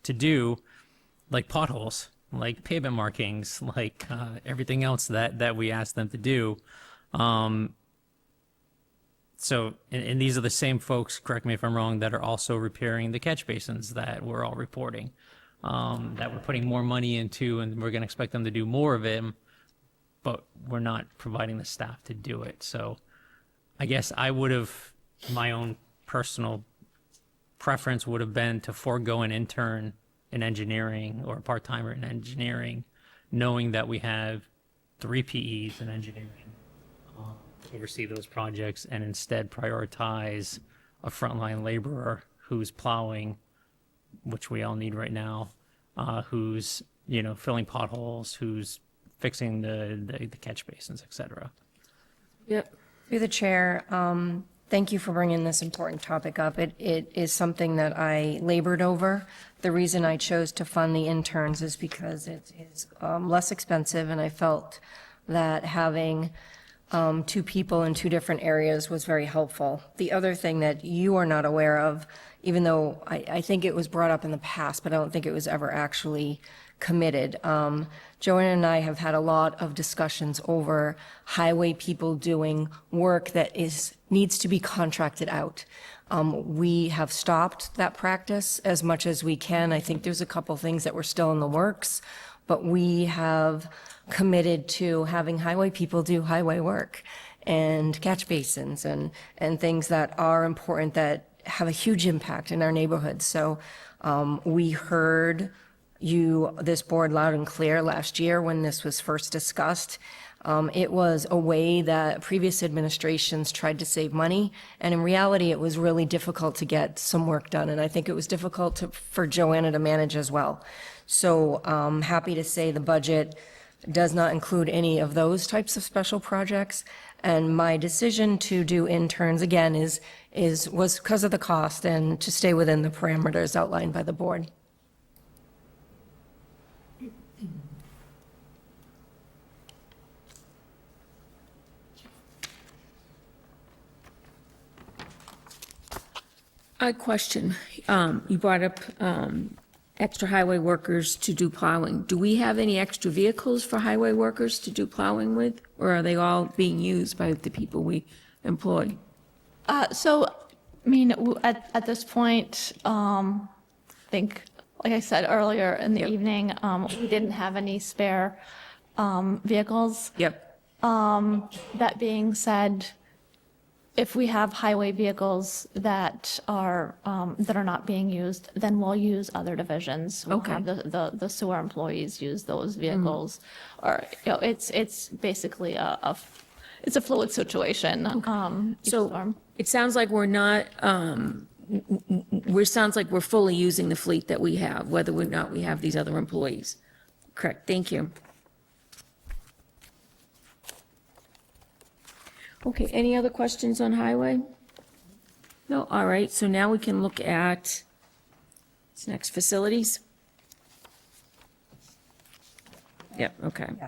to do, like potholes, like pavement markings, like everything else that we ask them to do. So, and these are the same folks, correct me if I'm wrong, that are also repairing the catch basins that we're all reporting, that we're putting more money into, and we're going to expect them to do more of them, but we're not providing the staff to do it. So I guess I would have, my own personal preference would have been to forego an intern in engineering or a part-timer in engineering, knowing that we have 3 PEs in engineering, oversee those projects, and instead prioritize a frontline laborer who's plowing, which we all need right now, who's, filling potholes, who's fixing the catch basins, et cetera. Yep. Through the chair, thank you for bringing this important topic up. It is something that I labored over. The reason I chose to fund the interns is because it is less expensive, and I felt that having 2 people in 2 different areas was very helpful. The other thing that you are not aware of, even though I think it was brought up in the past, but I don't think it was ever actually committed. Joanna and I have had a lot of discussions over highway people doing work that needs to be contracted out. We have stopped that practice as much as we can. I think there's a couple things that were still in the works, but we have committed to having highway people do highway work and catch basins and things that are important that have a huge impact in our neighborhoods. So we heard this board loud and clear last year when this was first discussed. It was a way that previous administrations tried to save money, and in reality, it was really difficult to get some work done, and I think it was difficult for Joanna to manage as well. So happy to say the budget does not include any of those types of special projects, and my decision to do interns, again, was because of the cost and to stay within the parameters outlined by the board. A question. You brought up extra highway workers to do plowing. Do we have any extra vehicles for highway workers to do plowing with? Or are they all being used by the people we employ? So, I mean, at this point, I think, like I said earlier in the evening, we didn't have any spare vehicles. Yep. That being said, if we have highway vehicles that are not being used, then we'll use other divisions. We'll Okay. have the sewer employees use those vehicles. Or, it's basically it's a fluid situation. each So storm. it sounds like we're not, sounds like we're fully using the fleet that we have, whether or not we have these other employees. Correct, thank you. Okay, any other questions on highway? No, all right, so now we can look at, what's next, facilities? Yep, okay. Yeah.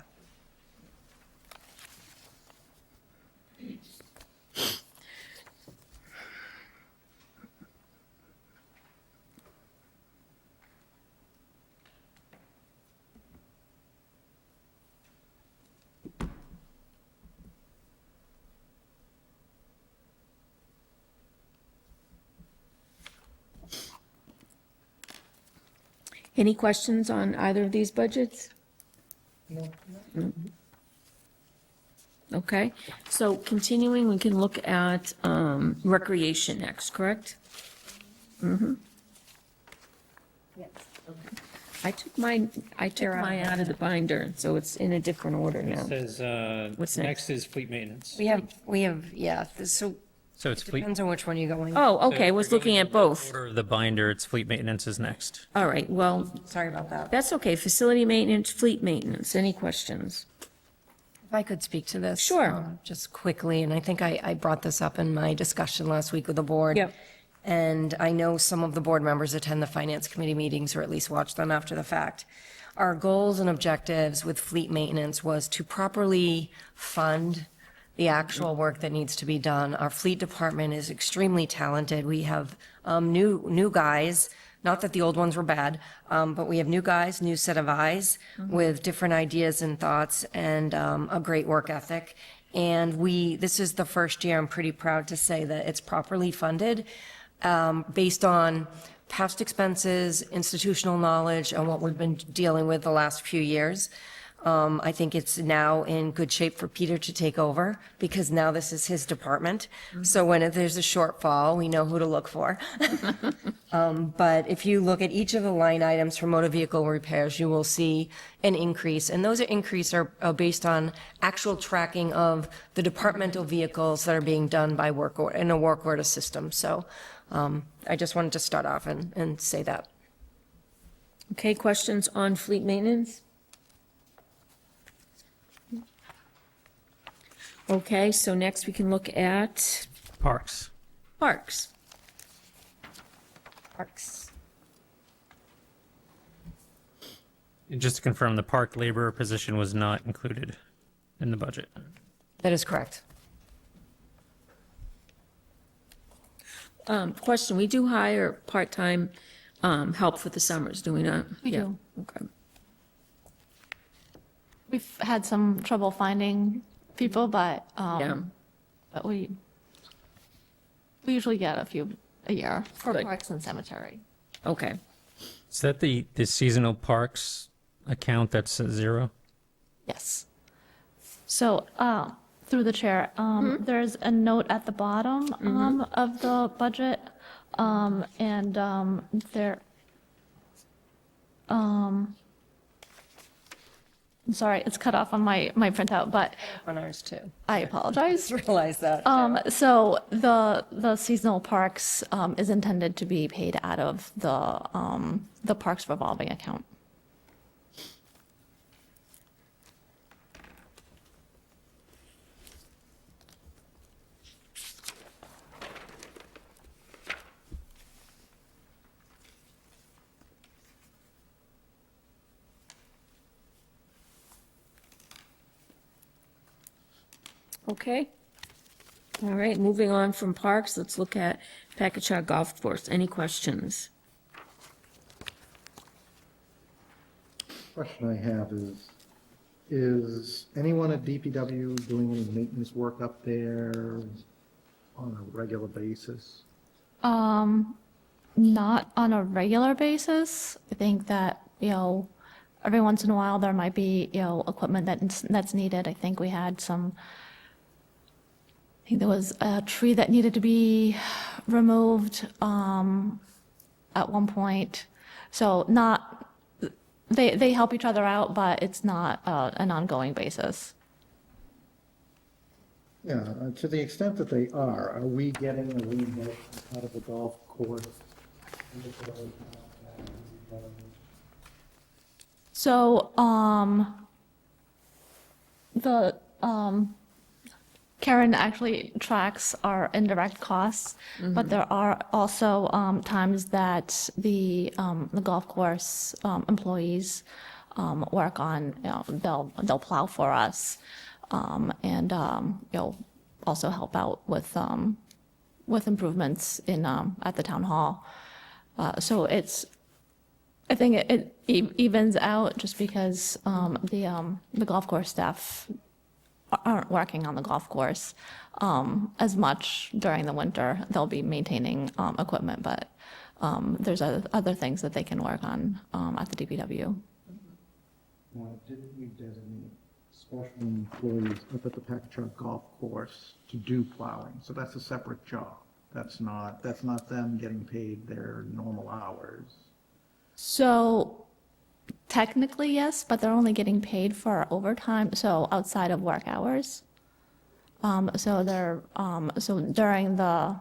Any questions on either of these budgets? No. Okay, so continuing, we can look at recreation next, correct? Mm-hmm. I took mine out of the binder, so it's in a different order now. It says, What's next? next is fleet maintenance. We have, yeah, so So it's fleet. depends on which one you're going. Oh, okay, I was looking at both. Order of the binder, it's fleet maintenance is next. All right, well, Sorry about that. that's okay. Facility maintenance, fleet maintenance, any questions? If I could speak to this. Sure. Just quickly, and I think I brought this up in my discussion last week with the board. Yep. And I know some of the board members attend the finance committee meetings or at least watch them after the fact. Our goals and objectives with fleet maintenance was to properly fund the actual work that needs to be done. Our fleet department is extremely talented. We have new guys, not that the old ones were bad, but we have new guys, new set of eyes with different ideas and thoughts and a great work ethic. And this is the first year I'm pretty proud to say that it's properly funded based on past expenses, institutional knowledge, and what we've been dealing with the last few years. I think it's now in good shape for Peter to take over because now this is his department. So when there's a shortfall, we know who to look for. But if you look at each of the line items for motor vehicle repairs, you will see an increase. And those increases are based on actual tracking of the departmental vehicles that are being done by in a work order system. So I just wanted to start off and say that. Okay, questions on fleet maintenance? Okay, so next we can look at Parks. parks. Parks. And just to confirm, the park laborer position was not included in the budget. That is correct. Question, we do hire part-time help for the summers, do we not? We Yeah, do. Okay. We've had some trouble finding people, but Yeah. but we usually get a few a year for Good. parks and cemetery. Okay. Is that the seasonal parks account that's at zero? Yes. So through the chair, there's a note at the bottom of the budget, and there. I'm sorry, it's cut off on my printout, but On ours too. I apologize. Realize that. So the seasonal parks is intended to be paid out of the parks revolving account. Okay. All right, moving on from parks, let's look at Packagug Golf Course. Any questions? Question I have is anyone at DPW doing any maintenance work up there on a regular basis? Not on a regular basis. I think that, every once in a while, there might be, equipment that's needed. I think we had I think there was a tree that needed to be removed, at one point. So they help each other out, but it's not, an ongoing basis. Yeah, to the extent that they are we getting a reimbursement out of the golf course? So, Karen actually tracks our indirect costs, but there are also, times that the golf course, employees, work on, they'll plow for us, and, also help out with improvements at the town hall. So I think it evens out just because the golf course staff aren't working on the golf course as much during the winter. They'll be maintaining equipment, but there's other things that they can work on at the DPW. Now, didn't we designate special employees up at the Packagug Golf Course to do plowing? So that's a separate job. That's not them getting paid their normal hours. So technically, yes, but they're only getting paid for overtime, so outside of work hours. So they're, so during the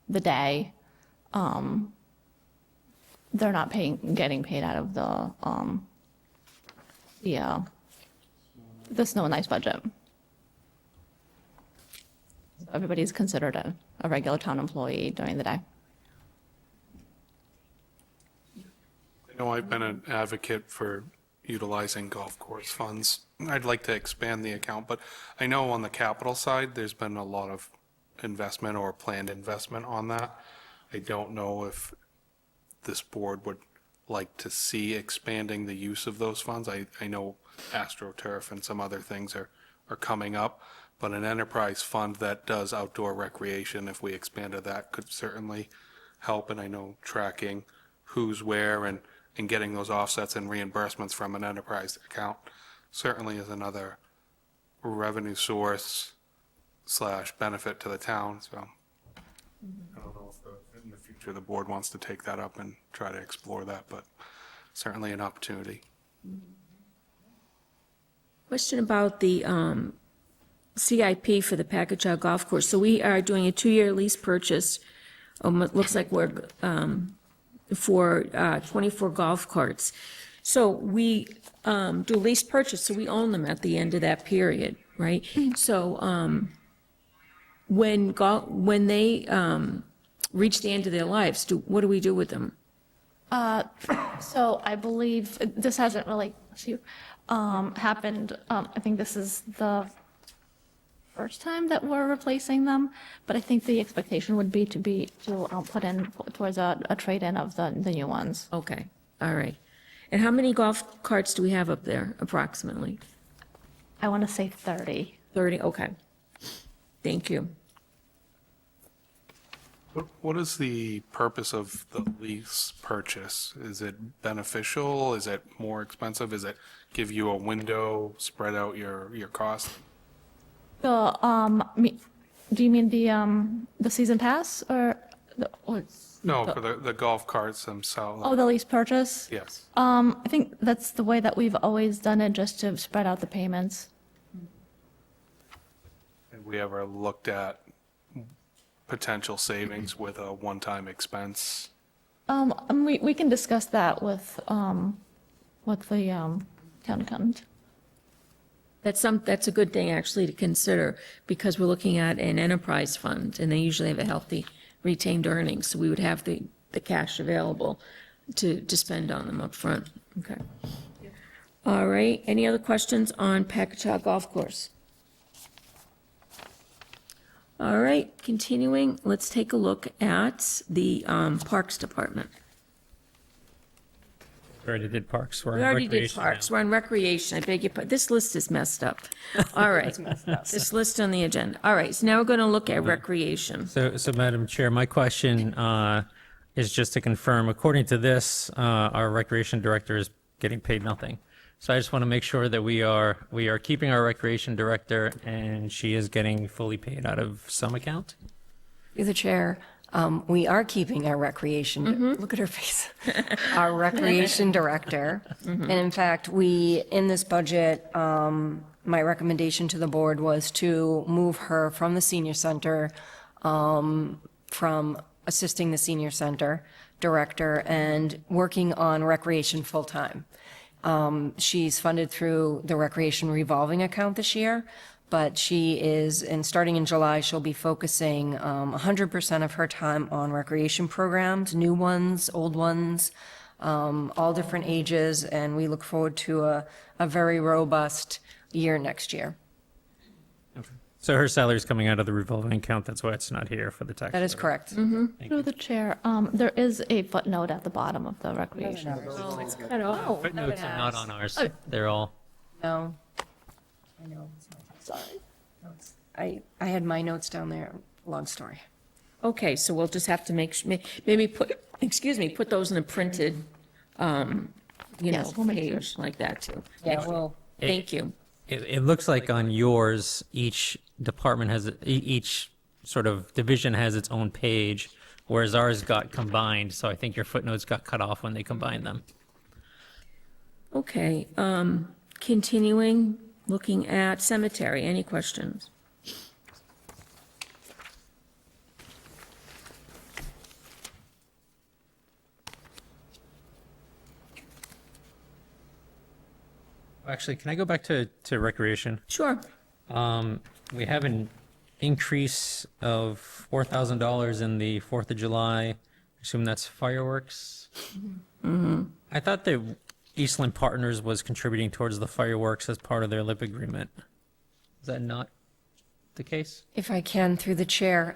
day, they're not getting paid out of the snow and ice budget. Everybody's considered a regular town employee during the day. I know I've been an advocate for utilizing golf course funds. I'd like to expand the account, but I know on the capital side, there's been a lot of investment or planned investment on that. I don't know if this board would like to see expanding the use of those funds. I know AstroTurf and some other things are coming up, but an enterprise fund that does outdoor recreation, if we expanded that, could certainly help. And I know tracking who's where and getting those offsets and reimbursements from an enterprise account certainly is another revenue source / benefit to the town. So I don't know if in the future the board wants to take that up and try to explore that, but certainly an opportunity. Question about the CIP for the Packagug Golf Course. So we are doing a 2-year lease purchase. It looks like we're for 24 golf carts. So we do lease purchase, so we own them at the end of that period, right? So when they reach the end of their lives, what do we do with them? So I believe this hasn't really happened. I think this is the first time that we're replacing them, but I think the expectation would be to put in towards a trade-in of the new ones. Okay, all right. And how many golf carts do we have up there approximately? I want to say 30. 30, okay. Thank you. What is the purpose of the lease purchase? Is it beneficial? Is it more expensive? Is it give you a window, spread out your cost? Do you mean the season pass or No, for the golf carts themselves. the lease purchase? Yes. I think that's the way that we've always done it, just to spread out the payments. Have we ever looked at potential savings with a one-time expense? We can discuss that with the town accountant. That's a good thing actually to consider, because we're looking at an enterprise fund, and they usually have a healthy retained earnings, so we would have the cash available to spend on them up front. Okay. All right, any other questions on Packagug Golf Course? All right, continuing, let's take a look at the Parks Department. We already did parks. We're We on already did recreation now. parks, we're on recreation, I beg your pardon, this list is messed up. All right, this list on the agenda. All right, so now we're going to look at recreation. So, Madam Chair, my question is just to confirm, according to this, our recreation director is getting paid nothing. So I just want to make sure that we are keeping our recreation director and she is getting fully paid out of some account? Through the chair, we are keeping our recreation, look at her face, our recreation director. And in fact, in this budget, my recommendation to the board was to move her from the senior center, from assisting the senior center director and working on recreation full-time. She's funded through the recreation revolving account this year, but she is, and starting in July, she'll be focusing 100% of her time on recreation programs, new ones, old ones, all different ages, and we look forward to a very robust year next year. So her salary is coming out of the revolving account, that's why it's not here for the tax. That is correct. Through the chair, there is a footnote at the bottom of the recreation. Footnotes are not on ours. They're all, No. I know. Sorry. I had my notes down there, long story. Okay, so we'll just have to maybe put those in a printed, Yes, we'll make sure. page like that too. Yeah, well, Thank you. it looks like on yours, each department has, each sort of division has its own page, whereas ours got combined, so I think your footnotes got cut off when they combined them. Okay, continuing, looking at cemetery, any questions? Actually, can I go back to recreation? Sure. We have an increase of $4,000 in the 4th of July. I assume that's fireworks. I thought that Eastland Partners was contributing towards the fireworks as part of their LIP agreement. Is that not the case? if I can, through the chair,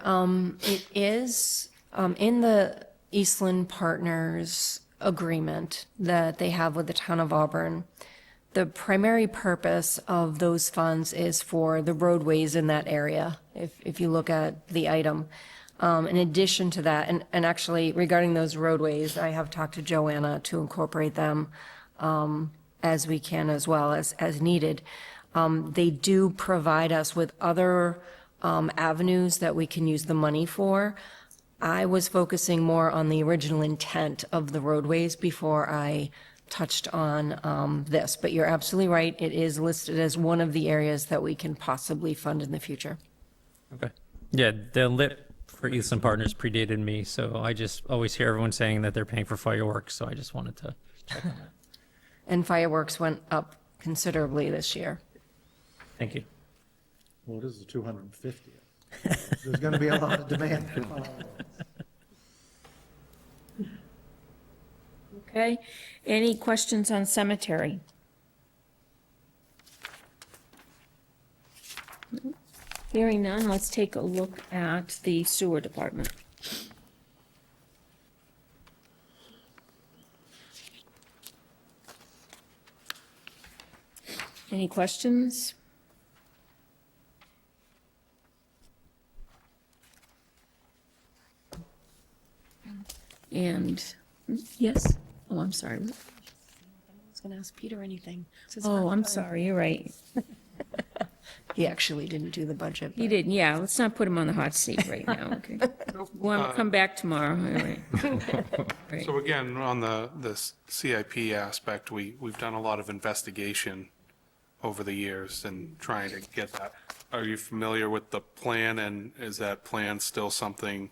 it is in the Eastland Partners agreement that they have with the town of Auburn. The primary purpose of those funds is for the roadways in that area, if you look at the item. In addition to that, and actually regarding those roadways, I have talked to Joanna to incorporate them as we can as well as needed. They do provide us with other avenues that we can use the money for. I was focusing more on the original intent of the roadways before I touched on this, but you're absolutely right. It is listed as one of the areas that we can possibly fund in the future. Okay. Yeah, the LIP for Eastland Partners predated me, so I just always hear everyone saying that they're paying for fireworks, so I just wanted to check on that. And fireworks went up considerably this year. Thank you. Well, it is the 250th. There's going to be a lot of demand. Okay, any questions on cemetery? Hearing none, let's take a look at the sewer department. Any questions? And, yes? Oh, I'm sorry. I was going to ask Peter anything. Oh, I'm sorry, you're right. He actually didn't do the budget. He didn't, yeah, let's not put him on the hot seat right now, okay? We'll come back tomorrow, all right. Right. So again, on this CIP aspect, we've done a lot of investigation over the years and trying to get that. Are you familiar with the plan, and is that plan still something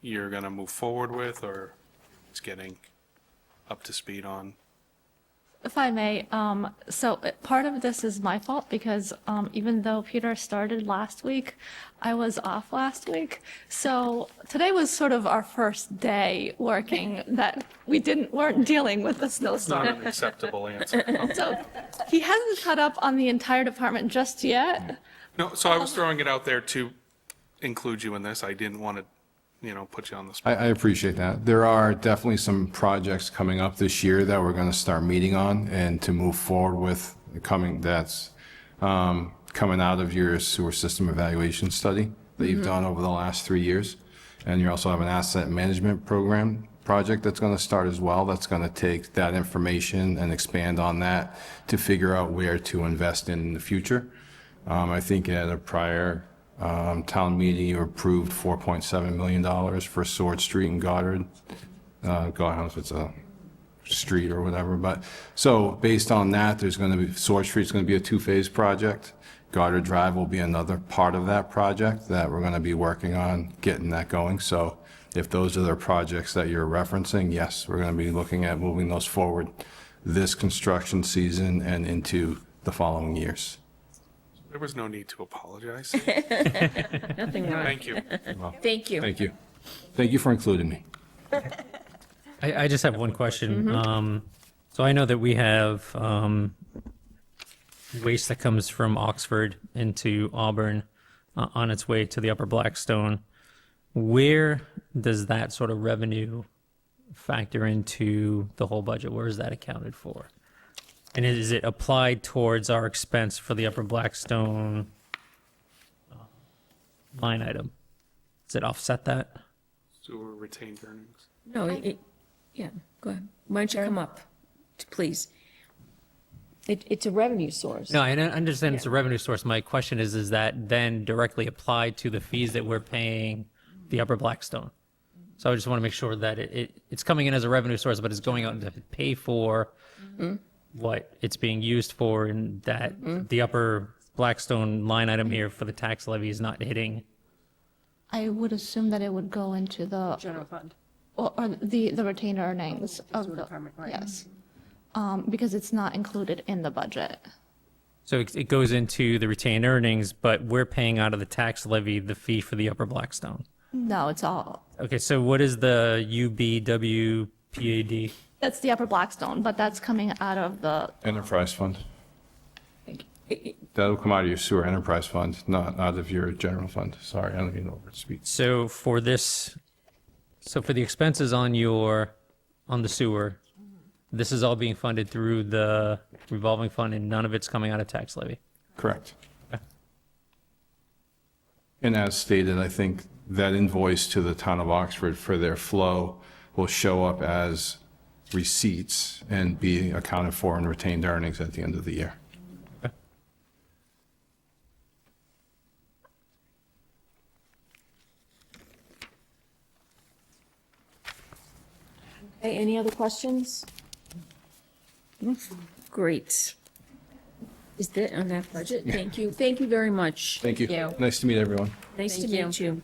you're going to move forward with, or it's getting up to speed on? If I may, so part of this is my fault because even though Peter started last week, I was off last week. So today was sort of our first day working that we weren't dealing with the Not snowstorm. an acceptable answer. So he hasn't caught up on the entire department just yet. No, so I was throwing it out there to include you in this. I didn't want to, put you on the spot. I appreciate that. There are definitely some projects coming up this year that we're going to start meeting on and to move forward with coming out of your sewer system evaluation study that you've done over the last 3 years. And you also have an asset management program project that's going to start as well. That's going to take that information and expand on that to figure out where to invest in the future. I think at a prior town meeting, you approved $4.7 million for Sword Street and Goddard. God, I don't know if it's a street or whatever, but so based on that, there's going to be, Sword Street's going to be a two-phase project. Goddard Drive will be another part of that project that we're going to be working on getting that going. So if those are the projects that you're referencing, yes, we're going to be looking at moving those forward this construction season and into the following years. There was no need to apologize. Nothing wrong. Thank you. Thank you. Thank you. Thank you for including me. I just have one question. So I know that we have waste that comes from Oxford into Auburn on its way to the Upper Blackstone. Where does that sort of revenue factor into the whole budget? Where is that accounted for? And is it applied towards our expense for the Upper Blackstone line item? Does it offset that? Sewer retained earnings. No, yeah, go ahead. Why don't you come up, please? It's a revenue source. No, I understand it's a revenue source. My question is that then directly applied to the fees that we're paying the Upper Blackstone? So I just want to make sure that it's coming in as a revenue source, but it's going out to pay for what it's being used for, and that the Upper Blackstone line item here for the tax levy is not hitting. I would assume that it would go into the. General fund. Or the retained earnings of Sewer the, department, right. yes. Because it's not included in the budget. So it goes into the retained earnings, but we're paying out of the tax levy the fee for the Upper Blackstone. No, it's all, Okay, so what is the UBWPAD? that's the Upper Blackstone, but that's coming out of the, Enterprise fund. That'll come out of your sewer enterprise fund, not out of your general fund. Sorry, I don't even know where to speak. So for this, so for the expenses on the sewer, this is all being funded through the revolving fund and none of it's coming out of tax levy? Correct. Okay. And as stated, I think that invoice to the town of Oxford for their flow will show up as receipts and be accounted for in retained earnings at the end of the year. Okay, any other questions? Great. Is that on that budget? Thank you. Thank you very much. Thank you. Thank you. Nice to meet everyone. Nice to Thank you. meet you.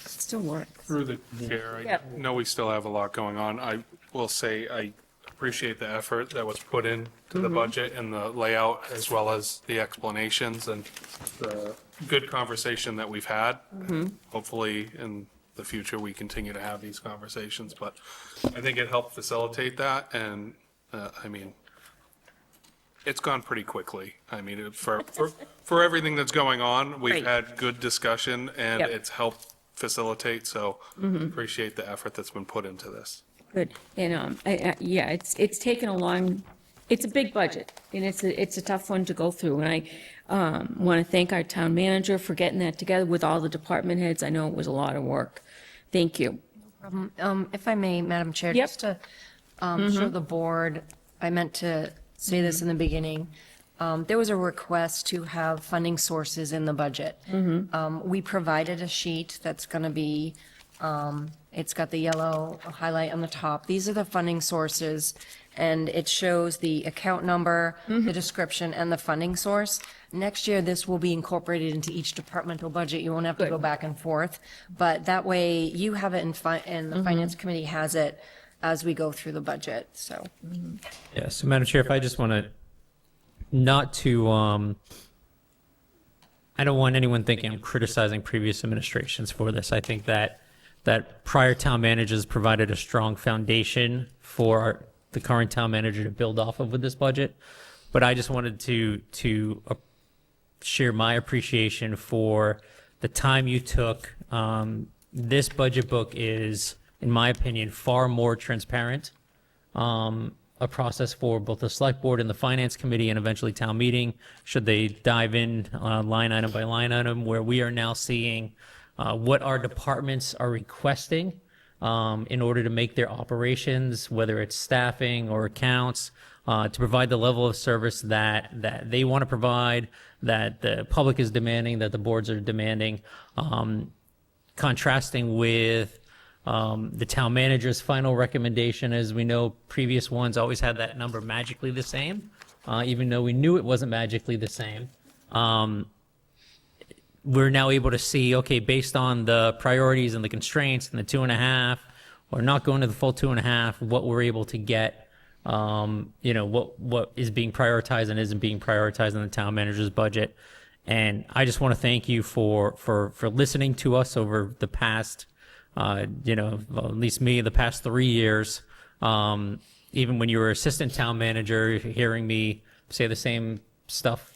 Still work. Through the chair, I Yep. know we still have a lot going on. I will say I appreciate the effort that was put in to the budget and the layout, as well as the explanations and the good conversation that we've had. Hopefully, in the future, we continue to have these conversations, but I think it helped facilitate that, and, I mean, it's gone pretty quickly. I mean, for everything that's going on, we've Right. had good discussion, and Yep. it's helped facilitate, so appreciate the effort that's been put into this. Good. And, yeah, it's taken a long, it's a big budget, and it's a tough one to go through. And I want to thank our town manager for getting that together with all the department heads. I know it was a lot of work. Thank you. If I may, Madam Chair, Yep. just to show the board, I meant to say this in the beginning. There was a request to have funding sources in the budget. We provided a sheet that's going to be, it's got the yellow highlight on the top. These are the funding sources, and it shows the account number, the description, and the funding source. Next year, this will be incorporated into each departmental budget. You won't have to go back and forth. But that way, you have it and the Finance Committee has it as we go through the budget, so. Yeah, so Madam Chair, if I just want to, not to, I don't want anyone thinking I'm criticizing previous administrations for this. I think that that prior town managers provided a strong foundation for the current town manager to build off of with this budget. But I just wanted to share my appreciation for the time you took. This budget book is, in my opinion, far more transparent. A process for both the select board and the finance committee and eventually town meeting, should they dive in line item by line item, where we are now seeing what our departments are requesting in order to make their operations, whether it's staffing or accounts, to provide the level of service that they want to provide, that the public is demanding, that the boards are demanding, contrasting with the town manager's final recommendation. As we know, previous ones always had that number magically the same, even though we knew it wasn't magically the same. We're now able to see, okay, based on the priorities and the constraints and the 2.5, or not going to the full 2.5, what we're able to get, what is being prioritized and isn't being prioritized in the town manager's budget. And I just want to thank you for listening to us over the past, at least me, the past 3 years. Even when you were assistant town manager, hearing me say the same stuff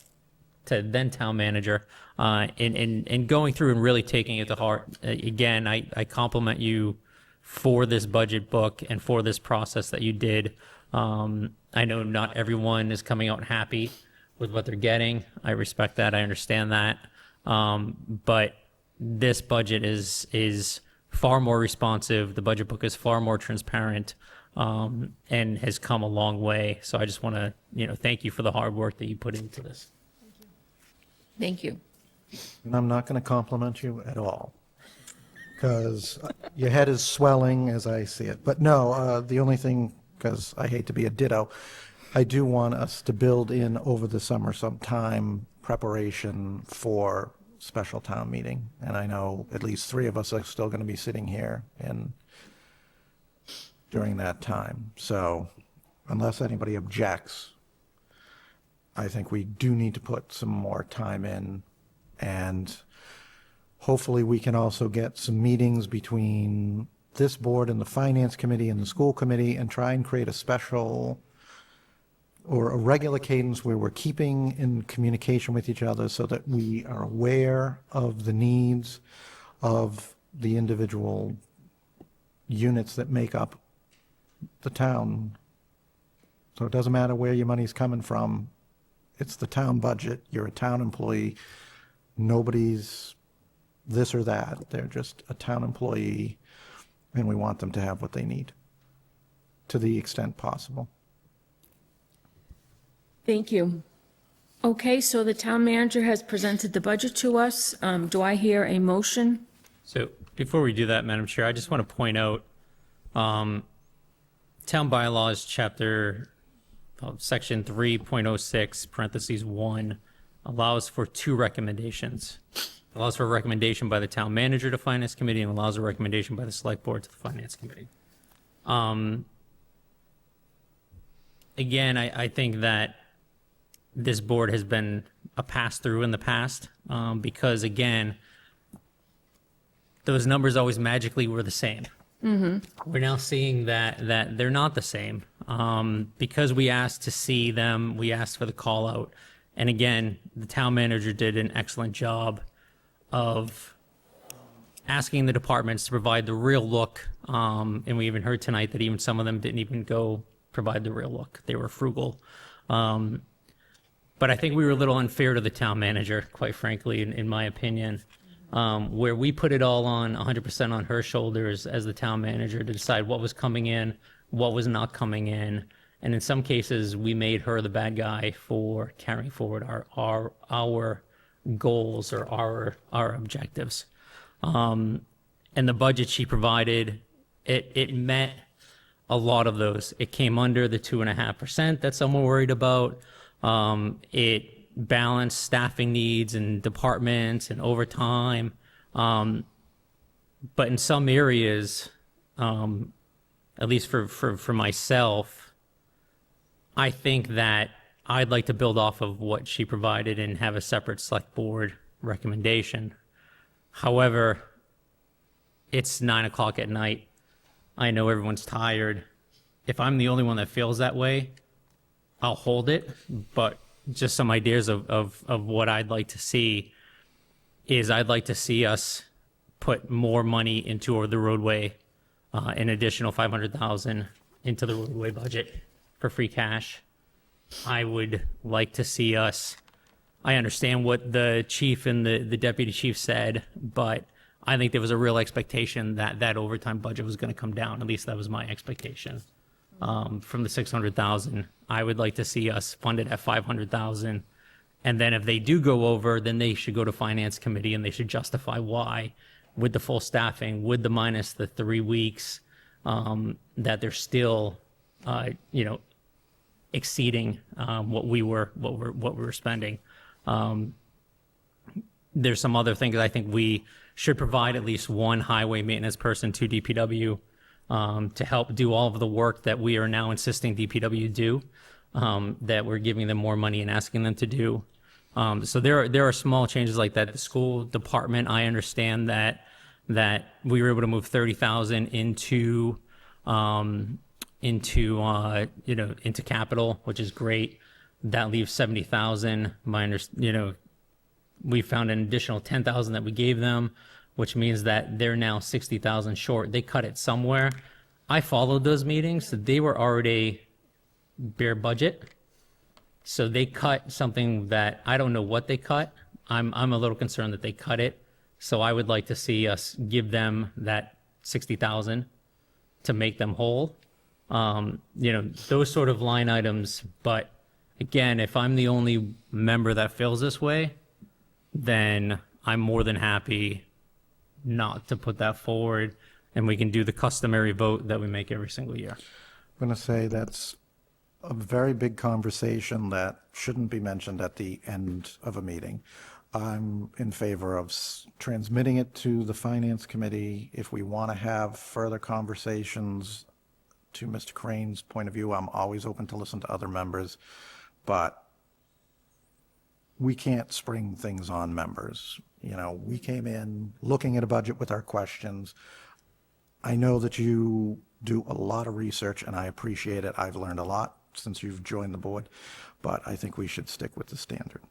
to then town manager, and going through and really taking it to heart. Again, I compliment you for this budget book and for this process that you did. I know not everyone is coming out happy with what they're getting. I respect that. I understand that. But this budget is far more responsive. The budget book is far more transparent, and has come a long way. So I just want to, thank you for the hard work that you put into this. Thank you. And I'm not going to compliment you at all, because your head is swelling as I see it. But no, the only thing, because I hate to be a ditto, I do want us to build in over the summer some time preparation for special town meeting. And I know at least 3 of us are still going to be sitting here during that time. So unless anybody objects, I think we do need to put some more time in, and hopefully we can also get some meetings between this board and the finance committee and the school committee and try and create a special or a regular cadence where we're keeping in communication with each other so that we are aware of the needs of the individual units that make up the town. So it doesn't matter where your money's coming from. It's the town budget. You're a town employee. Nobody's this or that. They're just a town employee, and we want them to have what they need to the extent possible. Thank you. Okay, so the town manager has presented the budget to us. Do I hear a motion? So before we do that, Madam Chair, I just want to point out, town bylaws, section 3.06, parentheses 1, allows for 2 recommendations. Allows for a recommendation by the town manager to finance committee and allows a recommendation by the select board to the finance committee. Again, I think that this board has been a pass-through in the past, because again, those numbers always magically were the same. We're now seeing that they're not the same, because we asked to see them, we asked for the call out. And again, the town manager did an excellent job of asking the departments to provide the real look. And we even heard tonight that even some of them didn't even go provide the real look. They were frugal. But I think we were a little unfair to the town manager, quite frankly, in my opinion, where we put it all on 100% on her shoulders as the town manager to decide what was coming in, what was not coming in. And in some cases, we made her the bad guy for carrying forward our goals or our objectives. And the budget she provided, it met a lot of those. It came under the 2.5% that some were worried about. It balanced staffing needs and departments and overtime. But in some areas, at least for myself, I think that I'd like to build off of what she provided and have a separate select board recommendation. However, it's 9 o'clock at night. I know everyone's tired. If I'm the only one that feels that way, I'll hold it. But just some ideas of what I'd like to see is I'd like to see us put more money into the roadway, an additional 500,000 into the roadway budget for free cash. I would like to see us, I understand what the chief and the deputy chief said, but I think there was a real expectation that that overtime budget was going to come down. At least that was my expectation. From the 600,000, I would like to see us funded at 500,000. And then if they do go over, then they should go to finance committee and they should justify why, with the full staffing, with the minus the 3 weeks, that they're still, exceeding what we were spending. There's some other things I think we should provide at least one highway maintenance person to DPW to help do all of the work that we are now insisting DPW do, that we're giving them more money and asking them to do. So there are small changes like that. The school department, I understand that we were able to move 30,000 into capital, which is great. That leaves 70,000. We found an additional 10,000 that we gave them, which means that they're now 60,000 short. They cut it somewhere. I followed those meetings. They were already bare budget. So they cut something that I don't know what they cut. I'm a little concerned that they cut it. So I would like to see us give them that 60,000 to make them whole. Those sort of line items. But again, if I'm the only member that feels this way, then I'm more than happy not to put that forward, and we can do the customary vote that we make every single year. I'm going to say that's a very big conversation that shouldn't be mentioned at the end of a meeting. I'm in favor of transmitting it to the Finance Committee. If we want to have further conversations, to Mr. Crane's point of view, I'm always open to listen to other members, but we can't spring things on members. We came in looking at a budget with our questions. I know that you do a lot of research, and I appreciate it. I've learned a lot since you've joined the board, but I think we should stick with the standard.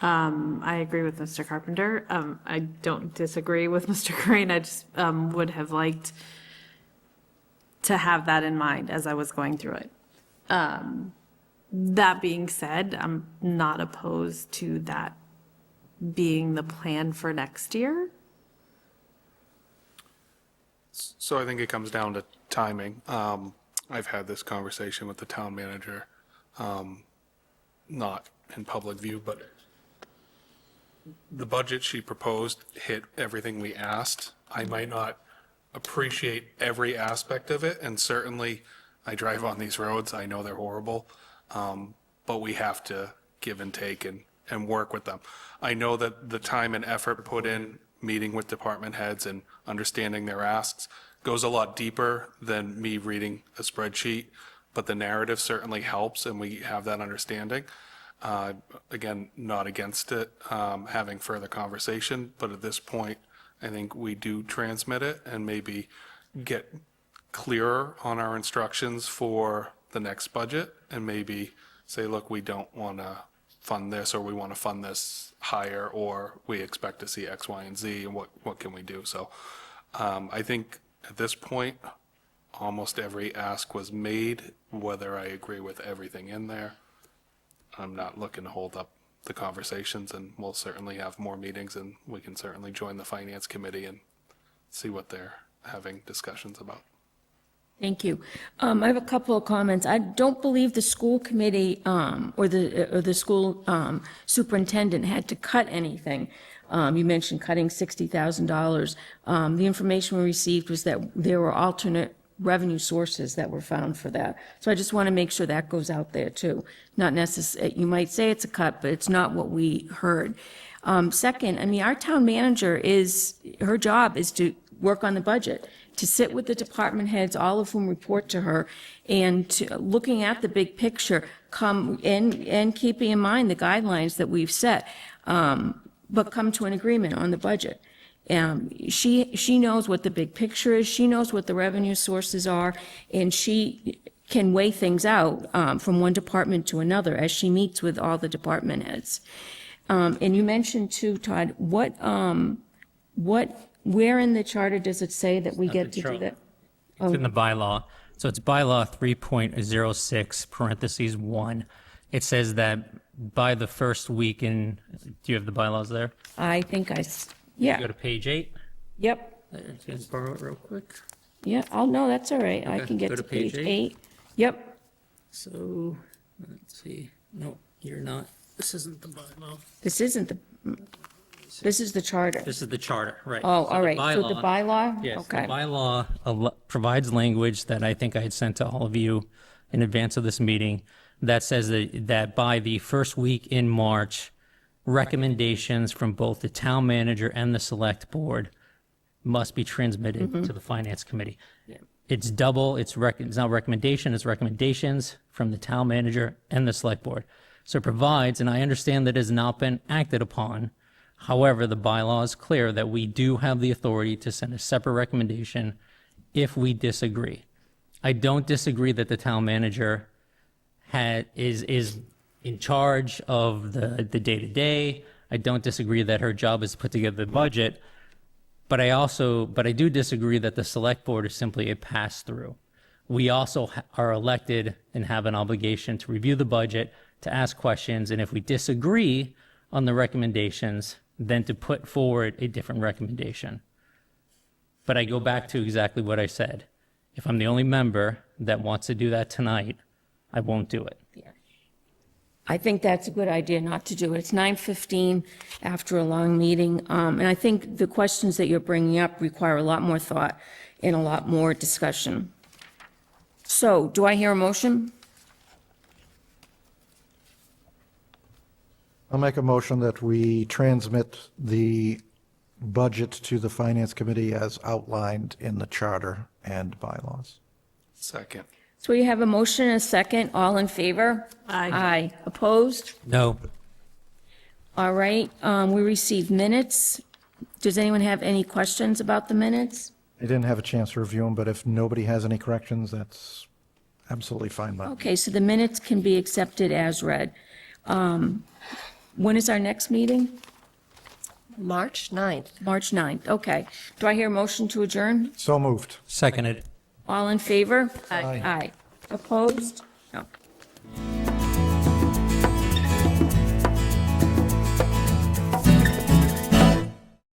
I agree with Mr. Carpenter. I don't disagree with Mr. Crane. I just would have liked to have that in mind as I was going through it. That being said, I'm not opposed to that being the plan for next year. So I think it comes down to timing. I've had this conversation with the town manager, not in public view, but the budget she proposed hit everything we asked. I might not appreciate every aspect of it, and certainly I drive on these roads, I know they're horrible, but we have to give and take and work with them. I know that the time and effort put in meeting with department heads and understanding their asks goes a lot deeper than me reading a spreadsheet, but the narrative certainly helps, and we have that understanding. Again, not against it, having further conversation, but at this point, I think we do transmit it and maybe get clearer on our instructions for the next budget, and maybe say, look, we don't want to fund this, or we want to fund this higher, or we expect to see X, Y, and Z, and what can we do? So I think at this point, almost every ask was made, whether I agree with everything in there. I'm not looking to hold up the conversations, and we'll certainly have more meetings, and we can certainly join the Finance Committee and see what they're having discussions about. Thank you. I have a couple of comments. I don't believe the school committee or the school superintendent had to cut anything. You mentioned cutting $60,000. The information we received was that there were alternate revenue sources that were found for that. So I just want to make sure that goes out there too. Not necessarily, you might say it's a cut, but it's not what we heard. Second, our town manager her job is to work on the budget, to sit with the department heads, all of whom report to her, and looking at the big picture, and keeping in mind the guidelines that we've set, but come to an agreement on the budget. She knows what the big picture is, she knows what the revenue sources are, and she can weigh things out from one department to another as she meets with all the department heads. And you mentioned too, Todd, where in the charter does it say that we get to do that? It's in the bylaw. So it's bylaw 3.06 parentheses 1. It says that by the first week in, do you have the bylaws there? I think Go yeah, to page 8. yep, Let's borrow it real quick. yeah, oh, no, that's all right, I Okay, can get go to to page page 8. 8. Yep, So, let's see. No, you're not. This isn't the bylaw. this isn't this is the charter. This is the charter, right. Oh, So all right, so the bylaw? Yes, the Okay. bylaw provides language that I think I had sent to all of you in advance of this meeting that says that by the first week in March, recommendations from both the town manager and the select board must be transmitted to the finance committee. It's double, it's not recommendation, it's recommendations from the town manager and the select board. So it provides, and I understand that it has not been acted upon. However, the bylaw is clear that we do have the authority to send a separate recommendation if we disagree. I don't disagree that the town manager is in charge of the day-to-day. I don't disagree that her job is to put together the budget. But I do disagree that the select board is simply a pass-through. We also are elected and have an obligation to review the budget, to ask questions, and if we disagree on the recommendations, then to put forward a different recommendation. But I go back to exactly what I said. If I'm the only member that wants to do that tonight, I won't do it. I think that's a good idea not to do it. It's 9:15 after a long meeting, and I think the questions that you're bringing up require a lot more thought and a lot more discussion. So, do I hear a motion? I'll make a motion that we transmit the budget to the Finance Committee as outlined in the charter and bylaws. Second. So we have a motion and a second. All in favor? Aye. Aye. Opposed? No. All right, we received minutes. Does anyone have any questions about the minutes? I didn't have a chance to review them, but if nobody has any corrections, that's absolutely fine by me. Okay, so the minutes can be accepted as read. When is our next meeting? March 9th. March 9th, okay. Do I hear a motion to adjourn? So moved. Seconded. All in favor? Aye. Aye. Opposed? No.